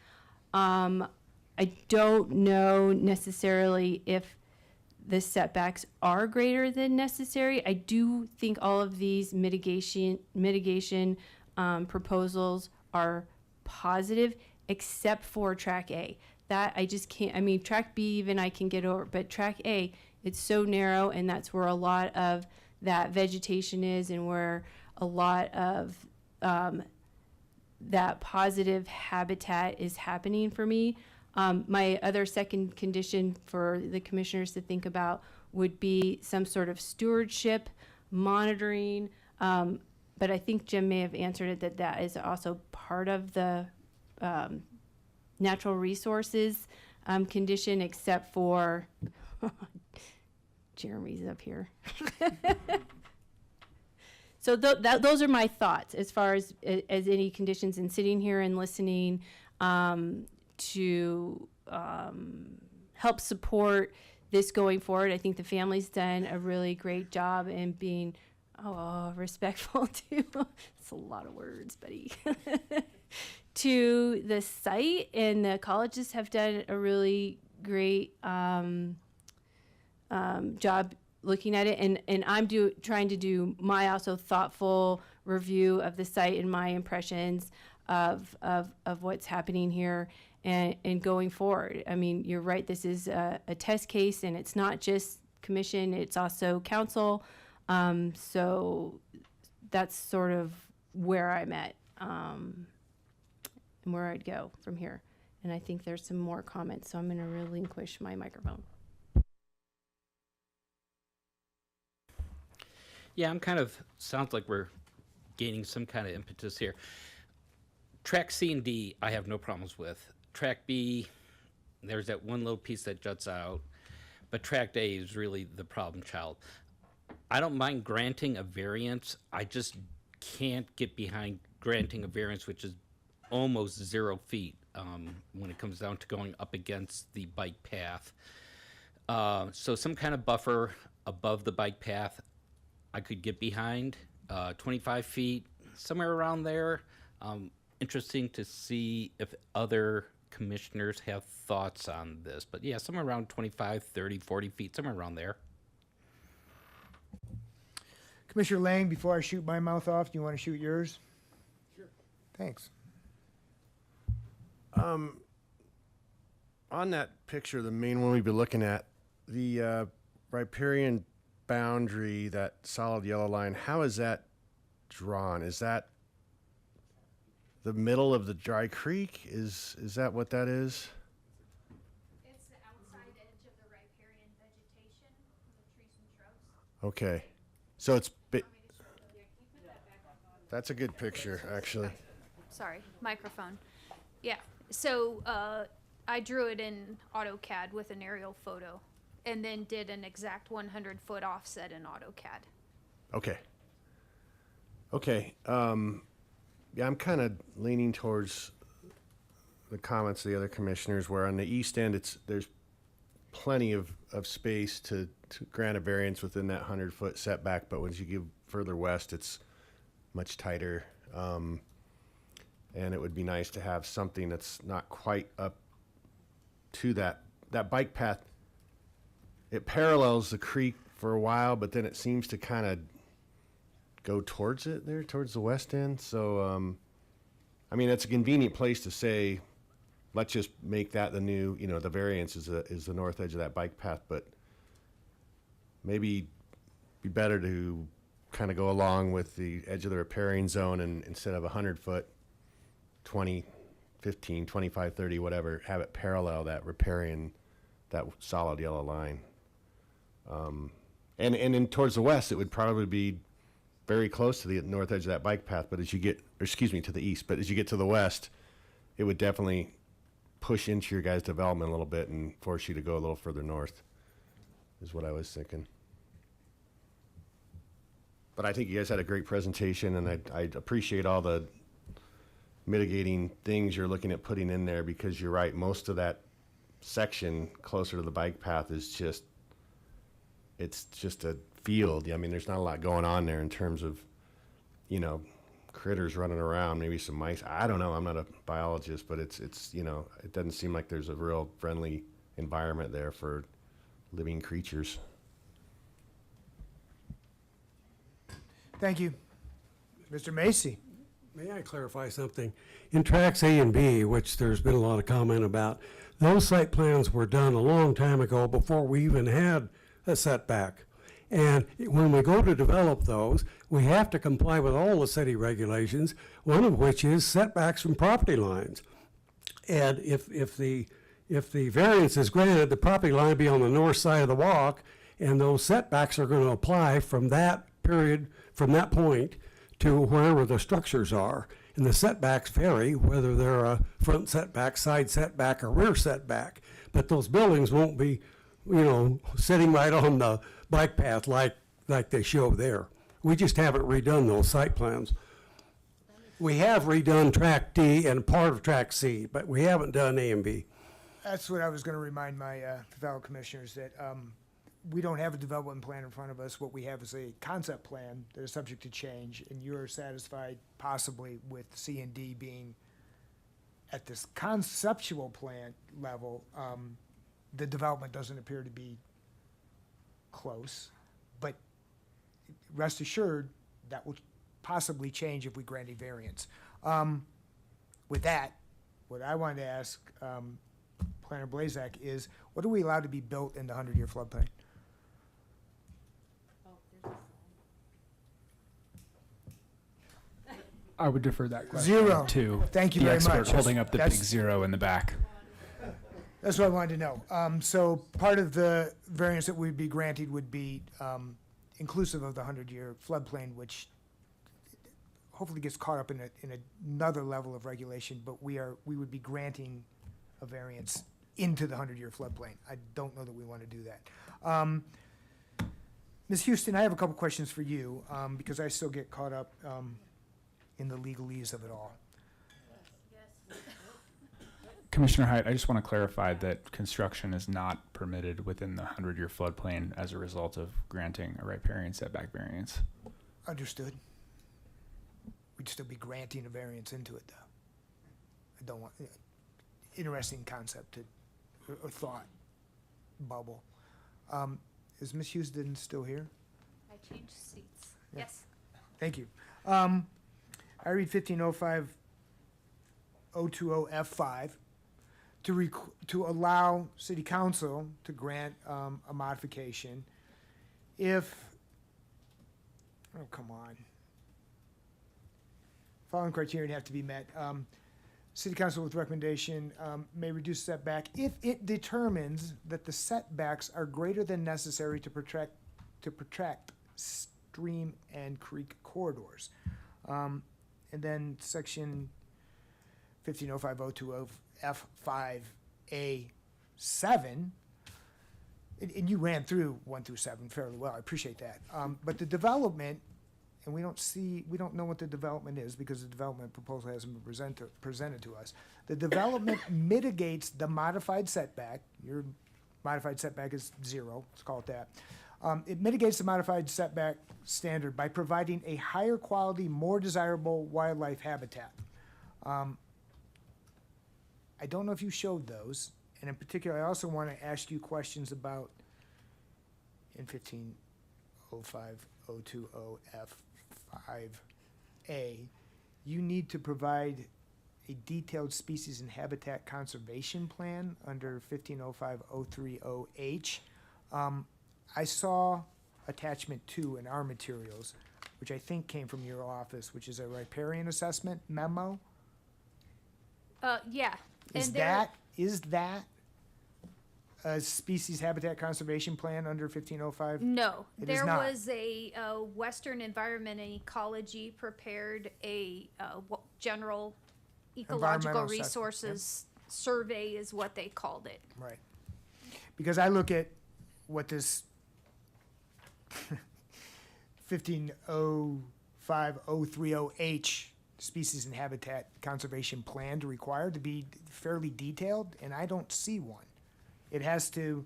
I don't know necessarily if the setbacks are greater than necessary. I do think all of these mitigation proposals are positive, except for Track A. That I just can't, I mean, Track B even I can get over, but Track A, it's so narrow, and that's where a lot of that vegetation is and where a lot of that positive habitat is happening for me. My other second condition for the commissioners to think about would be some sort of stewardship, monitoring, but I think Jim may have answered it that is also part of the natural resources condition, except for Jeremy's up here. So those are my thoughts as far as any conditions, and sitting here and listening to help support this going forward. I think the family's done a really great job in being respectful to, it's a lot of words, buddy, to the site, and the colleges have done a really great job looking at it, and I'm trying to do my also thoughtful review of the site and my impressions of what's happening here and going forward. I mean, you're right, this is a test case, and it's not just commission, it's also council. So that's sort of where I'm at and where I'd go from here. And I think there's some more comments, so I'm going to relinquish my microphone. Yeah, sounds like we're gaining some kind of impetus here. Track C and D, I have no problems with. Track B, there's that one little piece that juts out, but Track A is really the problem child. I don't mind granting a variance. I just can't get behind granting a variance which is almost 0 feet when it comes down to going up against the bike path. So some kind of buffer above the bike path I could get behind. 25 feet, somewhere around there. Interesting to see if other commissioners have thoughts on this. But yeah, somewhere around 25, 30, 40 feet, somewhere around there. Commissioner Lang, before I shoot my mouth off, do you want to shoot yours? Sure. Thanks. On that picture, the main one we've been looking at, the riparian boundary, that solid yellow line, how is that drawn? Is that the middle of the dry creek? Is that what that is? It's the outside edge of the riparian vegetation, the trees and shrubs. Okay. So it's that's a good picture, actually. Sorry, microphone. Yeah, so I drew it in AutoCAD with an aerial photo, and then did an exact 100-foot offset in AutoCAD. Okay. Okay. Yeah, I'm kind of leaning towards the comments of the other commissioners, where on the east end, there's plenty of space to grant a variance within that 100-foot setback, but once you get further west, it's much tighter. And it would be nice to have something that's not quite up to that bike path. It parallels the creek for a while, but then it seems to kind of go towards it there, towards the west end. So, I mean, it's a convenient place to say, let's just make that the new, the variance is the north edge of that bike path, but maybe be better to kind of go along with the edge of the riparian zone, and instead of 100-foot, 20, 15, 25, 30, whatever, have it parallel that riparian, that solid yellow line. And in towards the west, it would probably be very close to the north edge of that bike path, but as you get, or excuse me, to the east, but as you get to the west, it would definitely push into your guys' development a little bit and force you to go a little further north, is what I was thinking. But I think you guys had a great presentation, and I appreciate all the mitigating things you're looking at putting in there, because you're right, most of that section closer to the bike path is just, it's just a field. I mean, there's not a lot going on there in terms of, you know, critters running around, maybe some mice. I don't know. I'm not a biologist, but it's you know, it doesn't seem like there's a real friendly environment there for living creatures. Thank you. Mr. Macy. May I clarify something? In tracks A and B, which there's been a lot of comment about, those site plans were done a long time ago before we even had a setback. And when we go to develop those, we have to comply with all the city regulations, one of which is setbacks from property lines. And if the variance is granted, the property line be on the north side of the walk, and those setbacks are going to apply from that period, from that point to wherever the structures are. And the setbacks vary, whether they're a front setback, side setback, or rear setback. But those buildings won't be, you know, sitting right on the bike path like they show there. We just haven't redone those site plans. We have redone track D and part of track C, but we haven't done A and B. That's what I was going to remind my fellow commissioners, that we don't have a development plan in front of us. What we have is a concept plan that is subject to change, and you're satisfied possibly with C and D being at this conceptual plan level. The development doesn't appear to be close, but rest assured that will possibly change if we grant a variance. With that, what I wanted to ask Planner Blazak is, what are we allowed to be built in the 100-year floodplain? I would defer that question Zero. to Thank you the very expert much. holding up the big That's- zero in the back. That's what I wanted to know. So part of the variance that we'd be granted would be inclusive of the 100-year floodplain, which hopefully gets caught up in another level of regulation, but we would be granting a variance into the 100-year floodplain. I don't know that we want to do that. Ms. Houston, I have a couple questions for you, because I still get caught up in the legalese of it all. Commissioner Height, I just want to clarify that construction is not permitted within the 100-year floodplain as a result of granting a riparian setback variance. Understood. We'd still be granting a variance into it, though. I don't want, interesting concept or thought bubble. Is Ms. Houston still here? I changed seats. Yeah. Yes. Thank you. I read 1505-020F5 to allow city council to grant a modification if, oh, come on. Following criteria have to be met. City council with recommendation may reduce setback if it determines that the setbacks are greater than necessary to protract stream and creek corridors. And then section 1505-020F5A7, and you ran through 1 through 7 fairly well, I appreciate that. But the development, and we don't know what the development is because the development proposal hasn't been presented to us. The development mitigates the modified setback. Your modified setback is 0, let's call it that. It mitigates the modified setback standard by providing a higher quality, more desirable wildlife habitat. I don't know if you showed those, and in particular, I also want to ask you questions about in 1505-020F5A. You need to provide a detailed species and habitat conservation plan under 1505-030H. I saw attachment 2 in our materials, which I think came from your office, which is a riparian assessment memo. Yeah. Is And there- that a species habitat conservation plan under 1505? No, It is there not. was a Western Environment and Ecology prepared a general ecological Environmental assessment, yep. resources survey is what they called it. Right. Because I look at what this 1505030H species and habitat conservation plan to require to be fairly detailed, and I don't see one. It has to,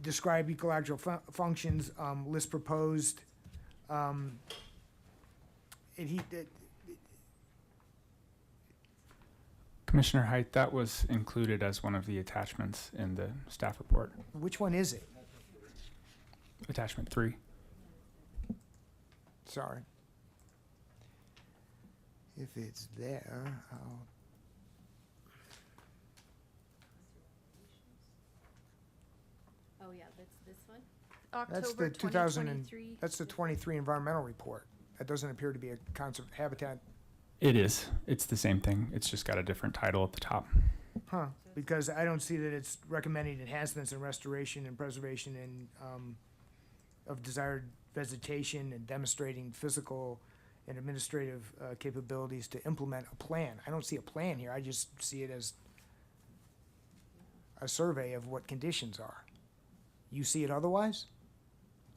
describe ecological functions, list proposed, Commissioner Height, that was included as one of the attachments in the staff report. which one is it? Attachment 3. Sorry. If it's there, I'll. Oh, yeah, that's this one? That's October the 2000 and, 2023. that's the 23 environmental report. That doesn't appear to be a habitat, It is. It's the same thing. It's just got a different title at the top. huh? Because I don't see that it's recommending enhancements and restoration and preservation and, of desired vegetation and demonstrating physical and administrative, capabilities to implement a plan. I don't see a plan here. I just see it as a survey of what conditions are. You see it otherwise?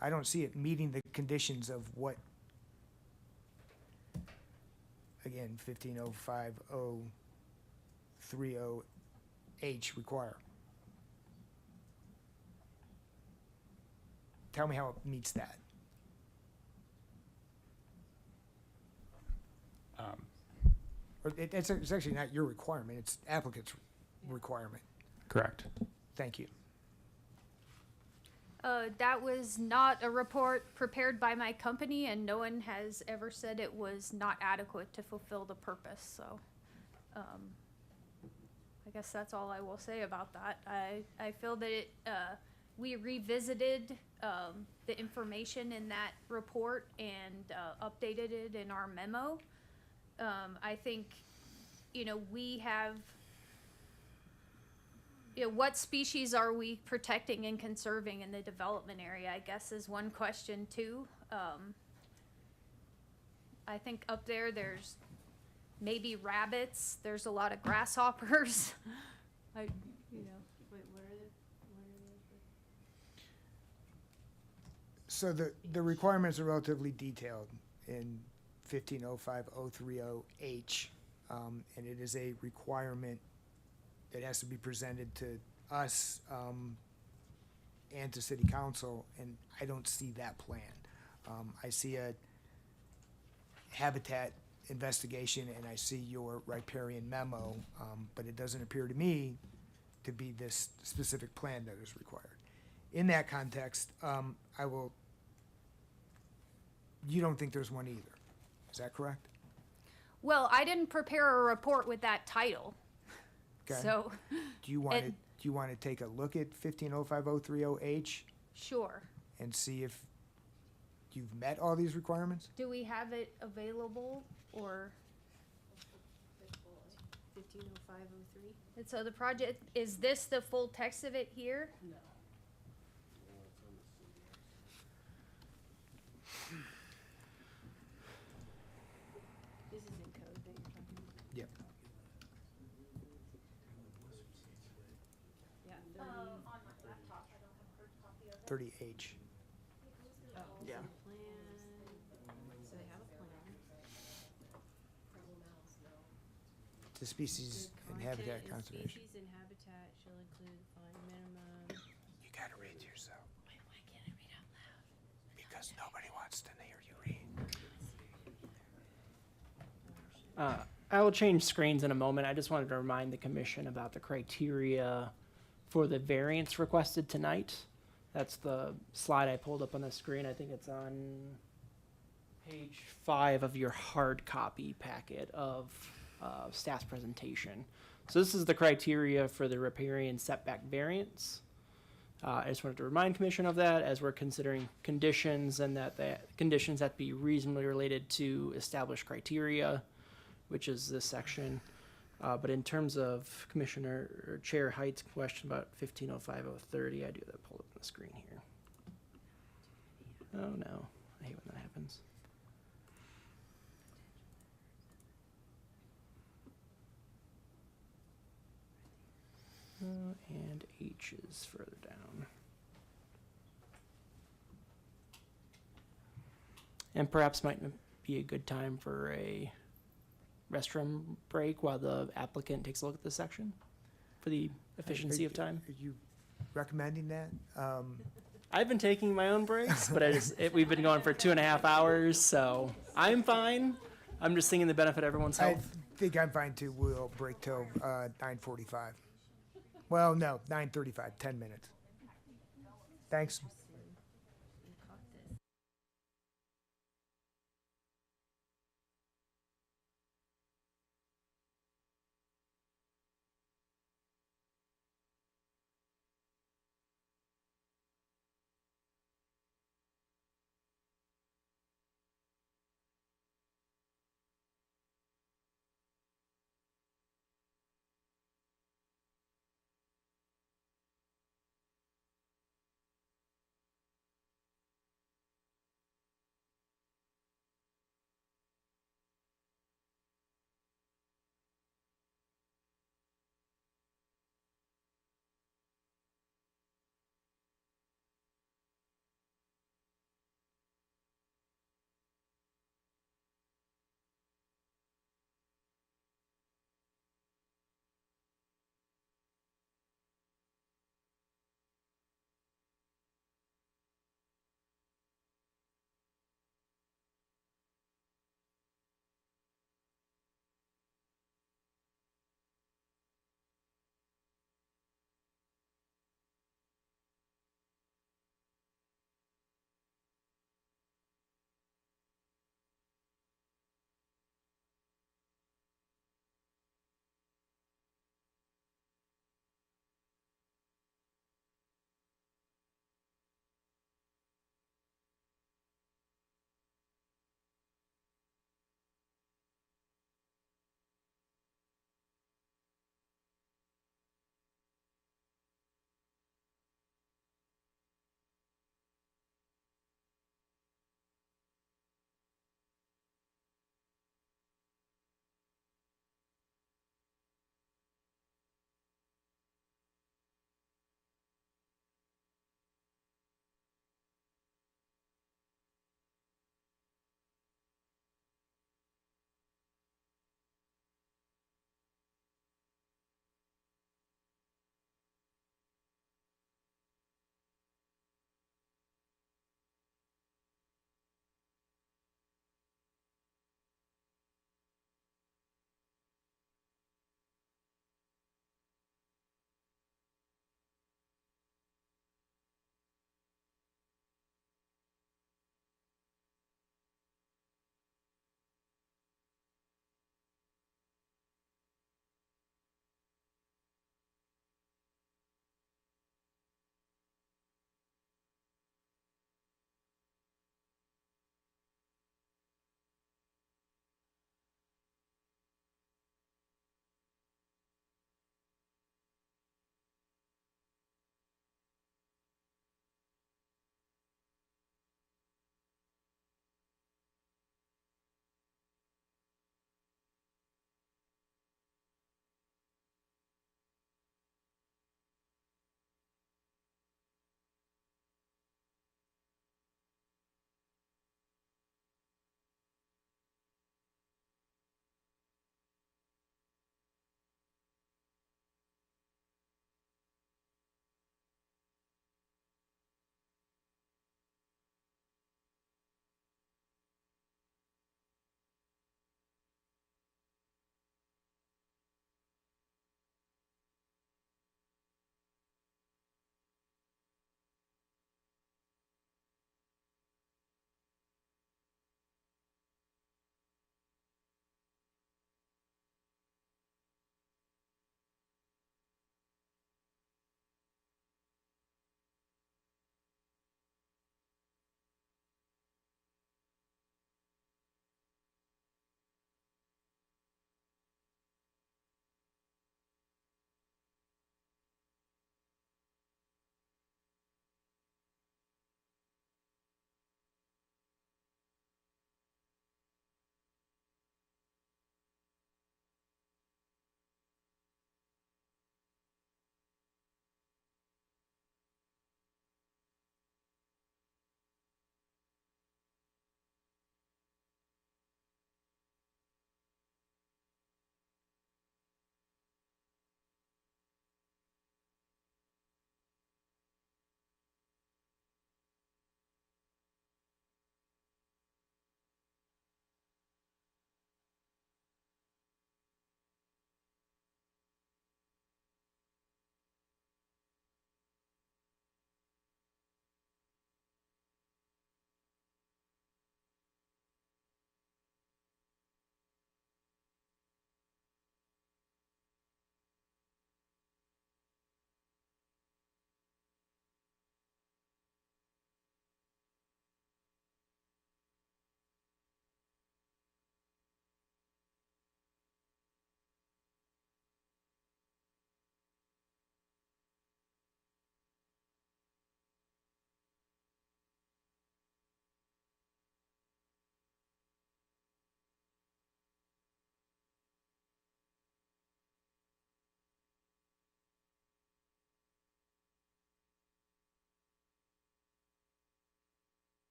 I don't see it meeting the conditions of what, again, 1505030H require. Tell me how it meets that. Or it's actually not your requirement, it's applicant's requirement. Correct. Thank you. That was not a report prepared by my company, and no one has ever said it was not adequate to fulfill the purpose, so, I guess that's all I will say about that. I feel that we revisited, the information in that report and, updated it in our memo. I think, we have, what species are we protecting and conserving in the development area, I guess is one question too. I think up there's maybe rabbits, there's a lot of grasshoppers. Wait, what are the? So the requirements are relatively detailed in 1505030H, and it is a requirement that has to be presented to us, and to city council, and I don't see that plan. I see a habitat investigation and I see your riparian memo, but it doesn't appear to me to be this specific plan that is required. In that context, you don't think there's one either, is that correct? Well, I didn't prepare a report with that title, Okay. so, Do you want to, and- do you want to take a look at 1505030H sure. and see if you've met all these requirements? Do we have it available, or? 150503? And so the project, is this the full text of it here? No. This is in code that you're talking about? Yep. Yeah. On my laptop, I don't have a hard copy of it. 30H. Yeah. Plan, so they have a plan. The species and habitat conservation. Species and habitat shall include fine minimum. You gotta read to yourself. Why can't I read out loud? Because nobody wants to hear you read. I will change screens in a moment. I just wanted to remind the commission about the criteria for the variance requested tonight. That's the slide I pulled up on the screen. I think it's on page 5 of your hard copy packet of staff's presentation. So this is the criteria for the riparian setback variance. I just wanted to remind commission of that as we're considering conditions, and that the conditions have to be reasonably related to established criteria, which is this section. But in terms of Commissioner or Chair Height's question about 1505-030, I do have that pulled up on the screen here. Oh no, I hate when that happens. And H is further down. And perhaps might be a good time for a restroom break while the applicant takes a look at this section for the efficiency of time. Are you recommending that? I've been taking my own breaks, but we've been going for 2.5 hours, so I'm fine. I'm just thinking the benefit of everyone's I health. think I'm fine too. We'll break till 9:45. Well, no, 9:35, 10 minutes. Thanks.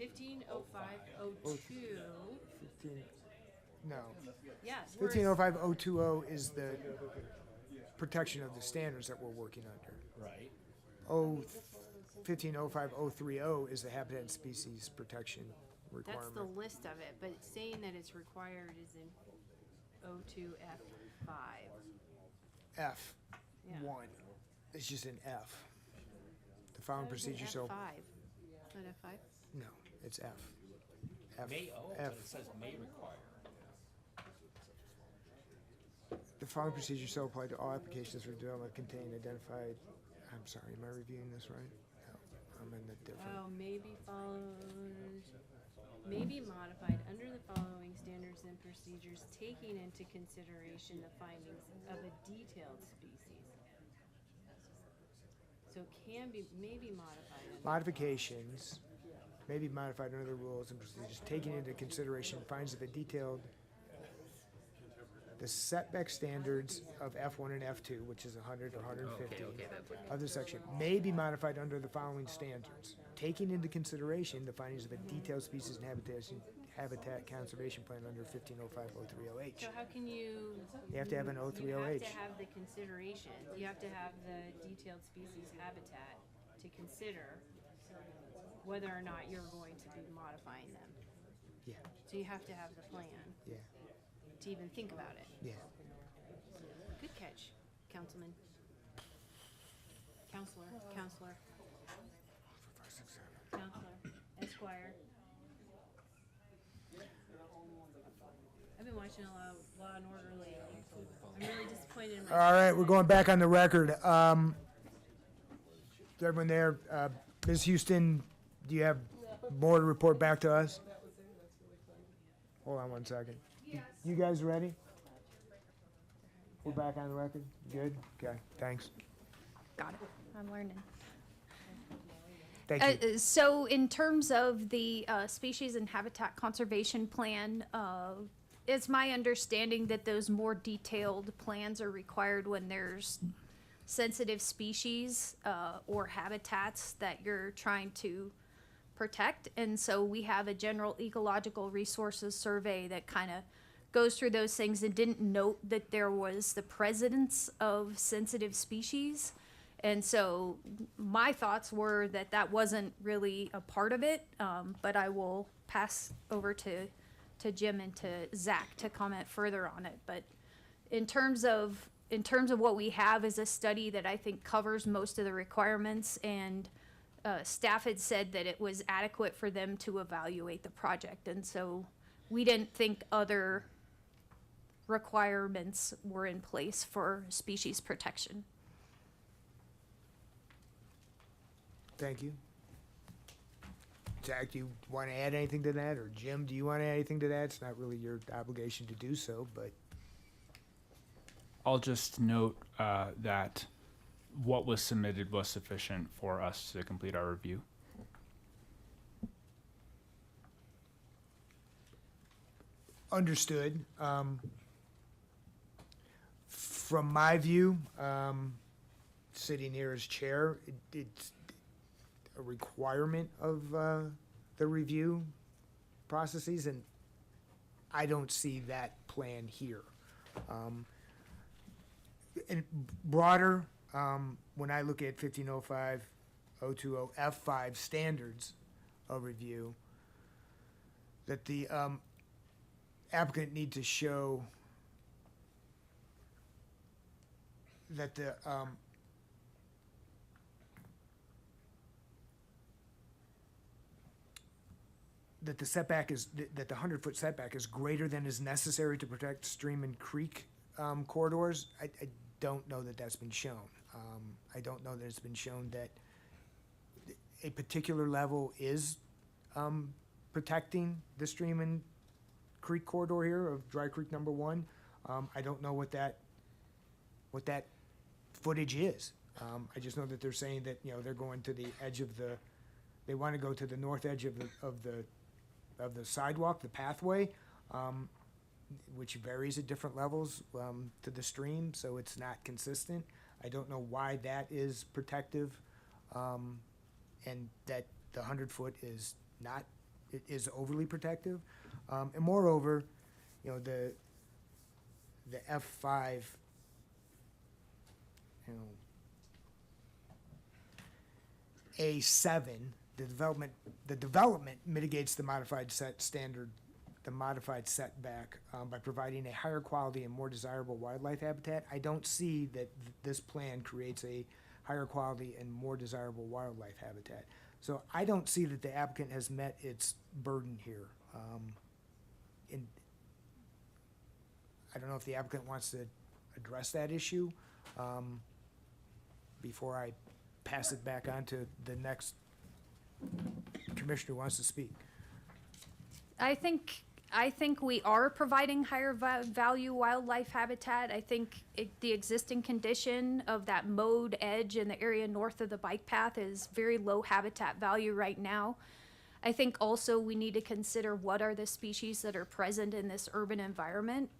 150502. 15, no. Yes. 1505-020 is the protection of the standards that we're working under. Right. 1505-030 is the habitat and species protection That's the requirement. list of it, but saying that it's required is in O2F5. F, Yeah. 1. It's just an F. The following How is it procedure shall, F5? Not F5? no, it's F. F, May, oh, F. but it says may require. The following procedure shall apply to all applications for development containing identified, I'm sorry, am I reviewing this right? No, I'm in the different. Oh, may be modified under the following standards and procedures, taking into consideration the findings of a detailed species. So may be modified. Modifications may be modified under the rules and procedures, taking into consideration finds of a detailed, the setback standards of F1 and F2, which is 100 or 150 of the section, may be modified under the following standards, taking into consideration the findings of a detailed species and habitat conservation plan under 1505-030H. So how can you? You have to have an You have 030H. to have the consideration. You have to have the detailed species habitat to consider whether or not you're going to be modifying them. Yeah, So you have to have the plan yeah, to even think about it. yeah. Good catch, Councilman. Counselor, Counselor, Esquire. I've been watching a lot of Law and Order lately. I'm really disappointed in myself. All right, we're going back on the record. Is everyone there? Ms. Houston, do you have more to report back to us? Hold on one second. You guys ready? We're back on the record? Good? Okay, thanks. Got it. I'm learning. Thank you. So in terms of the species and habitat conservation plan, it's my understanding that those more detailed plans are required when there's sensitive species or habitats that you're trying to protect. And so we have a general ecological resources survey that kind of goes through those things and didn't note that there was the presence of sensitive species. And so my thoughts were that that wasn't really a part of it, but I will pass over to Jim and to Zach to comment further on it. But in terms of what we have is a study that I think covers most of the requirements, and staff had said that it was adequate for them to evaluate the project. And so we didn't think other requirements were in place for species protection. Thank you. Zach, do you want to add anything to that? Or Jim, do you want to add anything to that? It's not really your obligation to do so, but I'll just note that what was submitted was sufficient for us to complete our review. understood. From my view, sitting here as chair, it's a requirement of the review processes, and I don't see that plan here. And broader, when I look at 1505, 020, F5 standards of review, that the applicant need to show that the setback is, that the 100-foot setback is greater than is necessary to protect stream and creek corridors. I don't know that that's been shown. I don't know that it's been shown that a particular level is protecting the stream and creek corridor here of Dry Creek number 1. I don't know what that footage is. I just know that they're saying that, you know, they're going to the edge of the, they want to go to the north edge of the sidewalk, the pathway, which varies at different levels to the stream, so it's not consistent. I don't know why that is protective, and that the 100-foot is not it is overly protective. And moreover, you know, the F5, you know, A7, the development mitigates the modified setback by providing a higher quality and more desirable wildlife habitat. I don't see that this plan creates a higher quality and more desirable wildlife habitat. So I don't see that the applicant has met its burden here. And I don't know if the applicant wants to address that issue before I pass it back on to the next commissioner who wants to speak. I think we are providing higher value wildlife habitat. I think the existing condition of that mowed edge in the area north of the bike path is very low habitat value right now. I think also we need to consider what are the species that are present in this urban environment.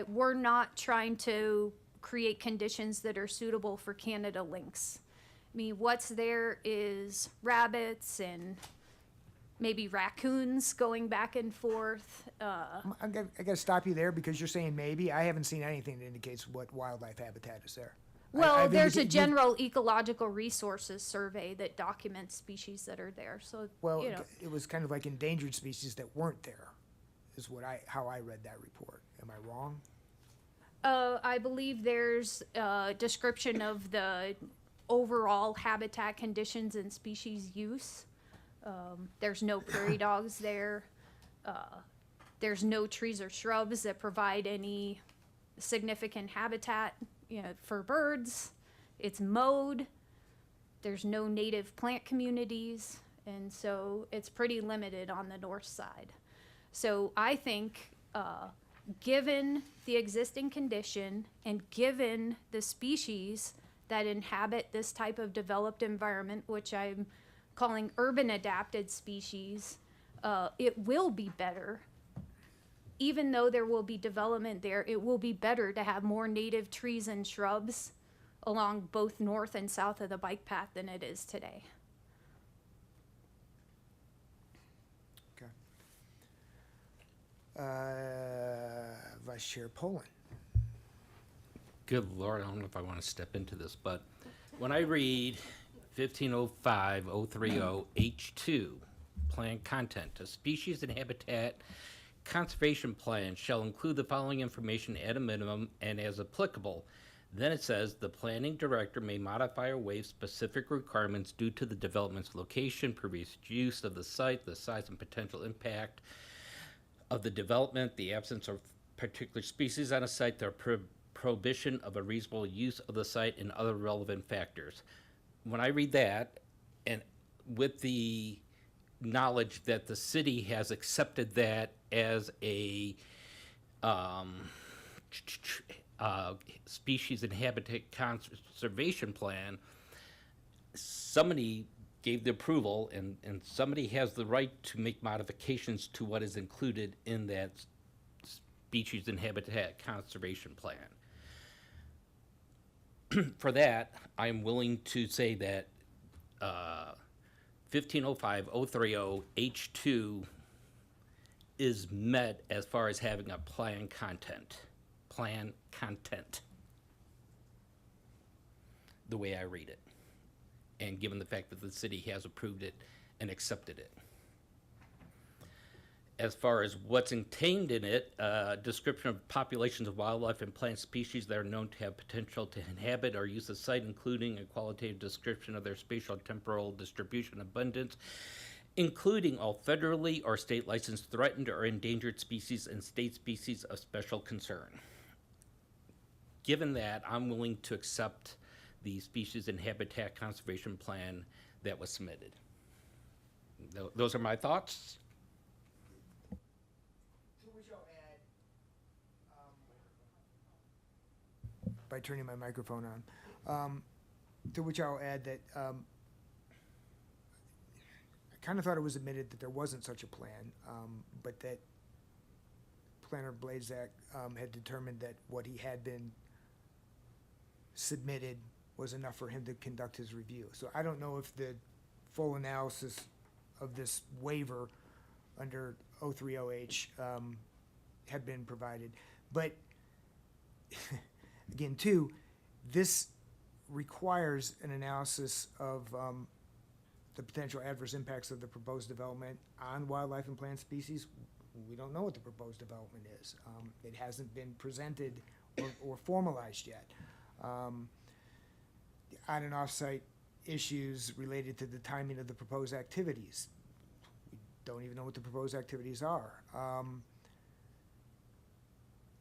We're not trying to create conditions that are suitable for Canada lynx. I mean, what's there is rabbits and maybe raccoons going back and forth. I gotta stop you there because you're saying maybe. I haven't seen anything that indicates what wildlife habitat is there. Well, I've there's a indicated- general ecological resources survey that documents species that are there. So, Well, you know, it was kind of like endangered species that weren't there, is how I read that report. Am I wrong? I believe there's a description of the overall habitat conditions and species use. There's no prairie dogs there. There's no trees or shrubs that provide any significant habitat, you know, for birds. It's mowed. There's no native plant communities, and so it's pretty limited on the north side. So I think, given the existing condition and given the species that inhabit this type of developed environment, which I'm calling urban adapted species, it will be better. Even though there will be development there, it will be better to have more native trees and shrubs along both north and south of the bike path than it is today. Okay. Vice Chair Poland. Good Lord, I don't know if I want to step into this, but when I read 1505-030H2, plan content, a species and habitat conservation plan shall include the following information at a minimum and as applicable. Then it says the planning director may modify or waive specific requirements due to the development's location, previous use of the site, the size and potential impact of the development, the absence of particular species on a site, the prohibition of a reasonable use of the site, and other relevant factors. When I read that, and with the knowledge that the city has accepted that as a species and habitat conservation plan, somebody gave the approval, and somebody has the right to make modifications to what is included in that species and habitat conservation plan. For that, I'm willing to say that 1505-030H2 is met as far as having a plan content, the way I read it, and given the fact that the city has approved it and accepted it. As far as what's contained in it, description of populations of wildlife and plant species that are known to have potential to inhabit or use the site, including a qualitative description of their spatial temporal distribution abundance, including all federally or state licensed threatened or endangered species and state species of special concern. Given that, I'm willing to accept the species and habitat conservation plan that was submitted. Those are my thoughts. By turning my microphone on, to which I'll add that I kind of thought it was admitted that there wasn't such a plan, but that Planner Blazak had determined that what he had been submitted was enough for him to conduct his review. So I don't know if the full analysis of this waiver under 030H had been provided. But again, too, this requires an analysis of the potential adverse impacts of the proposed development on wildlife and plant species. We don't know what the proposed development is. It hasn't been presented or formalized yet. On and off-site issues related to the timing of the proposed activities. We don't even know what the proposed activities are.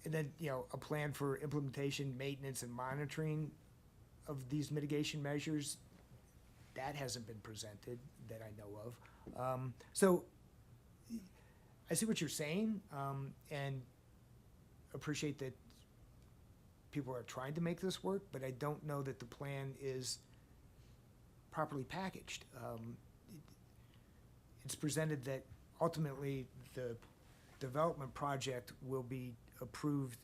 And then, a plan for implementation, maintenance, and monitoring of these mitigation measures, that hasn't been presented that I know of. So I see what you're saying, and appreciate that people are trying to make this work, but I don't know that the plan is properly packaged. It's presented that ultimately the development project will be approved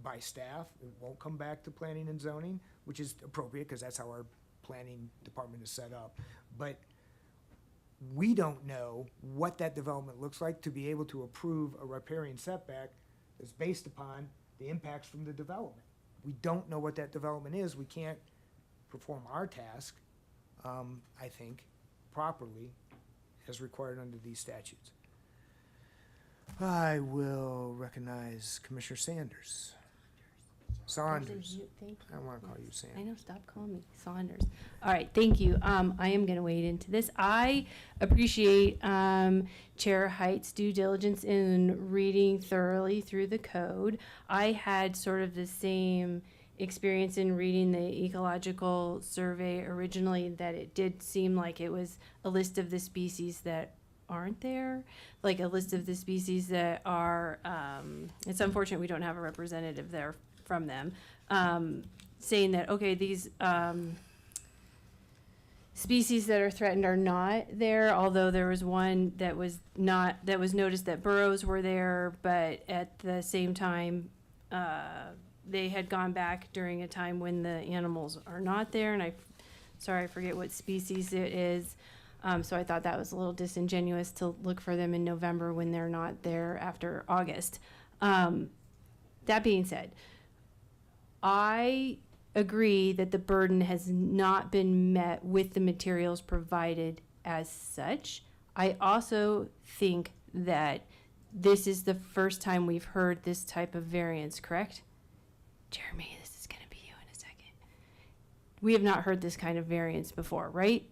by staff. It won't come back to planning and zoning, which is appropriate because that's how our planning department is set up. But we don't know what that development looks like to be able to approve a riparian setback that's based upon the impacts from the development. We don't know what that development is. We can't perform our task, I think, properly as required under these statutes. I will recognize Commissioner Saunders. Saunders. Thank I don't want to call you Sanders. I know, stop calling me Saunders. All right, thank you. I am going to wade into this. I appreciate Chair Height's due diligence in reading thoroughly through the code. I had sort of the same experience in reading the ecological survey originally, that it did seem like it was a list of the species that aren't there, like a list of the species that are, it's unfortunate we don't have a representative there from them, saying that, okay, these species that are threatened are not there, although there was one that was noticed that burros were there, but at the same time, they had gone back during a time when the animals are not there, and I forget what species it is. So I thought that was a little disingenuous to look for them in November when they're not there after August. That being said, I agree that the burden has not been met with the materials provided as such. I also think that this is the first time we've heard this type of variance, correct? Jeremy, this is going to be you in a second. We have not heard this kind of variance before, right?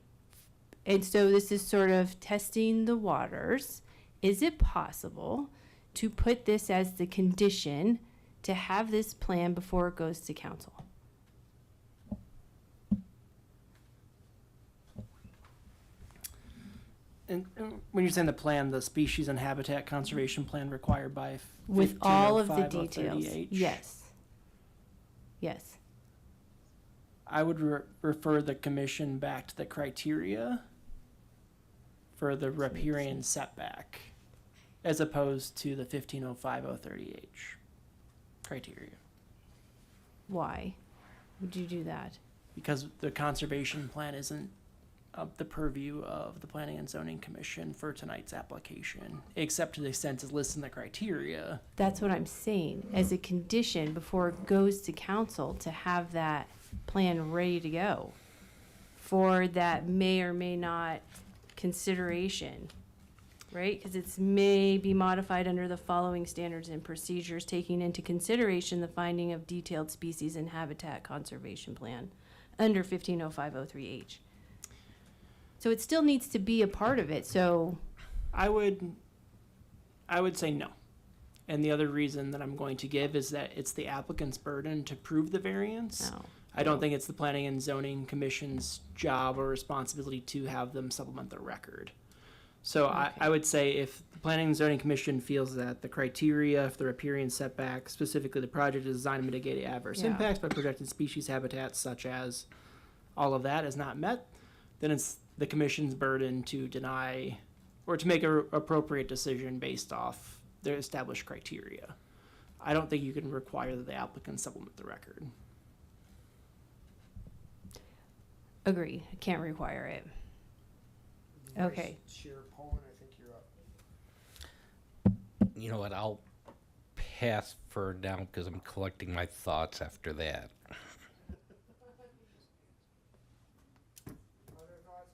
And so this is sort of testing the waters. Is it possible to put this as the condition to have this plan before it goes to council? And when you're saying the plan, the species and habitat conservation plan required by With all of the 1505 details. 030H? Yes. Yes. I would refer the commission back to the criteria for the riparian setback, as opposed to the 1505 030H criteria. Why would you do that? Because the conservation plan isn't the purview of the Planning and Zoning Commission for tonight's application, except to the extent it's listed in the criteria. That's what I'm saying. As a condition before it goes to council, to have that plan ready to go for that may or may not consideration, right? Because it's may be modified under the following standards and procedures, taking into consideration the finding of detailed species and habitat conservation plan under 150503H. So it still needs to be a part of it. So I would say no. And the other reason that I'm going to give is that it's the applicant's burden to prove the variance. no. I don't think it's the Planning and Zoning Commission's job or responsibility to have them supplement the record. So I would say if the Planning and Zoning Commission feels that the criteria for the riparian setback, specifically the project is designed to mitigate adverse Yeah. impacts by protected species habitats such as all of that is not met, then it's the commission's burden to deny or to make an appropriate decision based off their established criteria. I don't think you can require that the applicant supplement the record. Agree. I can't require it. Okay. Chair Poland, I think you're up. You know what, I'll pass for now because I'm collecting my thoughts after that. Other thoughts,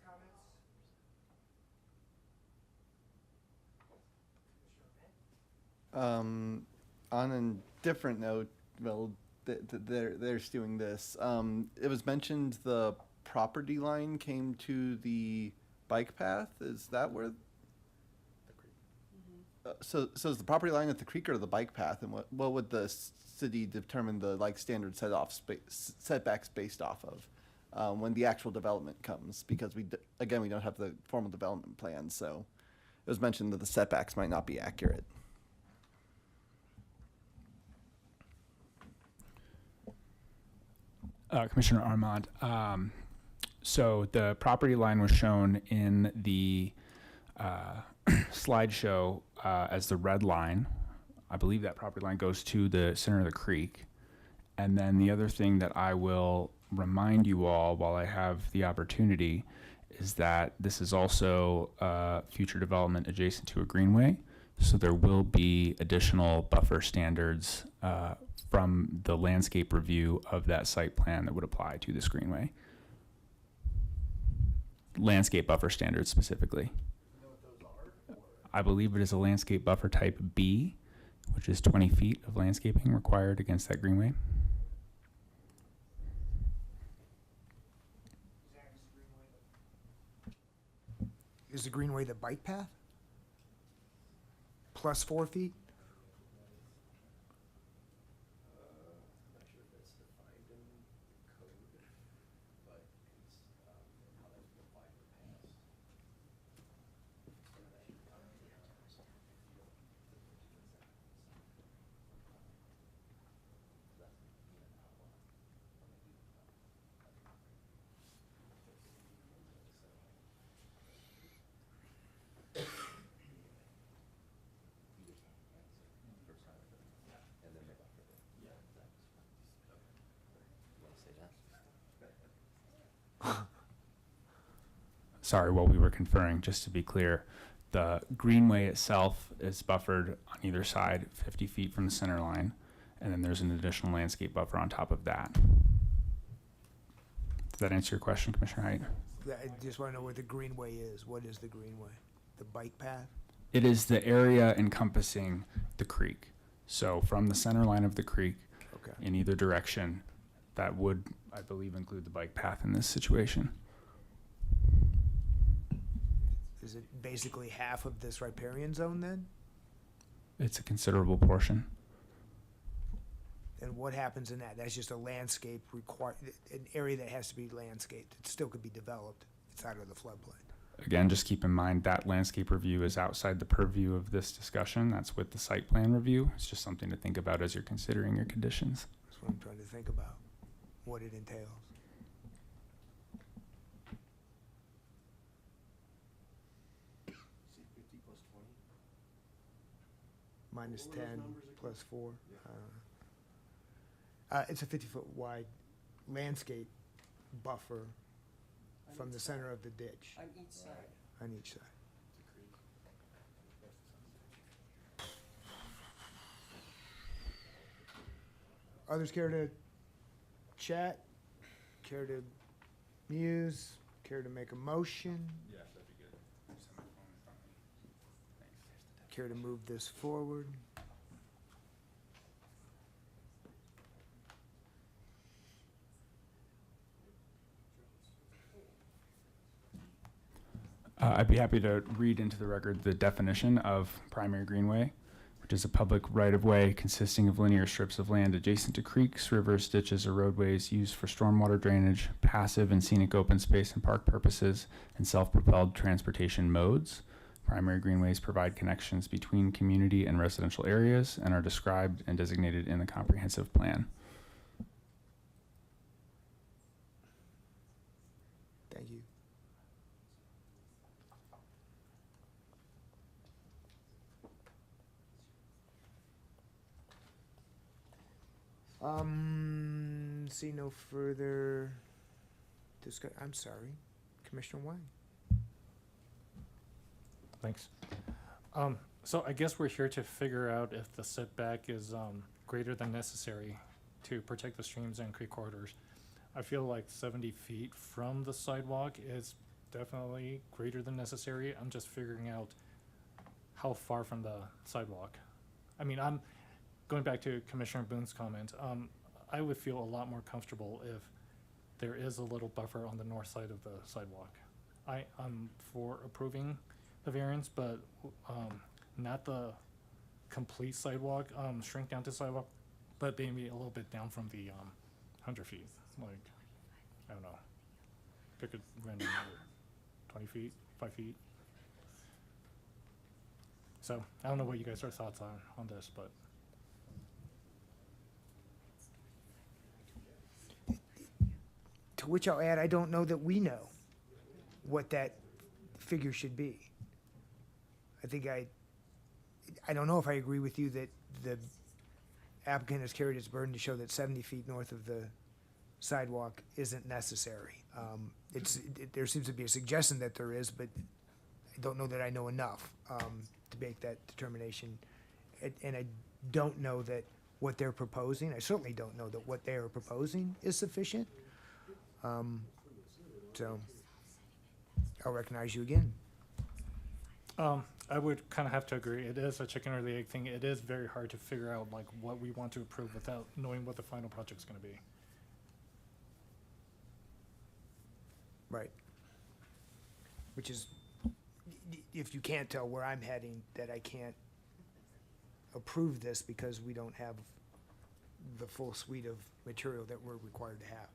comments? On a different note, well, they're doing this. It was mentioned the property line came to the bike path. Is that where? So is the property line at the creek or the bike path, and what would the city determine the standard setbacks based off of when the actual development comes? Because we don't have the formal development plan, so it was mentioned that the setbacks might not be accurate. Commissioner Armand, so the property line was shown in the slideshow as the red line. I believe that property line goes to the center of the creek. And then the other thing that I will remind you all while I have the opportunity is that this is also future development adjacent to a greenway. So there will be additional buffer standards from the landscape review of that site plan that would apply to this greenway. Landscape buffer standards specifically. I believe it is a landscape buffer type B, which is 20 feet of landscaping required against that greenway. Is the greenway the bike path? Plus 4 feet? Sorry, while we were conferring, just to be clear, the greenway itself is buffered on either side 50 feet from the center line, and then there's an additional landscape buffer on top of that. Does that answer your question, Commissioner Height? I just want to know what the greenway is. What is the greenway? The bike path? It is the area encompassing the creek. So from the center line of the creek Okay. in either direction, that would, I believe, include the bike path in this situation. Is it basically half of this riparian zone then? It's a considerable portion. And what happens in that? That's just a landscape an area that has to be landscaped. It still could be developed. It's out of the floodplain. Again, just keep in mind that landscape review is outside the purview of this discussion. That's with the site plan review. It's just something to think about as you're considering your conditions. That's what I'm trying to think about, what it entails. Minus 10 plus 4. It's a 50-foot wide landscape buffer from the center of the ditch. On each side. On each side. Others care to chat? Care to muse? Care to make a motion? Yes, that'd be good. Send my phone in front of me. Thanks. Care to move this forward? I'd be happy to read into the record the definition of primary greenway, which is a public right-of-way consisting of linear strips of land adjacent to creeks, rivers, ditches, or roadways used for stormwater drainage, passive and scenic open space and park purposes, and self-propelled transportation modes. Primary greenways provide connections between community and residential areas and are described and designated in the comprehensive plan. Thank you. See no further I'm sorry, Commissioner Wang. Thanks. So I guess we're here to figure out if the setback is greater than necessary to protect the streams and creek corridors. I feel like 70 feet from the sidewalk is definitely greater than necessary. I'm just figuring out how far from the sidewalk. I mean, I'm going back to Commissioner Boone's comment. I would feel a lot more comfortable if there is a little buffer on the north side of the sidewalk. I'm for approving the variance, but not the complete sidewalk, shrink down to sidewalk, but maybe a little bit down from the 100 feet. Like, I don't know, pick a random number, 20 feet, 5 feet. So I don't know what you guys' thoughts on this, but. To which I'll add, I don't know that we know what that figure should be. I don't know if I agree with you that the applicant has carried its burden to show that 70 feet north of the sidewalk isn't necessary. There seems to be a suggestion that there is, but I don't know that I know enough to make that determination. And I don't know that what they're proposing, I certainly don't know that what they are proposing is sufficient. So I'll recognize you again. I would kind of have to agree. It is a chicken or the egg thing. It is very hard to figure out like what we want to approve without knowing what the final project's going to be. Right. Which is, if you can't tell where I'm heading, that I can't approve this because we don't have the full suite of material that we're required to have.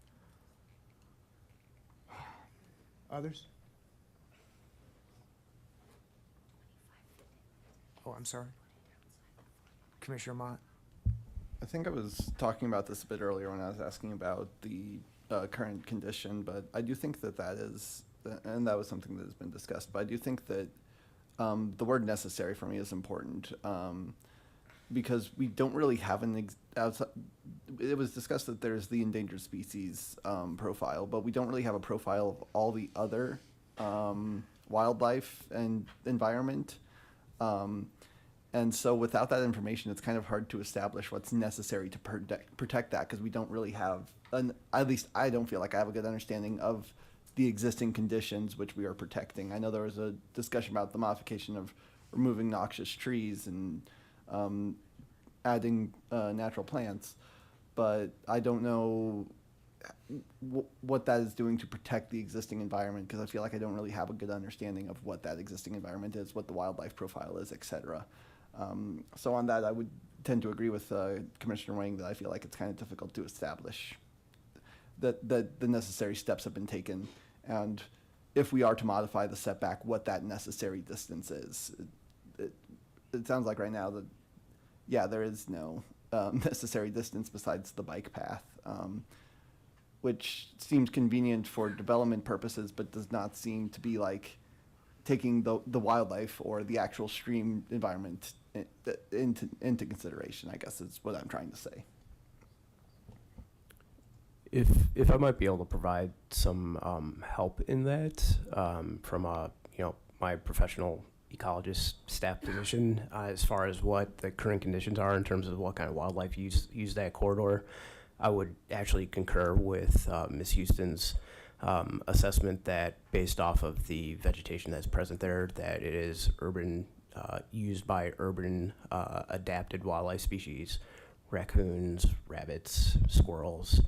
Others? Oh, I'm sorry. Commissioner Mott? I think I was talking about this a bit earlier when I was asking about the current condition, but I do think that that is, and that was something that has been discussed, but I do think that the word necessary for me is important because we don't really have outside. It was discussed that there's the endangered species profile, but we don't really have a profile of all the other wildlife and environment. And so without that information, it's kind of hard to establish what's necessary to protect that because we don't really have, at least I don't feel like I have a good understanding of the existing conditions which we are protecting. I know there was a discussion about the modification of removing noxious trees and adding natural plants, but I don't know what that is doing to protect the existing environment because I feel like I don't really have a good understanding of what that existing environment is, what the wildlife profile is, etc. So on that, I would tend to agree with Commissioner Wang that I feel like it's kind of difficult to establish that the necessary steps have been taken, and if we are to modify the setback, what that necessary distance is. It sounds like right now that, yeah, there is no necessary distance besides the bike path, which seems convenient for development purposes, but does not seem to be like taking the wildlife or the actual stream environment into consideration, I guess is what I'm trying to say. If I might be able to provide some help in that from my professional ecologist staff position as far as what the current conditions are in terms of what kind of wildlife use that corridor, I would actually concur with Ms. Houston's assessment that based off of the vegetation that's present there, that it is urban, used by urban adapted wildlife species, raccoons, rabbits, squirrels.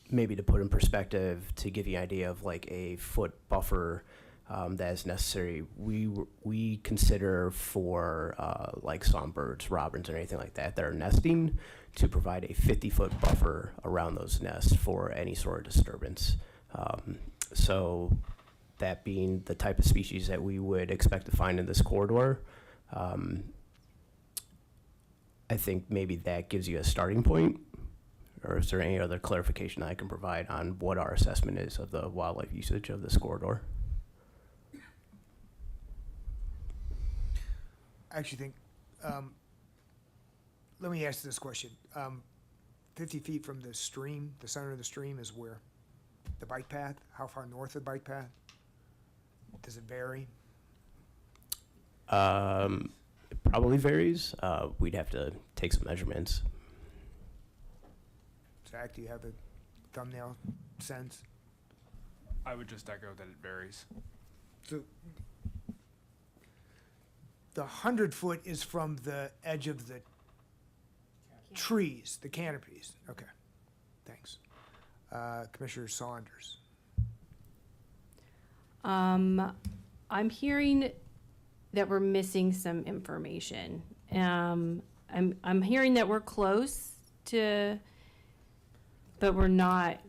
Maybe to put in perspective, to give you an idea of like a foot buffer that is necessary, we consider for like songbirds, robins, or anything like that are nesting, to provide a 50-foot buffer around those nests for any sort of disturbance. So that being the type of species that we would expect to find in this corridor, I think maybe that gives you a starting point. Or is there any other clarification I can provide on what our assessment is of the wildlife usage of this corridor? I actually think, let me ask this question. 50 feet from the stream, the center of the stream is where? The bike path? How far north of the bike path? Does it vary? It probably varies. We'd have to take some measurements. Zach, do you have a thumbnail sense? I would just echo that it varies. So the 100-foot is from the edge of the trees, the canopies. Okay, thanks. Commissioner Saunders. I'm hearing that we're missing some information. I'm hearing that we're close to, but we're not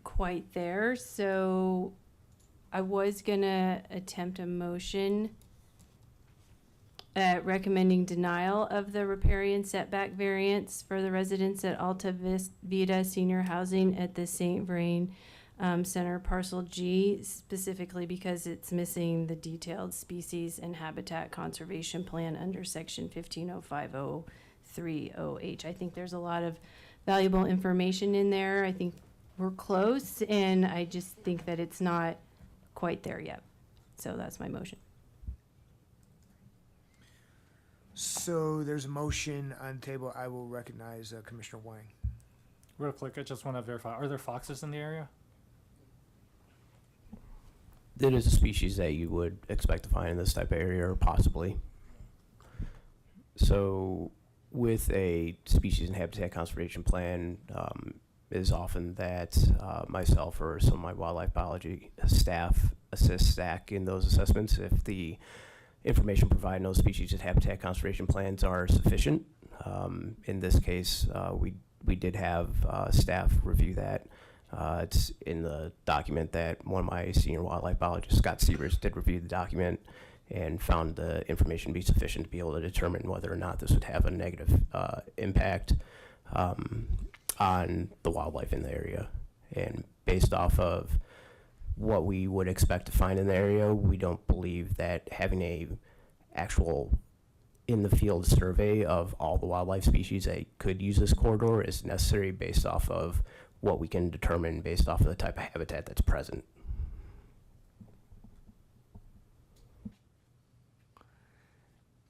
quite there. So I was gonna attempt a motion recommending denial of the riparian setback variance for the residents at Alta Vita Senior Housing at the St. Vrain Center Parcel G, specifically because it's missing the detailed species and habitat conservation plan under section 150503OH. I think there's a lot of valuable information in there. I think we're close, and I just think that it's not quite there yet. So that's my motion. So there's a motion on the table. I will recognize Commissioner Wang. Real quick, I just want to verify, are there foxes in the area? It is a species that you would expect to find in this type of area, or possibly. So with a species and habitat conservation plan, it is often that myself or some of my wildlife biology staff assist STAC in those assessments if the information provided in those species and habitat conservation plans are sufficient. In this case, we did have staff review that. It's in the document that one of my senior wildlife biologists, Scott Sievers, did review the document and found the information to be sufficient to be able to determine whether or not this would have a negative impact on the wildlife in the area. And based off of what we would expect to find in the area, we don't believe that having a actual in the field survey of all the wildlife species that could use this corridor is necessary based off of what we can determine based off of the type of habitat that's present.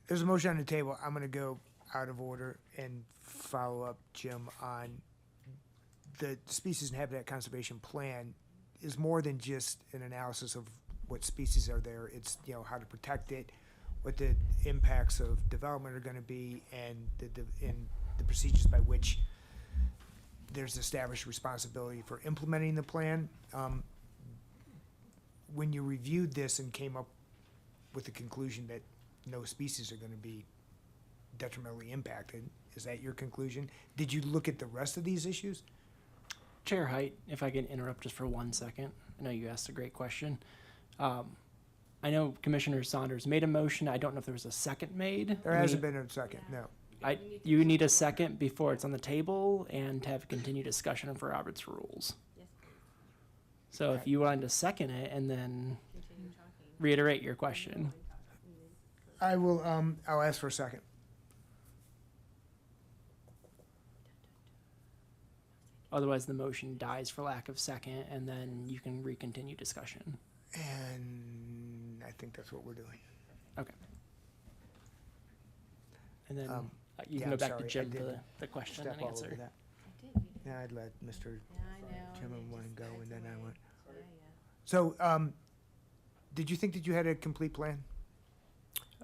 There's a motion on the table. I'm going to go out of order and follow up, Jim, on the species and habitat conservation plan is more than just an analysis of what species are there. It's, you know, how to protect it, what the impacts of development are going to be, and the procedures by which there's established responsibility for implementing the plan. When you reviewed this and came up with the conclusion that no species are going to be detrimentally impacted, is that your conclusion? Did you look at the rest of these issues? Chair Height, if I can interrupt just for 1 second. I know you asked a great question. I know Commissioner Saunders made a motion. I don't know if there was a second made. There hasn't been a second, no. You need a second before it's on the table and have continued discussion for Robert's rules. So if you wanted to second it and then reiterate your question. I will, I'll ask for a second. Otherwise, the motion dies for lack of second, and then you can recontinue discussion. And I think that's what we're doing. Okay. And then you yeah, can go I'm back sorry, to I Jim did for the question step and all over answer. that. Yeah, I'd let Mr. Chairman one go, and then I went. So, did you think that you had a complete plan?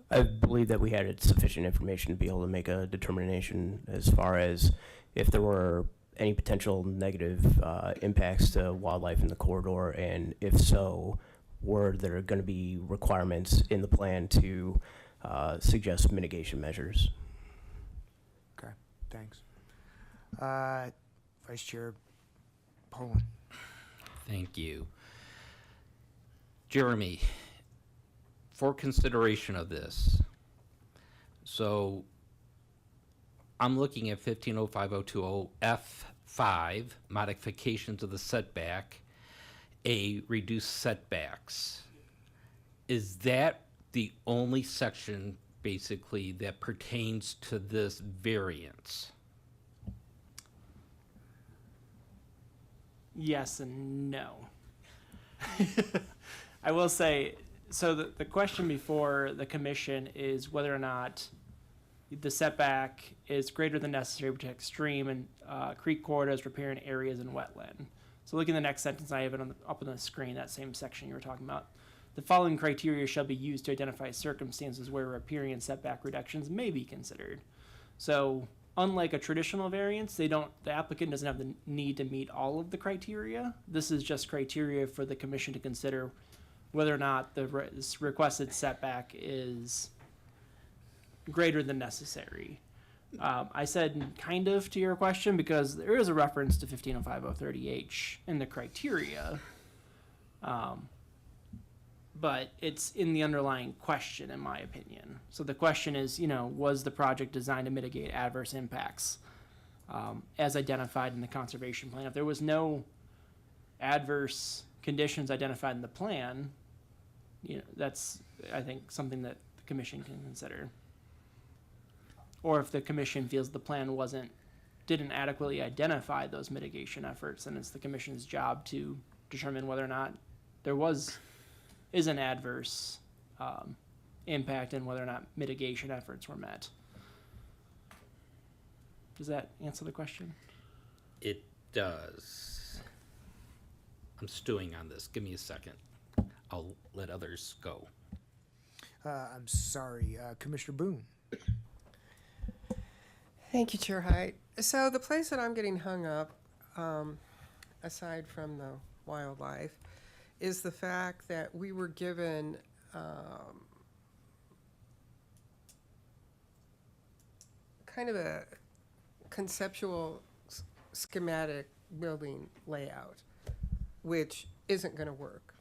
I believe that we had sufficient information to be able to make a determination as far as if there were any potential negative impacts to wildlife in the corridor, and if so, were there going to be requirements in the plan to suggest mitigation measures? Okay, thanks. Vice Chair Poland. Thank you. Jeremy, for consideration of this, so I'm looking at 1505.020 F5, modifications of the setback, A, reduced setbacks. Is that the only section basically that pertains to this variance? Yes and no. I will say So the question before the commission is whether or not the setback is greater than necessary to protect stream and creek corridors, riparian areas, and wetland. So look in the next sentence, I have it up on the screen, that same section you were talking about. The following criteria shall be used to identify circumstances where riparian setback reductions may be considered. So unlike a traditional variance, the applicant doesn't have the need to meet all of the criteria. This is just criteria for the commission to consider whether or not the requested setback is greater than necessary. I said kind of to your question because there is a reference to 1505-030H in the criteria, but it's in the underlying question, in my opinion. So the question is, was the project designed to mitigate adverse impacts as identified in the conservation plan? If there was no adverse conditions identified in the plan, that's, I think, something that the commission can consider. Or if the commission feels the plan didn't adequately identify those mitigation efforts, then it's the commission's job to determine whether or not there is an adverse impact and whether or not mitigation efforts were met. Does that answer the question? It does. I'm stewing on this. Give me a second. I'll let others go. I'm sorry, Commissioner Boone. Thank you, Chair Height. So the place that I'm getting hung up, aside from the wildlife, is the fact that we were given kind of a conceptual schematic building layout, which isn't going to work.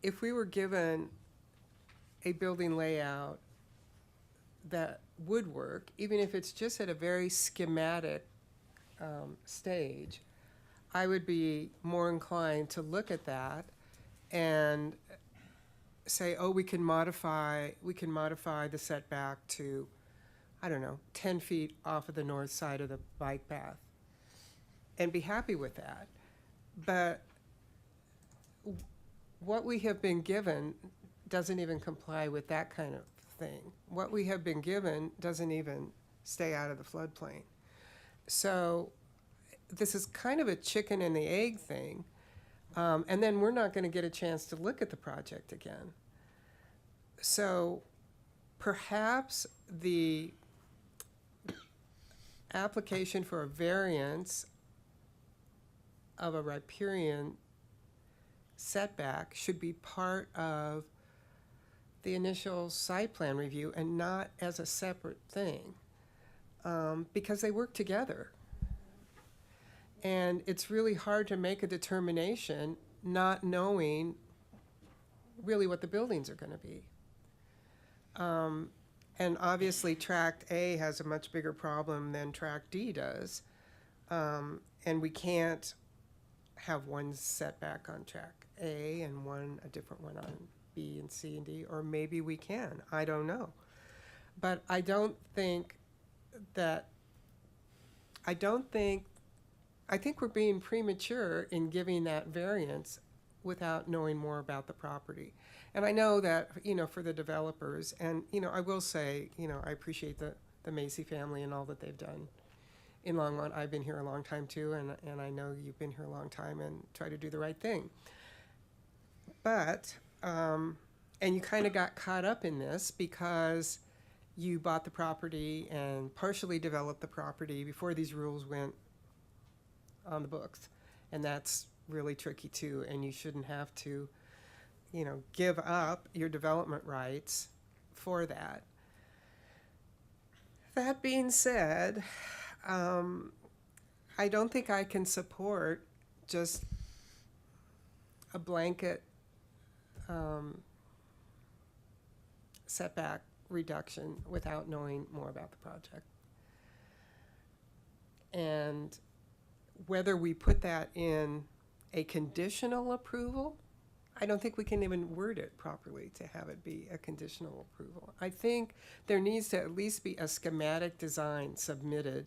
If we were given a building layout that would work, even if it's just at a very schematic stage, I would be more inclined to look at that and say, oh, we can modify the setback to, I don't know, 10 feet off of the north side of the bike path, and be happy with that. But what we have been given doesn't even comply with that kind of thing. What we have been given doesn't even stay out of the floodplain. So this is kind of a chicken and the egg thing. And then we're not going to get a chance to look at the project again. So perhaps the application for a variance of a riparian setback should be part of the initial site plan review and not as a separate thing, because they work together. And it's really hard to make a determination not knowing really what the buildings are going to be. And obviously Tract A has a much bigger problem than Tract D does. And we can't have one setback on Tract A and a different one on B and C and D, or maybe we can, I don't know. But I think we're being premature in giving that variance without knowing more about the property. And I know that, for the developers, and, I will say, I appreciate the Macy family and all that they've done in Longmont. I've been here a long time too, and I know you've been here a long time and try to do the right thing. But, and you kind of got caught up in this because you bought the property and partially developed the property before these rules went on the books. And that's really tricky too, and you shouldn't have to, give up your development rights for that. That being said, I don't think I can support just a blanket setback reduction without knowing more about the project. And whether we put that in a conditional approval, I don't think we can even word it properly to have it be a conditional approval. I think there needs to at least be a schematic design submitted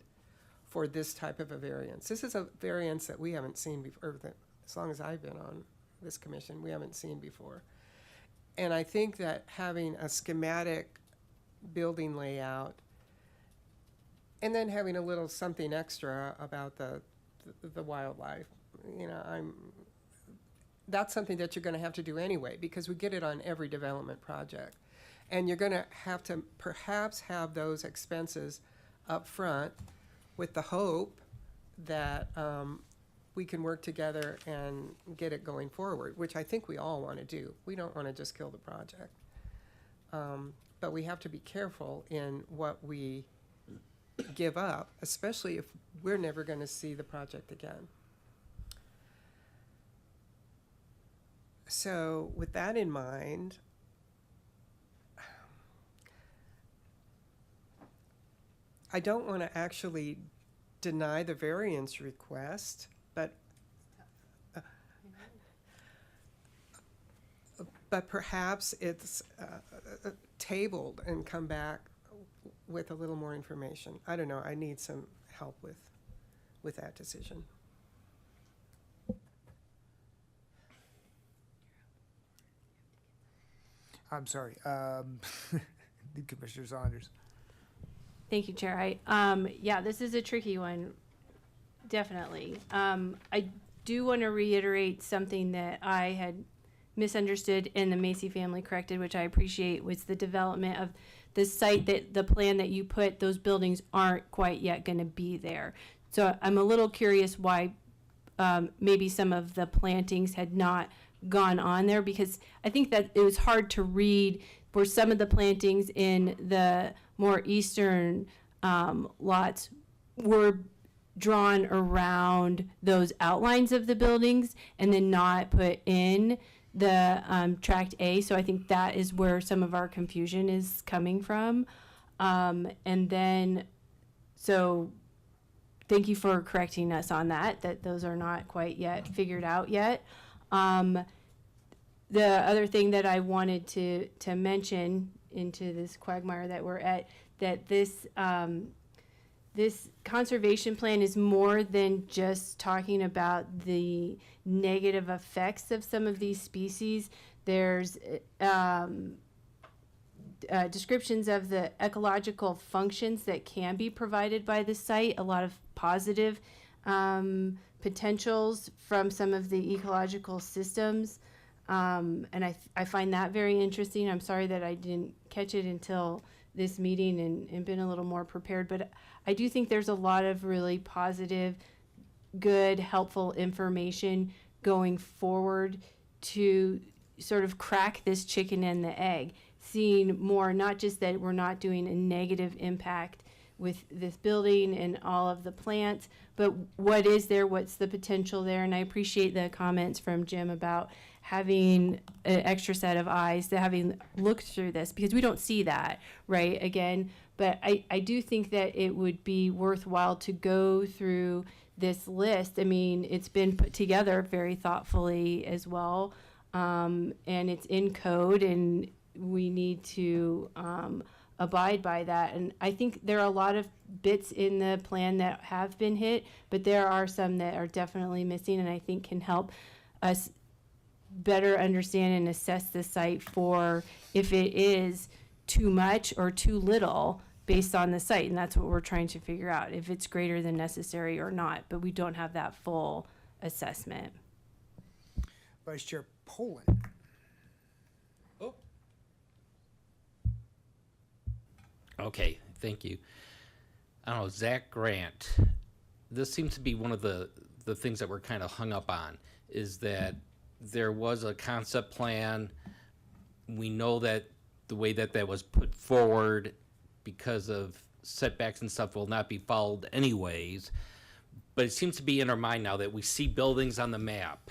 for this type of a variance. This is a variance that we haven't seen before, as long as I've been on this commission, we haven't seen before. And I think that having a schematic building layout and then having a little something extra about the wildlife, you know, that's something that you're going to have to do anyway, because we get it on every development project. And you're going to have to perhaps have those expenses up front with the hope that we can work together and get it going forward, which I think we all want to do. We don't want to just kill the project. But we have to be careful in what we give up, especially if we're never going to see the project again. So with that in mind, I don't want to actually deny the variance request, but perhaps it's tabled and come back with a little more information. I don't know. I need some help with that decision. I'm sorry, Commissioner Saunders. Thank you, Chair. Yeah, this is a tricky one, definitely. I do want to reiterate something that I had misunderstood and the Macy family corrected, which I appreciate, was the development of the site, that the plan that you put, those buildings aren't quite yet going to be there. So I'm a little curious why maybe some of the plantings had not gone on there, because I think that it was hard to read where some of the plantings in the more eastern lots were drawn around those outlines of the buildings and then not put in the tract A. So I think that is where some of our confusion is coming from. And then, so thank you for correcting us on that those are not quite yet figured out yet. The other thing that I wanted to mention into this quagmire that we're at, that this this conservation plan is more than just talking about the negative effects of some of these species. There's descriptions of the ecological functions that can be provided by the site, a lot of positive potentials from some of the ecological systems. And I find that very interesting. I'm sorry that I didn't catch it until this meeting and been a little more prepared, but I do think there's a lot of really positive, good, helpful information going forward to sort of crack this chicken and the egg, seeing more, not just that we're not doing a negative impact with this building and all of the plants, but what is there, what's the potential there. And I appreciate the comments from Jim about having an extra set of eyes, to having looked through this, because we don't see that, right, again. But I do think that it would be worthwhile to go through this list. I mean, it's been put together very thoughtfully as well, and it's in code, and we need to abide by that. And I think there are a lot of bits in the plan that have been hit, but there are some that are definitely missing, and I think can help us better understand and assess the site for if it is too much or too little based on the site. And that's what we're trying to figure out, if it's greater than necessary or not, but we don't have that full assessment. Vice Chair Poland. Okay, thank you. I don't know, Zach Grant, this seems to be one of the things that we're kind of hung up on, is that there was a concept plan. We know that the way that was put forward, because of setbacks and stuff, will not be followed anyways. But it seems to be in our mind now that we see buildings on the map.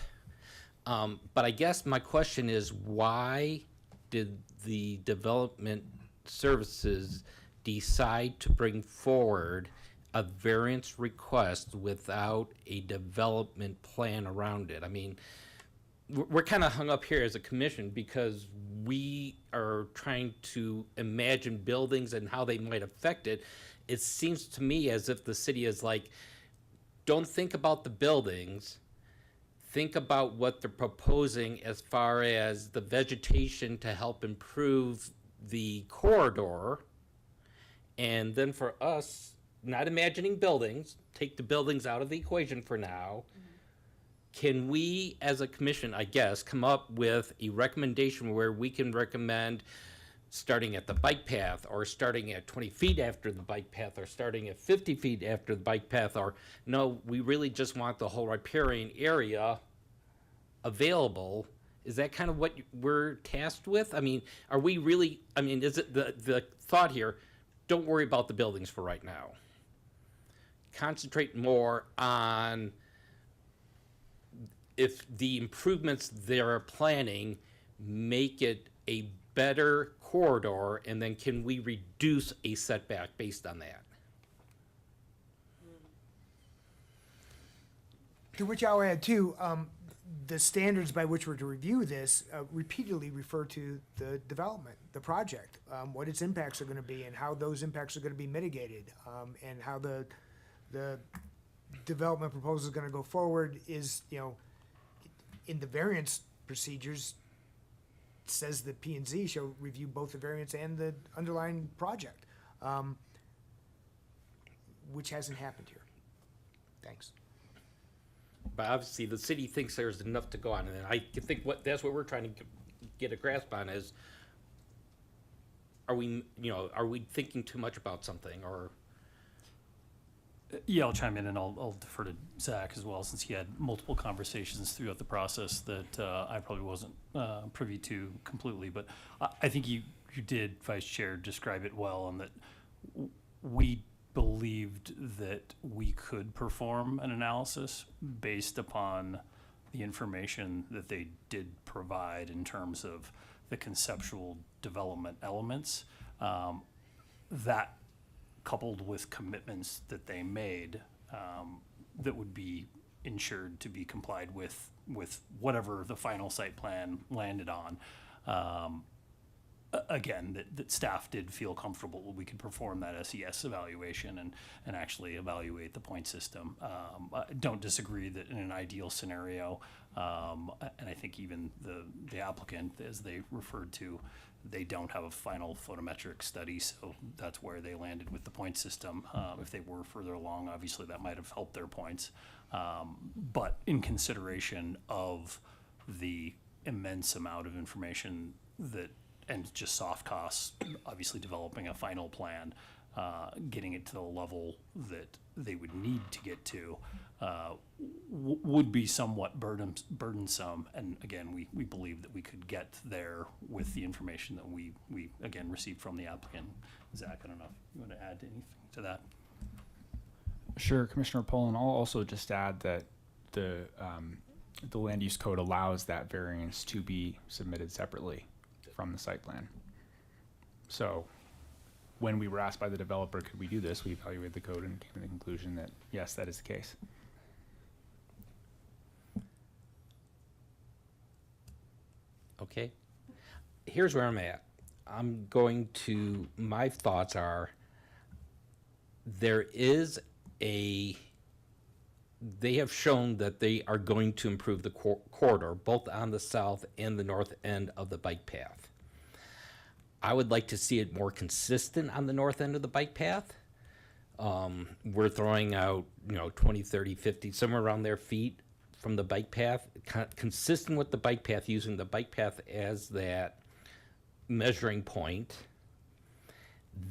But I guess my question is, why did the development services decide to bring forward a variance request without a development plan around it? I mean, we're kind of hung up here as a commission because we are trying to imagine buildings and how they might affect it. It seems to me as if the city is like, don't think about the buildings, think about what they're proposing as far as the vegetation to help improve the corridor. And then for us, not imagining buildings, take the buildings out of the equation for now. Can we, as a commission, I guess, come up with a recommendation where we can recommend starting at the bike path, or starting at 20 feet after the bike path, or starting at 50 feet after the bike path, or no, we really just want the whole riparian area available? Is that kind of what we're tasked with? I mean, are we really, I mean, is it the thought here, don't worry about the buildings for right now. Concentrate more on if the improvements they're planning make it a better corridor, and then can we reduce a setback based on that? To which I'll add too, the standards by which we're to review this repeatedly refer to the development, the project, what its impacts are gonna be and how those impacts are gonna be mitigated, and how the development proposal is gonna go forward is, you know, in the variance procedures, says that P and Z shall review both the variance and the underlying project, which hasn't happened here. Thanks. But obviously, the city thinks there's enough to go on, and I think that's what we're trying to get a grasp on is, are we, you know, are we thinking too much about something, or? Yeah, I'll chime in and I'll defer to Zach as well, since he had multiple conversations throughout the process that I probably wasn't privy to completely. But I think you did, Vice Chair, describe it well, and that we believed that we could perform an analysis based upon the information that they did provide in terms of the conceptual development elements. That coupled with commitments that they made that would be ensured to be complied with whatever the final site plan landed on. Again, that staff did feel comfortable we could perform that SES evaluation and actually evaluate the point system. I don't disagree that in an ideal scenario, and I think even the applicant, as they referred to, they don't have a final photometric study, so that's where they landed with the point system. If they were further along, obviously that might have helped their points. But in consideration of the immense amount of information that, and just soft costs, obviously developing a final plan, getting it to the level that they would need to get to, would be somewhat burdensome. And again, we believe that we could get there with the information that we again received from the applicant. Zach, I don't know if you want to add anything to that. Sure, Commissioner Poland. I'll also just add that the land use code allows that variance to be submitted separately from the site plan. So when we were asked by the developer, could we do this, we evaluated the code and came to the conclusion that yes, that is the case. Okay, here's where I'm at. My thoughts are, they have shown that they are going to improve the corridor, both on the south and the north end of the bike path. I would like to see it more consistent on the north end of the bike path. We're throwing out, 20, 30, 50, somewhere around their feet from the bike path, consistent with the bike path, using the bike path as that measuring point.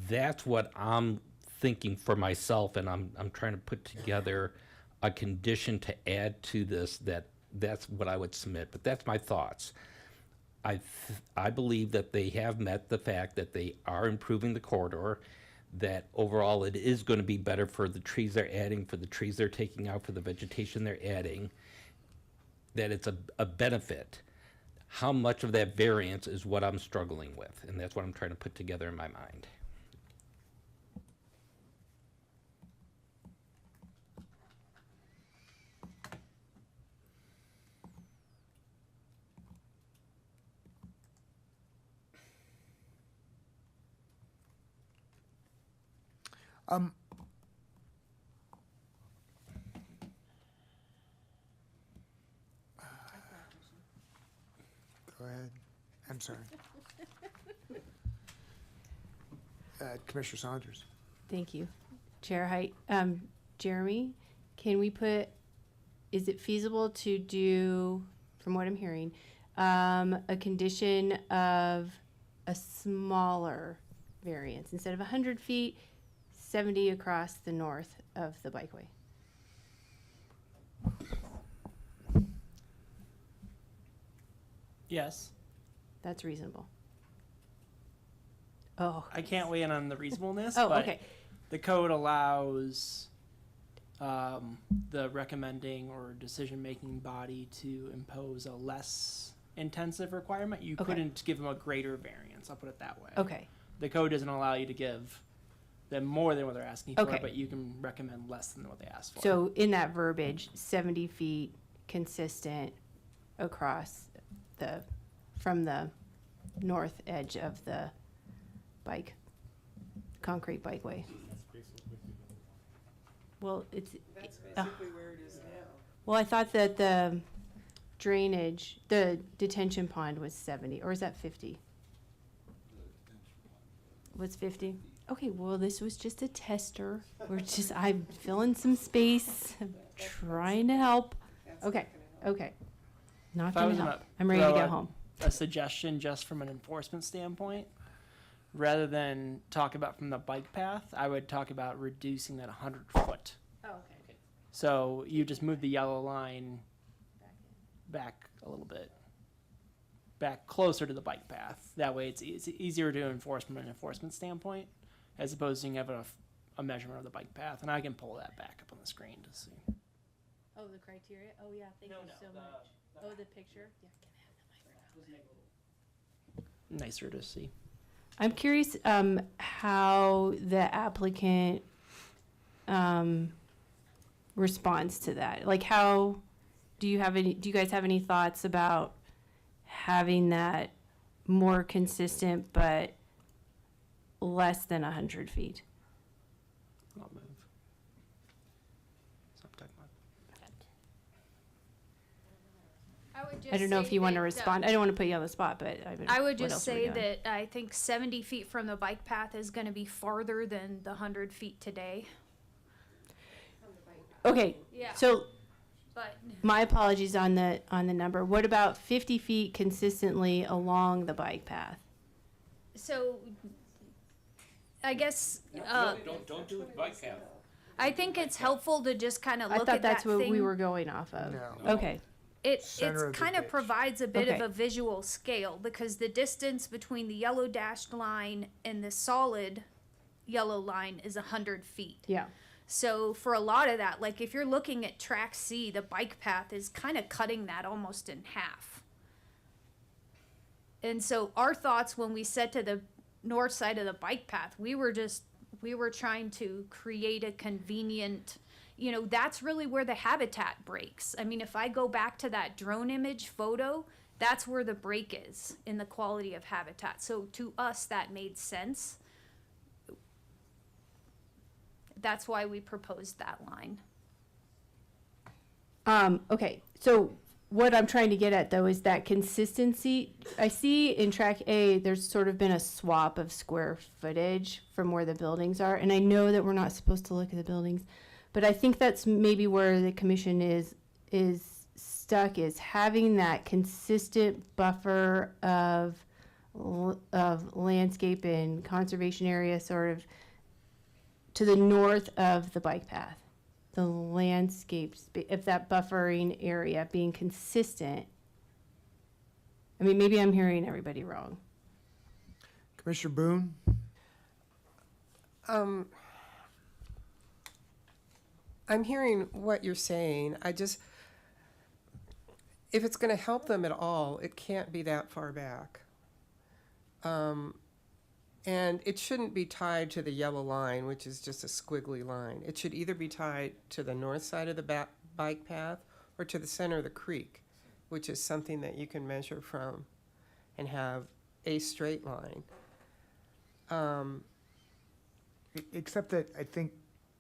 That's what I'm thinking for myself, and I'm trying to put together a condition to add to this. That's what I would submit, but that's my thoughts. I believe that they have met the fact that they are improving the corridor, that overall it is going to be better for the trees they're adding, for the trees they're taking out, for the vegetation they're adding, that it's a benefit. How much of that variance is what I'm struggling with, and that's what I'm trying to put together in my mind. Go ahead. I'm sorry. Commissioner Saunders. Thank you. Chair Height, Jeremy, can we put, is it feasible to do, from what I'm hearing, a condition of a smaller variance? Instead of 100 feet, 70 across the north of the bikeway? Yes. That's reasonable. Oh. I can't weigh in on the reasonableness, Oh, but okay. the code allows the recommending or decision-making body to impose a less intensive requirement. You Okay. couldn't give them a greater variance, I'll put it that way. Okay. The code doesn't allow you to give them more than what they're asking for, Okay. but you can recommend less than what they asked for. So in that verbiage, 70 feet consistent across the, from the north edge of the concrete bikeway. Well, it's. That's basically where it is now. Well, I thought that the drainage, the detention pond was 70, or is that 50? Was 50? Okay, well, this was just a tester. I'm filling some space, I'm trying to help. Okay, okay. Not If I gonna was help. gonna I'm ready to throw get a- home. A suggestion just from an enforcement standpoint, rather than talk about from the bike path, I would talk about reducing that 100 foot. Oh, okay. So you just move the yellow line back a little bit, back closer to the bike path. That way it's easier to enforce from an enforcement standpoint, as opposed to having a measurement of the bike path. And I can pull that back up on the screen to see. Oh, the criteria? Oh, yeah, thank you so much. Oh, the picture? Yeah, can I have the microphone? Nicer to see. I'm curious how the applicant responds to that. Like, how do you guys have any thoughts about having that more consistent but less than 100 feet? I'll move. Stop talking about. I don't know if you want to respond. I don't want to put you on the spot, but I would what just else are we say doing? that I think 70 feet from the bike path is going to be farther than the 100 feet today. Okay, Yeah. so But my apologies on the number. What about 50 feet consistently along the bike path? so I guess Don't do it bike path. I think it's helpful to just kind of I look thought at that's that what thing. we were going off of. No. Okay. It Center of the kind of ditch. provides a bit Okay. of a visual scale because the distance between the yellow dashed line and the solid yellow line is 100 feet. Yeah. So for a lot of that, like if you're looking at track C, the bike path is kind of cutting that almost in half. And so our thoughts when we set to the north side of the bike path, we were trying to create a convenient, that's really where the habitat breaks. I mean, if I go back to that drone image photo, that's where the break is in the quality of habitat. So to us, that made sense. That's why we proposed that line. Okay, so what I'm trying to get at though is that consistency. I see in track A, there's sort of been a swap of square footage from where the buildings are. And I know that we're not supposed to look at the buildings, but I think that's maybe where the commission is stuck, is having that consistent buffer of landscape and conservation area sort of to the north of the bike path. The landscapes, if that buffering area being consistent. I mean, maybe I'm hearing everybody wrong. Commissioner Boone? I'm hearing what you're saying. If it's going to help them at all, it can't be that far back. And it shouldn't be tied to the yellow line, which is just a squiggly line. It should either be tied to the north side of the bike path or to the center of the creek, which is something that you can measure from and have a straight line. Except that I think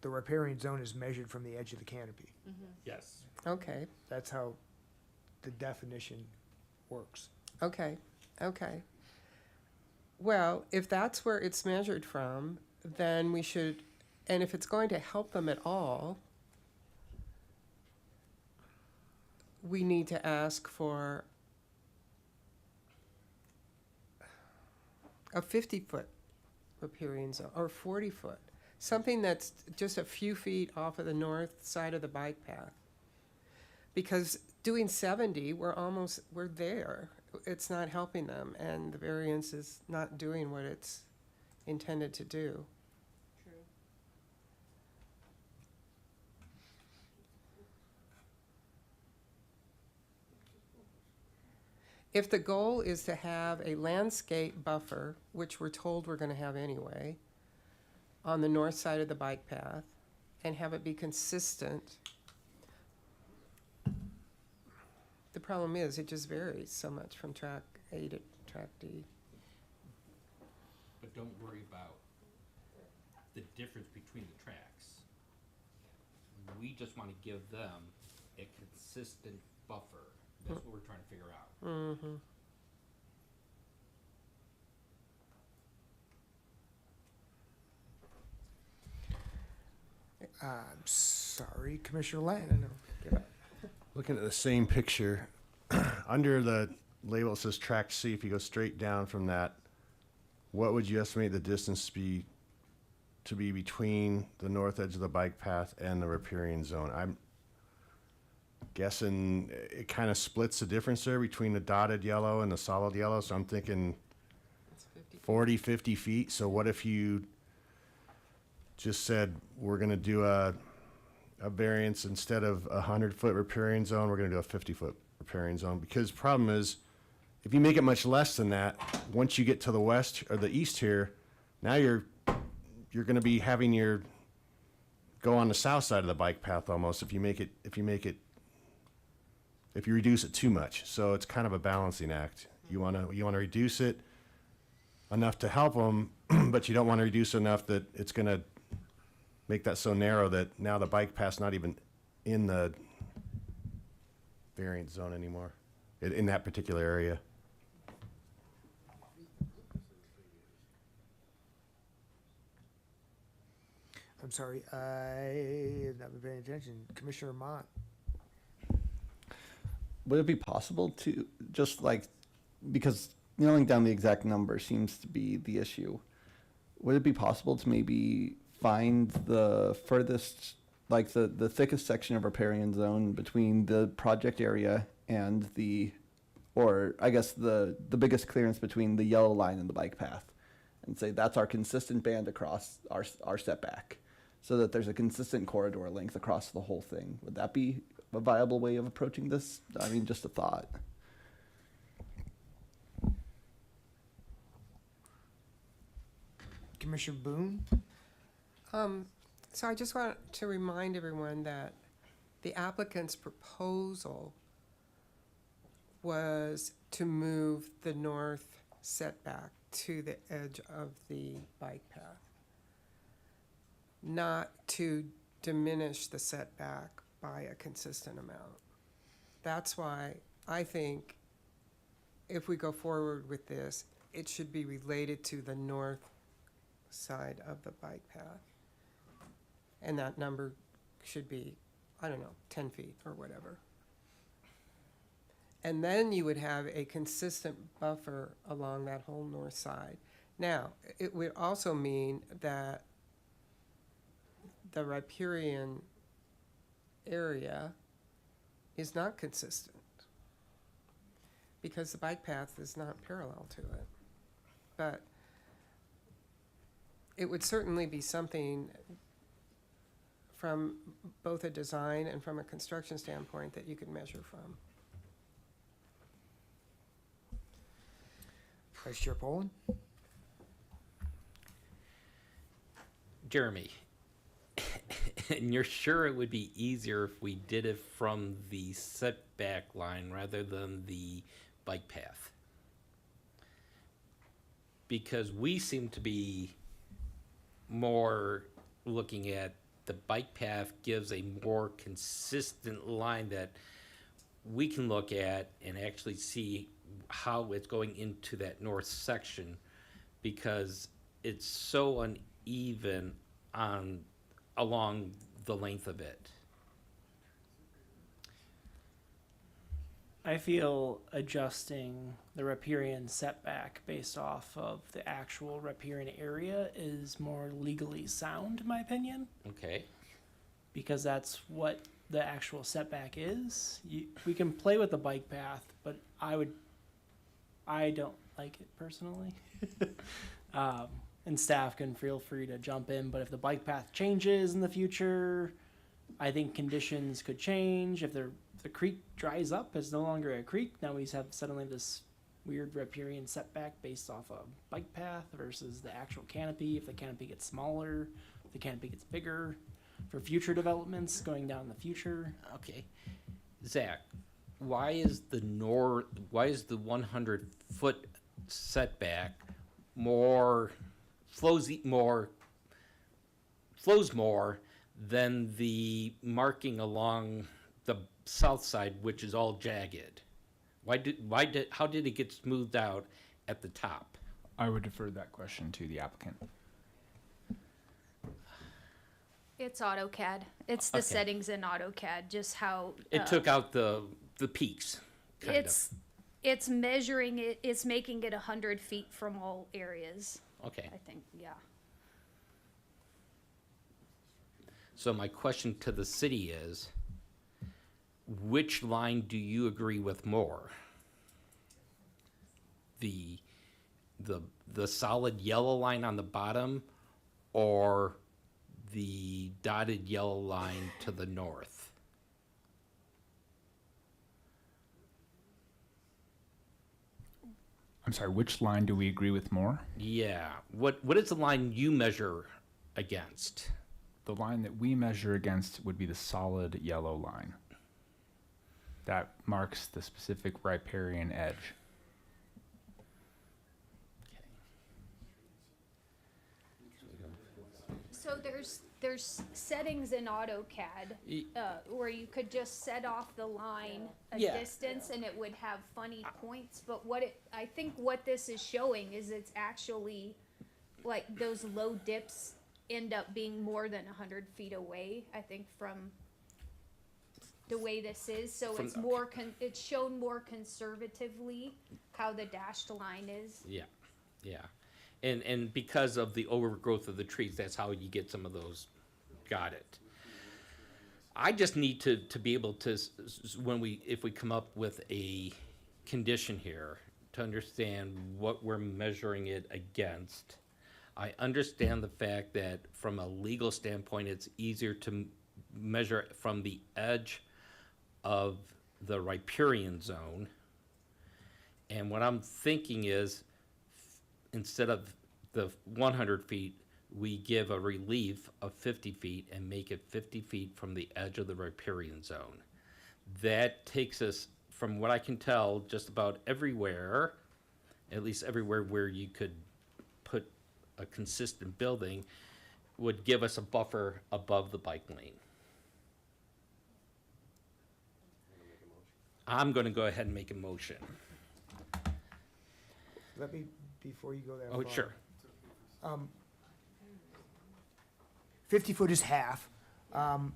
the riparian zone is measured from the edge of the canopy. Yes. Okay. That's how the definition works. Okay, okay. Well, if that's where it's measured from, then we should, and if it's going to help them at all, we need to ask for a 50-foot riparian zone, or 40-foot. Something that's just a few feet off of the north side of the bike path. Because doing 70, we're there. It's not helping them, and the variance is not doing what it's intended to do. If the goal is to have a landscape buffer, which we're told we're gonna have anyway, on the north side of the bike path, and have it be consistent, the problem is, it just varies so much from track A to track D. But don't worry about the difference between the tracks. We just want to give them a consistent buffer. That's what we're trying to figure out. Mm-hmm. I'm sorry, Commissioner Lang. Looking at the same picture, under the label it says track C, if you go straight down from that, what would you estimate the distance to be between the north edge of the bike path and the riparian zone? I'm guessing it kind of splits the difference there between the dotted yellow and the solid yellow, so I'm thinking 40, 50 feet. So what if you just said, we're gonna do a variance instead of a 100-foot riparian zone, we're gonna do a 50-foot riparian zone? Because the problem is, if you make it much less than that, once you get to the west or the east here, now you're gonna be having your go on the south side of the bike path almost if you reduce it too much. So it's kind of a balancing act. You wanna reduce it enough to help them, but you don't wanna reduce enough that it's gonna make that so narrow that now the bike path's not even in the variance zone anymore, in that particular area. I'm sorry, I have not been paying attention. Commissioner Mott. Would it be possible to just because nailing down the exact number seems to be the issue, would it be possible to maybe find the furthest, the thickest section of riparian zone between the project area and or I guess the biggest clearance between the yellow line and the bike path, and say that's our consistent band across our setback, so that there's a consistent corridor length across the whole thing? Would that be a viable way of approaching this? I mean, just a thought. Commissioner Boone? So I just want to remind everyone that the applicant's proposal was to move the north setback to the edge of the bike path, not to diminish the setback by a consistent amount. That's why I think if we go forward with this, it should be related to the north side of the bike path. And that number should be, 10 feet or whatever. And then you would have a consistent buffer along that whole north side. Now, it would also mean that the riparian area is not consistent, because the bike path is not parallel to it. But it would certainly be something from both a design and from a construction standpoint that you could measure from. Vice Chair Poland? Jeremy, and you're sure it would be easier if we did it from the setback line rather than the bike path? Because we seem to be more looking at the bike path gives a more consistent line that we can look at and actually see how it's going into that north section, because it's so uneven along the length of it. I feel adjusting the riparian setback based off of the actual riparian area is more legally sound, in my opinion, Okay. because that's what the actual setback is. We can play with the bike path, but I don't like it personally. And staff can feel free to jump in, but if the bike path changes in the future, I think conditions could change. If the creek dries up, it's no longer a creek. Now we have suddenly this weird riparian setback based off a bike path versus the actual canopy. If the canopy gets smaller, if the canopy gets bigger, for future developments going down in the future. Okay. Zach, why is the 100-foot setback flows more than the marking along the south side, which is all jagged? How did it get smoothed out at the top? I would defer that question to the applicant. It's AutoCAD. It's the Okay. settings in AutoCAD, just how. It took out the peaks, kind of. It's measuring it, it's making it 100 feet from all areas, Okay. I think, yeah. So my question to the city is, which line do you agree with more? The solid yellow line on the bottom, or the dotted yellow line to the north? I'm sorry, which line do we agree with more? Yeah. What is the line you measure against? The line that we measure against would be the solid yellow line. That marks the specific riparian edge. So there's settings in AutoCAD, where you could just set off the line a Yeah. distance and it would have funny points, but I think what this is showing is it's actually, like, those low dips end up being more than 100 feet away, I think, from the way this is, so From- it's more, it's shown more conservatively how the dashed line is. Yeah, yeah. And because of the overgrowth of the trees, that's how you get some of those. Got it. I just need to be able to, if we come up with a condition here, to understand what we're measuring it against. I understand the fact that from a legal standpoint, it's easier to measure it from the edge of the riparian zone. And what I'm thinking is, instead of the 100 feet, we give a relief of 50 feet and make it 50 feet from the edge of the riparian zone. That takes us, from what I can tell, just about everywhere, at least everywhere where you could put a consistent building, would give us a buffer above the bike lane. I'm going to go ahead and make a motion. Let me, before you go that Oh, far. sure. 50 foot is half, and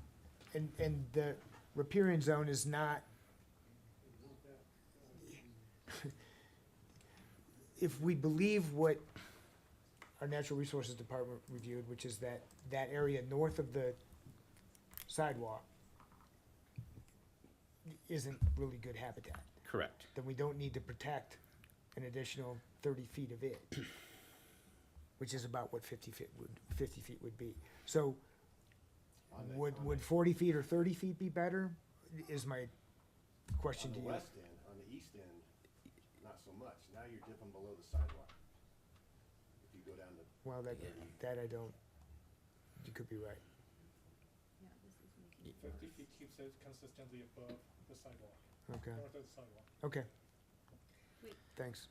the riparian zone is not. If we believe what our Natural Resources Department reviewed, which is that area north of the sidewalk isn't really good habitat, Correct. then we don't need to protect an additional 30 feet of it, which is about what 50 feet would be. So would 40 feet or 30 feet be better, is my question to you. On the east end, not so much. Now you're dipping below the sidewalk. If you go down to. Well, that I don't, you could be right. 50 feet keeps it consistently above the sidewalk. Okay. North of the sidewalk. Okay. Thanks.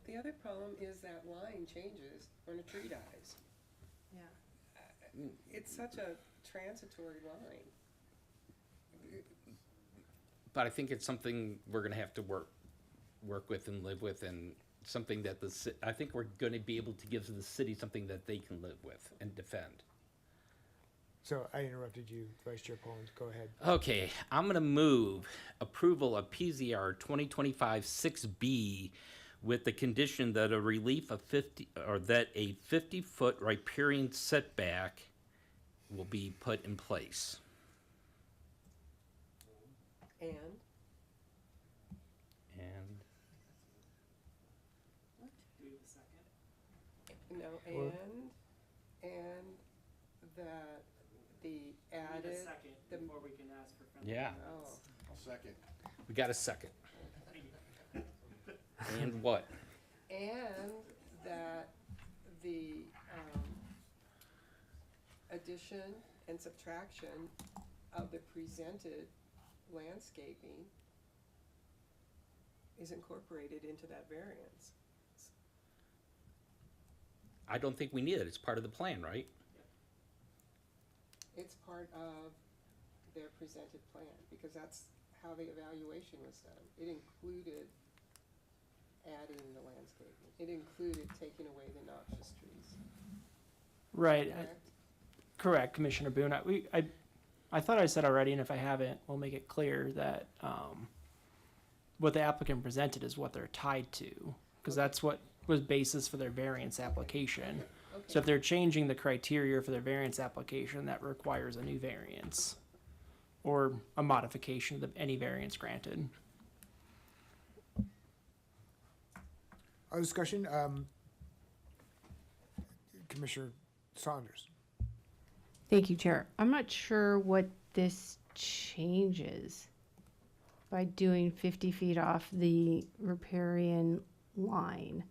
The other problem is that line changes when a tree dies. Yeah. It's such a transitory line. But I think it's something we're going to have to work work with and live with, and something that I think we're going to be able to give to the city something that they can live with and defend. So I interrupted you, Vice Chair Poland. Go ahead. Okay, I'm going to move approval of PZR 2025-6B with the condition that a relief of 50-foot riparian setback will be put in place. And? No, and that the added. before we can ask for. Yeah. Oh. I'll second. We got a second. And what? And that the addition and subtraction of the presented landscaping is incorporated into that variance. I don't think we need it. It's part of the plan, right? It's part of their presented plan, because that's how the evaluation was done. It included adding the landscaping. It included taking away the noxious trees. Right. Correct? Correct, Commissioner Boone. I thought I said already, and if I haven't, we'll make it clear that what the applicant presented is what they're tied to, because that's what was basis for their variance application. So if they're changing the criteria for their variance application, that requires a new variance or a modification of any variance granted. Other discussion? Commissioner Saunders. Thank you, Chair. I'm not sure what this changes by doing 50 feet off the riparian line.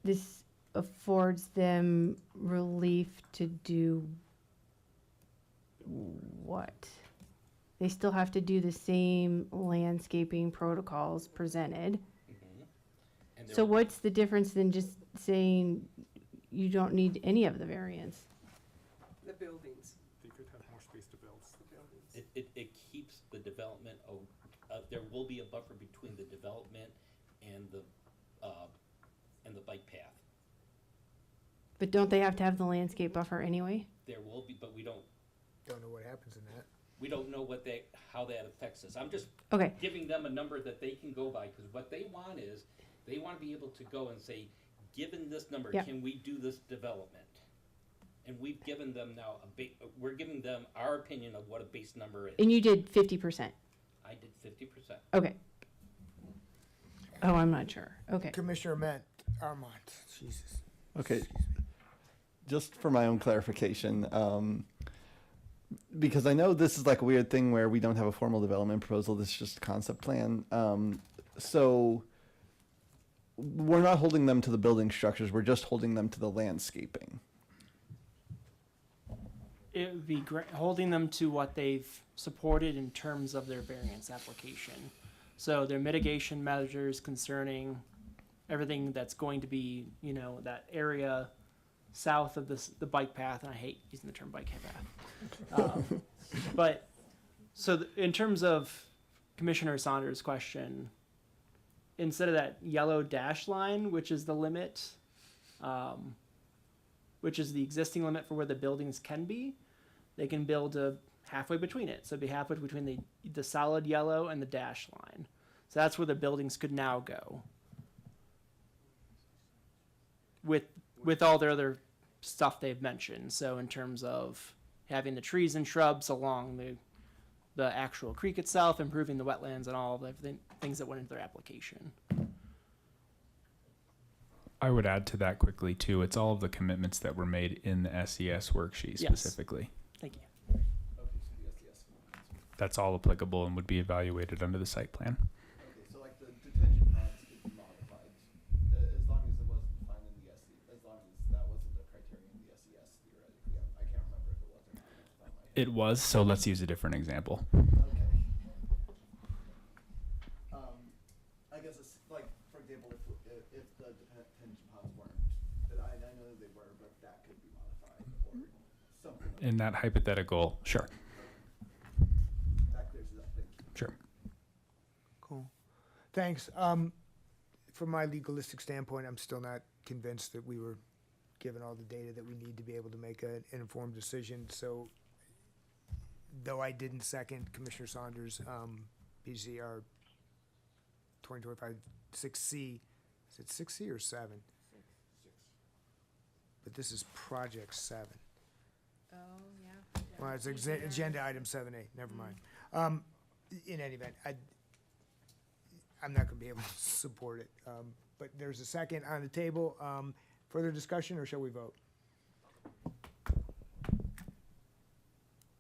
This affords them relief to do what? They still have to do the same landscaping protocols presented. And So what's the difference than just saying you don't need any of the variance? The buildings. They could have more space to build. It keeps the development of, there will be a buffer between the development and the bike path. But don't they have to have the landscape buffer anyway? There will be, but we don't know what happens in that. We don't know how that affects us. I'm just Okay. giving them a number that they can go by, because what they want is, they want to be able to go and say, given this number, Yep. can we do this development? And we've given them now we're giving them our opinion of what a base number is. And you did 50%? I did 50%. Okay. Oh, I'm not sure. Okay. Commissioner Armont. Jesus. Okay. Just for my own clarification, because I know this is like a weird thing where we don't have a formal development proposal, this is just a concept plan. So we're not holding them to the building structures, we're just holding them to the landscaping. It would be holding them to what they've supported in terms of their variance application. So their mitigation measures concerning everything that's going to be, that area south of the bike path, and I hate using the term bike path. But so in terms of Commissioner Saunders' question, instead of that yellow dash line, which is the limit, which is the existing limit for where the buildings can be, they can build halfway between it. So it'd be halfway between the solid yellow and the dash line. So that's where the buildings could now go. With all their other stuff they've mentioned. So in terms of having the trees and shrubs along the actual creek itself, improving the wetlands and all of the things that went into their application. I would add to that quickly too. It's all of the commitments that were made in the SES worksheet Yes. specifically. Thank you. That's all applicable and would be evaluated under the site plan. Okay, so like the detention ponds could be modified as long as it wasn't defined in the SES, as long as that wasn't the criteria in the SES theoretically. I can't remember if it was or not. It was, so let's use a different example. Okay. I guess it's like, for example, if the detention ponds weren't, I know they were, but that could be modified or something. In that hypothetical, sure. That clears it up. Thank you. Sure. Cool. Thanks. From my legalistic standpoint, I'm still not convinced that we were given all the data that we need to be able to make an informed decision. So, though I didn't second Commissioner Saunders' BCR 2025 6C, is it 6C or 7? But this is Project 7. Oh, yeah. Well, it's agenda item 7A, never mind. In any event, I'm not gonna be able to support it. But there's a second on the table. Further discussion, or shall we vote?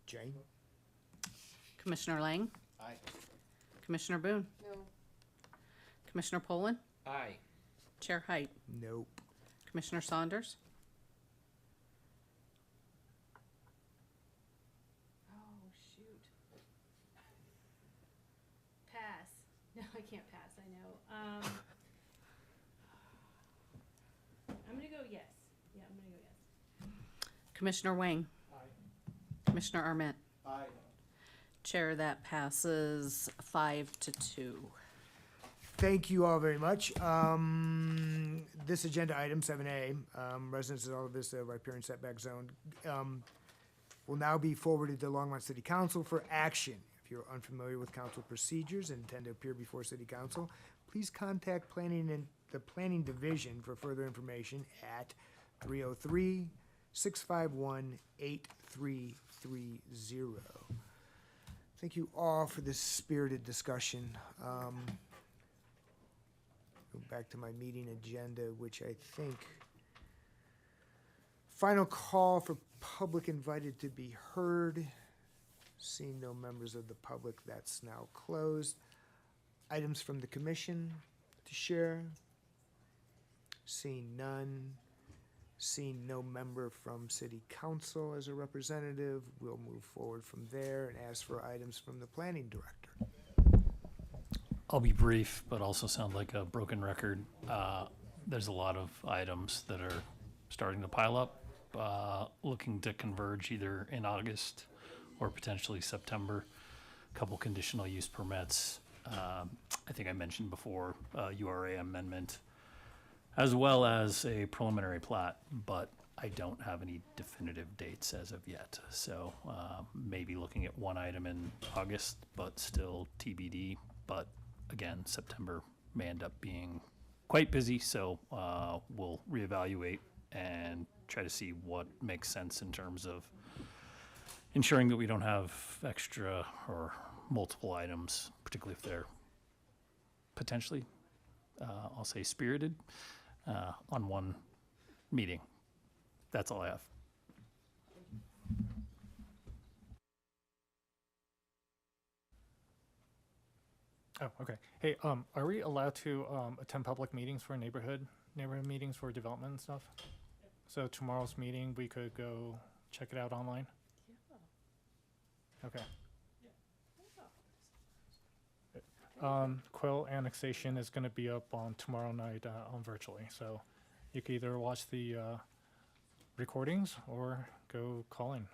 Jane? Commissioner Lang? Aye. Commissioner Boone? No. Commissioner Poland? Aye. Chair Height? Nope. Commissioner Saunders? Oh, shoot. Pass. No, I can't pass, I know. I'm gonna go yes. Yeah, I'm gonna go yes. Commissioner Wang? Aye. Commissioner Arment? Aye. Chair, that passes 5-2. Thank you all very much. This agenda item, 7A, residents of Alta Vista riparian setback zone, will now be forwarded to Longmont City Council for action. If you're unfamiliar with council procedures and intend to appear before City Council, please contact the Planning Division for further information at 303-651-8330. Thank you all for this spirited discussion. Go back to my meeting agenda, which I think, final call for public invited to be heard. Seeing no members of the public, that's now closed. Items from the commission to share? Seeing none. Seeing no member from city council as a representative, we'll move forward from there and ask for items from the planning director. I'll be brief, but also sound like a broken record. There's a lot of items that are starting to pile up, looking to converge either in August or potentially September. A couple conditional use permits. I think I mentioned before, URA amendment, as well as a preliminary plat, but I don't have any definitive dates as of yet. So maybe looking at one item in August, but still TBD. But again, September may end up being quite busy, so we'll reevaluate and try to see what makes sense in terms of ensuring that we don't have extra or multiple items, particularly if they're potentially, I'll say spirited, on one meeting. That's all I have. Oh, okay. Hey, are we allowed to attend public meetings for neighborhood meetings for development and stuff? So tomorrow's meeting, we could go check it out online? Okay. Quill annexation is going to be up on tomorrow night on virtually, so you can either watch the recordings or go call in.